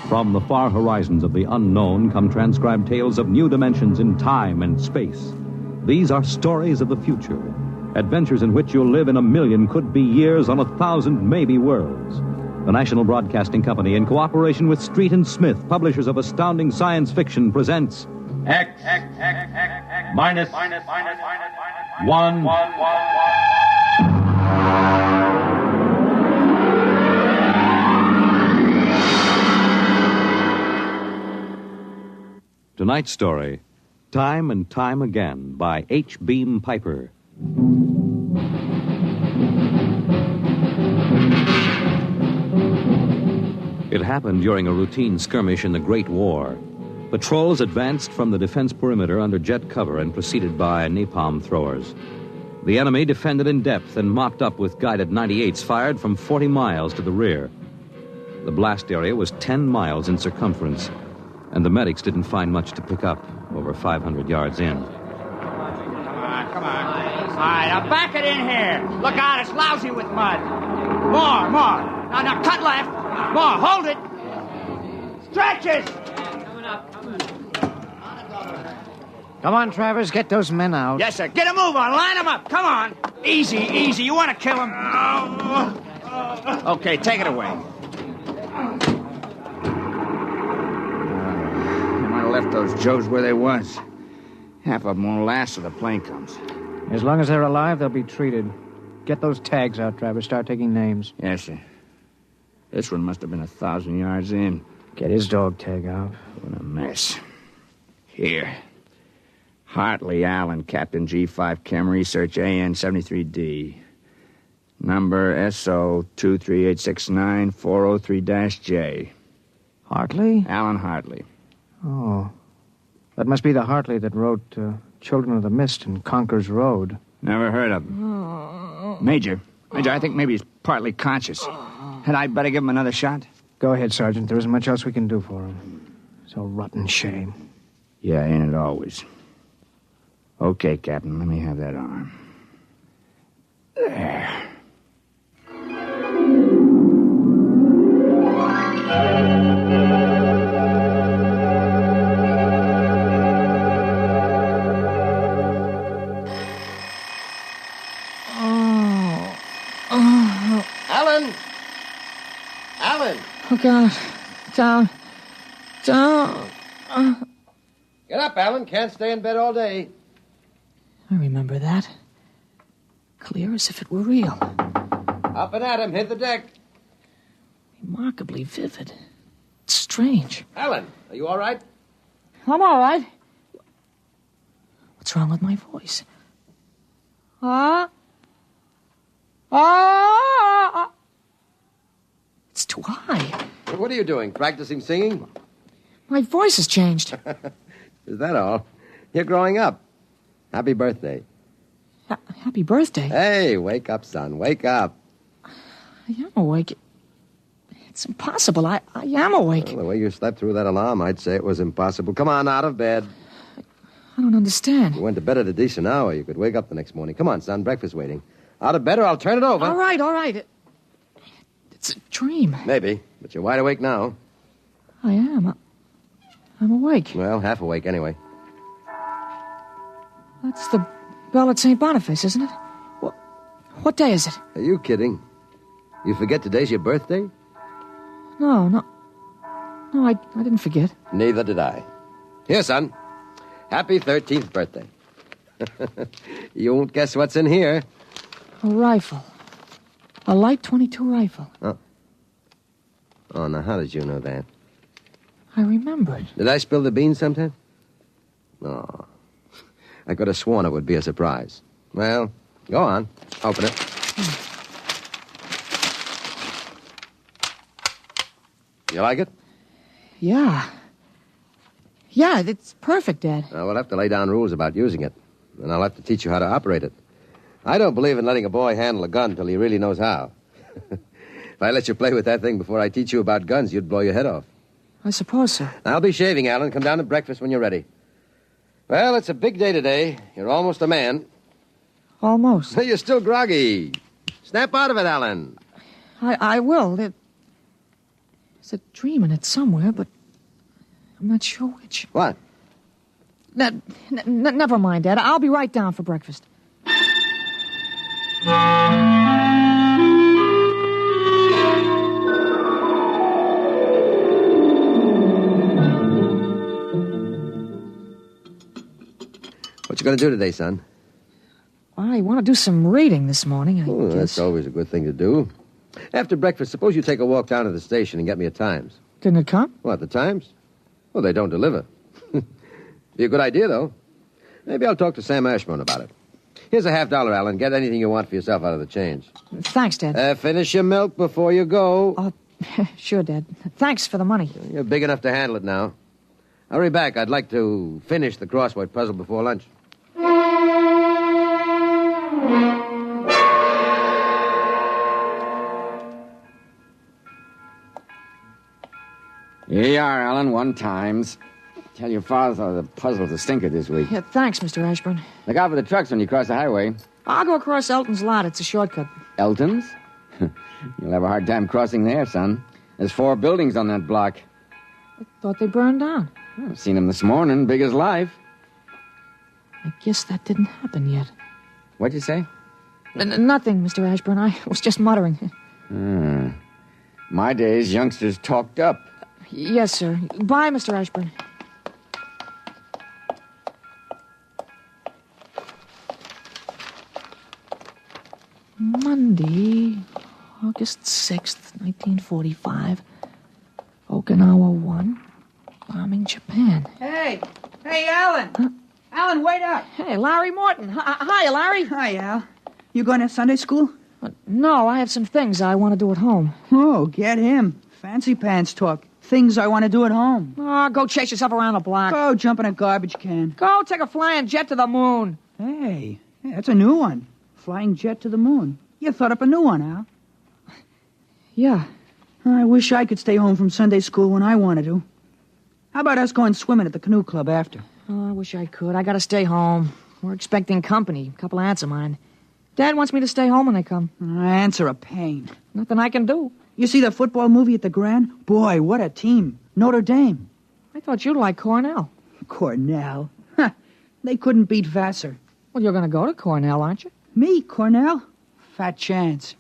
From the far horizons of the unknown come transcribed tales of new dimensions in time and space. These are stories of the future, adventures in which you'll live in a million could-be years on 1,000 maybe worlds. The National Broadcasting Company, in cooperation with Street and Smith, publishers of astounding science fiction, presents X-1. Tonight's story, Time and Time Again, by H. Beam Piper. It happened during a routine skirmish in the Great War. Patrols advanced from the defense perimeter under jet cover and preceded by napalm throwers. The enemy defended in depth and mopped up with guided 98s fired from 40 miles to the rear. The blast area was 10 miles in circumference, and the medics didn't find much to pick up over 500 yards in. Come on. All right, now back it in here. Look out, it's lousy with mud. More. Now, cut left. More, hold it. Stretches. Come on, Travers, get those men out. Yes, sir. Get a move on. Line them up. Come on. Easy. You want to kill them? Okay, take it away. Left those Joes where they was. Half of them won't last till the plane comes. As long as they're alive, they'll be treated. Get those tags out, Travers. Start taking names. Yes, sir. This one must have been 1,000 yards in. Get his dog tag out. What a mess. Here. Hartley Allen, Captain G5 Chem Research, AN 73D. Number SO 23869-403-J. Hartley? Allen Hartley. Oh. That must be the Hartley that wrote Children of the Mist and Conquer's Road. Never heard of him. Major, I think maybe he's partly conscious. Had I better give him another shot? Go ahead, Sergeant. There isn't much else we can do for him. It's a rotten shame. Yeah, ain't it always? Okay, Captain, let me have that arm. There. Alan! Alan! Oh, God. Down. Get up, Alan. Can't stay in bed all day. I remember that. Clear as if it were real. Up and at him. Hit the deck. Remarkably vivid. It's strange. Alan, are you all right? I'm all right. What's wrong with my voice? It's too high. What are you doing? Practicing singing? My voice has changed. Is that all? You're growing up. Happy birthday. Happy birthday? Hey, wake up, son. Wake up. I am awake. It's impossible. I am awake. Well, the way you slept through that alarm, I'd say it was impossible. Come on, out of bed. I don't understand. You went to bed at a decent hour. You could wake up the next morning. Come on, son. Breakfast waiting. Out of bed or I'll turn it over. All right. It's a dream. Maybe, but you're wide awake now. I am. I'm awake. Well, half awake anyway. That's the bell at St. Boniface, isn't it? What day is it? Are you kidding? You forget today's your birthday? No, I didn't forget. Neither did I. Here, son. Happy 13th birthday. You won't guess what's in here. A rifle. A light .22 rifle. Oh, now how did you know that? I remembered. Did I spill the beans sometime? No. I could have sworn it would be a surprise. Well, go on. Open it. You like it? Yeah. Yeah, it's perfect, Dad. We'll have to lay down rules about using it, and I'll have to teach you how to operate it. I don't believe in letting a boy handle a gun till he really knows how. If I let you play with that thing before I teach you about guns, you'd blow your head off. I suppose so. I'll be shaving, Alan. Come down to breakfast when you're ready. Well, it's a big day today. You're almost a man. Almost. You're still groggy. Snap out of it, Alan. I will. There's a dream in it somewhere, but I'm not sure which. What? Never mind, Dad. I'll be right down for breakfast. What you going to do today, son? I want to do some reading this morning, I guess. That's always a good thing to do. After breakfast, suppose you take a walk down to the station and get me a Times. Didn't it come? What, the Times? Well, they don't deliver. Be a good idea, though. Maybe I'll talk to Sam Ashburn about it. Here's a $50, Alan. Get anything you want for yourself out of the change. Thanks, Dad. Finish your milk before you go. Sure, Dad. Thanks for the money. You're big enough to handle it now. Hurry back. I'd like to finish the crossword puzzle before lunch. Here you are, Alan. 1 Times. Tell your father the puzzle's a stinker this week. Yeah, thanks, Mr. Ashburn. Look out for the trucks when you cross the highway. I'll go across Elton's lot. It's a shortcut. Elton's? You'll have a hard time crossing there, son. There's 4 buildings on that block. I thought they burned down. I've seen them this morning, big as life. I guess that didn't happen yet. What'd you say? Nothing, Mr. Ashburn. I was just muttering. My days, youngsters talked up. Yes, sir. Bye, Mr. Ashburn. Monday, August 6th, 1945. Okinawa 1. Bombing Japan. Hey, Alan. Alan, wait up. Hey, Larry Morton. Hi, Larry. Hi, Al. You going to Sunday school? No, I have some things I want to do at home. Oh, get him. Fancy pants talk. Things I want to do at home. Oh, go chase yourself around the block. Go jump in a garbage can. Go take a flying jet to the moon. Hey, that's a new one. Flying jet to the moon. You thought up a new one, Al. Yeah. I wish I could stay home from Sunday school when I wanted to. How about us going swimming at the canoe club after? Oh, I wish I could. I gotta stay home. We're expecting company. A couple of aunts of mine. Dad wants me to stay home when they come. Aunts are a pain. Nothing I can do. You see the football movie at the Grand? Boy, what a team. Notre Dame. I thought you'd like Cornell. Cornell? Huh. They couldn't beat Vassar. Well, you're gonna go to Cornell, aren't you? Me, Cornell? Fat chance.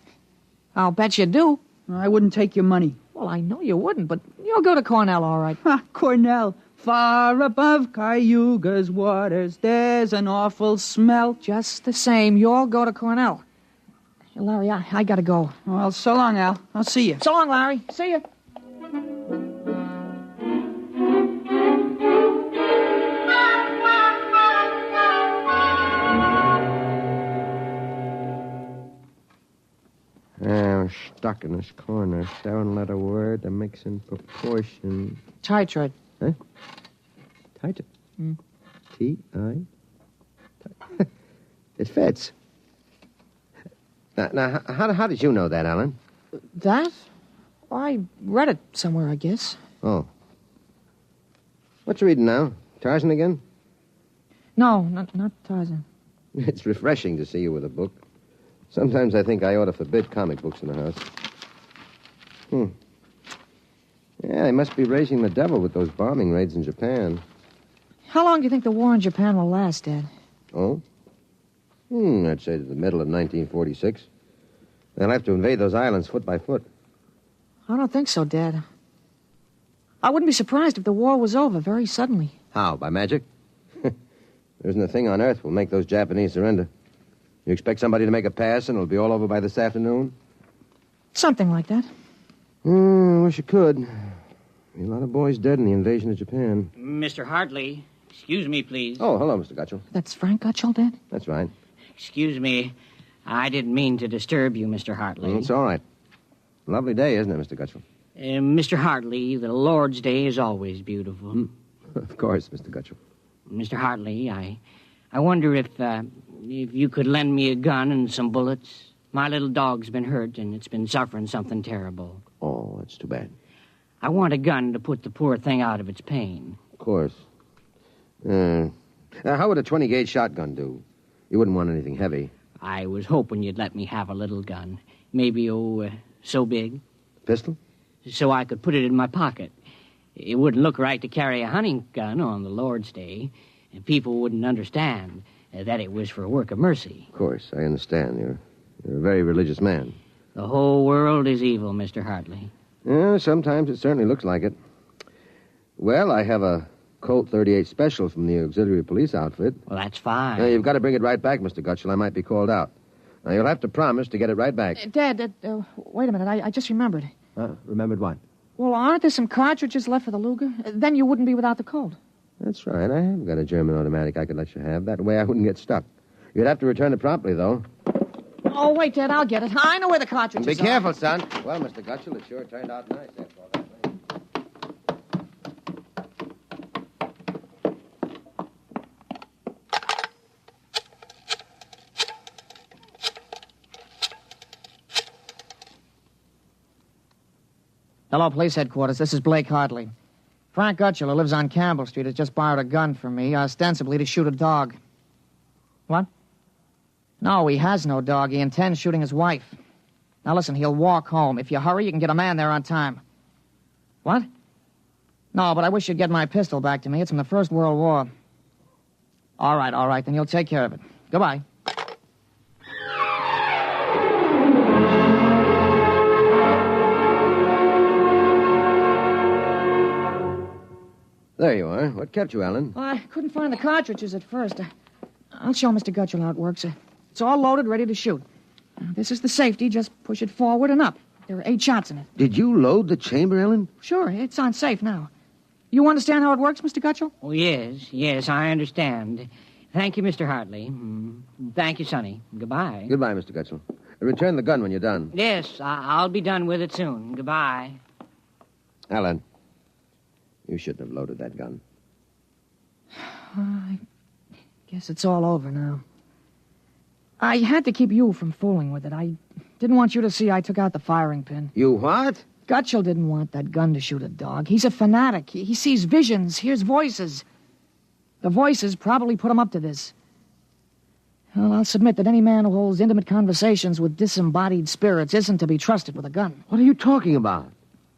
I'll bet you do. I wouldn't take your money. Well, I know you wouldn't, but you'll go to Cornell, all right. Cornell. Far above Cayuga's waters, there's an awful smell. Just the same, you'll go to Cornell. Larry, I gotta go. Well, so long, Al. I'll see you. So long, Larry. See you. I'm stuck in this corner. 7-letter word that makes in proportion. Titrate. Huh? Titrate? T-I? It fits. Now, how did you know that, Alan? That? I read it somewhere, I guess. Oh. What you reading now? Tarzan again? No, not Tarzan. It's refreshing to see you with a book. Sometimes I think I ought to forbid comic books in the house. Yeah, they must be raising the devil with those bombing raids in Japan. How long do you think the war in Japan will last, Dad? Oh? I'd say to the middle of 1946. They'll have to invade those islands foot by foot. I don't think so, Dad. I wouldn't be surprised if the war was over very suddenly. How, by magic? There isn't a thing on earth will make those Japanese surrender. You expect somebody to make a pass and it'll be all over by this afternoon? Something like that. I wish you could. A lot of boys dead in the invasion of Japan. Mr. Hartley, excuse me, please. Oh, hello, Mr. Gutchell. That's Frank Gutchell, Dad? That's right. Excuse me. I didn't mean to disturb you, Mr. Hartley. It's all right. Lovely day, isn't it, Mr. Gutchell? Mr. Hartley, the Lord's Day is always beautiful. Of course, Mr. Gutchell. Mr. Hartley, I wonder if you could lend me a gun and some bullets. My little dog's been hurt, and it's been suffering something terrible. Oh, that's too bad. I want a gun to put the poor thing out of its pain. Of course. How would a 20-gauge shotgun do? You wouldn't want anything heavy. I was hoping you'd let me have a little gun. Maybe, so big. Pistol? So I could put it in my pocket. It wouldn't look right to carry a hunting gun on the Lord's Day. And people wouldn't understand that it was for a work of mercy. Of course, I understand. You're a very religious man. The whole world is evil, Mr. Hartley. Yeah, sometimes it certainly looks like it. Well, I have a Colt 38 Special from the auxiliary police outfit. Well, that's fine. You've got to bring it right back, Mr. Gutchell. I might be called out. Now, you'll have to promise to get it right back. Dad, wait a minute. I just remembered. Remembered what? Well, aren't there some cartridges left for the Luger? Then you wouldn't be without the Colt. That's right. I have got a German automatic I could let you have. That way I wouldn't get stuck. You'd have to return it promptly, though. Oh, wait, Dad, I'll get it. I know where the cartridges Be are. careful, son. Well, Mr. Gutchell, it sure turned out nice after all that. Hello, police headquarters. This is Blake Hartley. Frank Gutchell, who lives on Campbell Street, has just borrowed a gun from me, ostensibly to shoot a dog. What? No, he has no dog. He intends shooting his wife. Now, listen, he'll walk home. If you hurry, you can get a man there on time. What? No, but I wish you'd get my pistol back to me. It's from the First World War. All right, then you'll take care of it. Goodbye. There you are. What kept you, Alan? Well, I couldn't find the cartridges at first. I'll show Mr. Gutchell how it works. It's all loaded, ready to shoot. This is the safety. Just push it forward and up. There are 8 shots in it. Did you load the chamber, Ellen? Sure, it's on safe now. You understand how it works, Mr. Gutchell? Oh, yes, I understand. Thank you, Mr. Hartley. Thank you, Sonny. Goodbye. Goodbye, Mr. Gutchell. Return the gun when you're done. Yes, I'll be done with it soon. Goodbye. Alan, you shouldn't have loaded that gun. I guess it's all over now. I had to keep you from fooling with it. I Didn't want you to see I took out the firing pin. You what? Gutschel didn't want that gun to shoot a dog. He's a fanatic. He sees visions, hears voices. The voices probably put him up to this. Well, I'll submit that any man who holds intimate conversations with disembodied spirits isn't to be trusted with a gun. What are you talking about?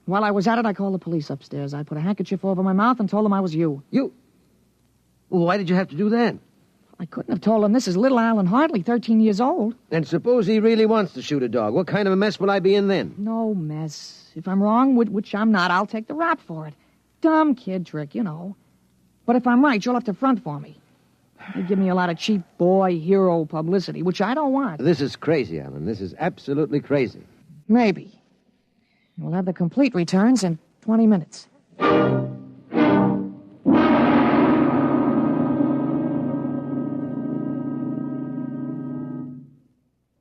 While I was at it, I called the police upstairs. I put a handkerchief over my mouth and told them I was you. You? Well, why did you have to do that? I couldn't have told them this is little Alan Hartley, 13 years old. And suppose he really wants to shoot a dog. What kind of a mess will I be in then? No mess. If I'm wrong, which I'm not, I'll take the rap for it. Dumb kid trick, you know. But if I'm right, you'll have to front for me. They give me a lot of cheap boy hero publicity, which I don't want. This is crazy, Alan. This is absolutely crazy. Maybe. We'll have the complete returns in 20 minutes.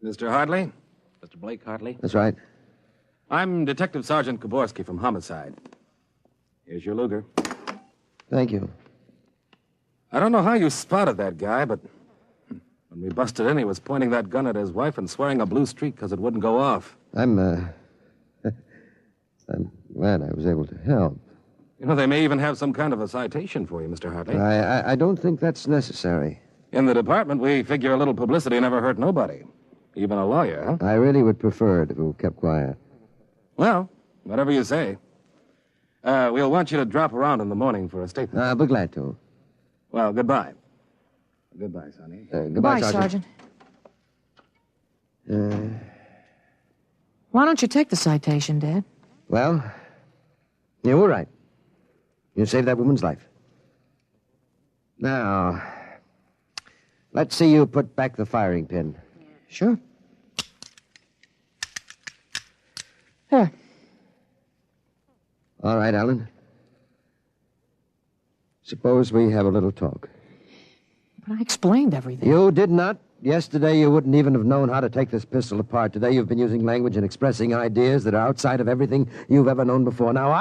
Mr. Hartley? Mr. Blake Hartley? That's right. I'm Detective Sergeant Koborski from Homicide. Here's your Luger. Thank you. I don't know how you spotted that guy, but when we busted in, he was pointing that gun at his wife and swearing a blue streak because it wouldn't go off. I'm glad I was able to help. You know, they may even have some kind of a citation for you, Mr. Hartley. I don't think that's necessary. In the department, we figure a little publicity never hurt nobody. Even a lawyer, huh? I really would prefer it if it were kept quiet. Well, whatever you say. We'll want you to drop around in the morning for a statement. I'll be glad to. Well, goodbye. Goodbye, Sonny. Goodbye, Sergeant. Why don't you take the citation, Dad? Well, you were right. You saved that woman's life. Now, let's see you put back the firing pin. Sure. Here. All right, Alan. Suppose we have a little talk. But I explained everything. You did not. Yesterday, you wouldn't even have known how to take this pistol apart. Today, you've been using language and expressing ideas that are outside of everything you've ever known before. Now,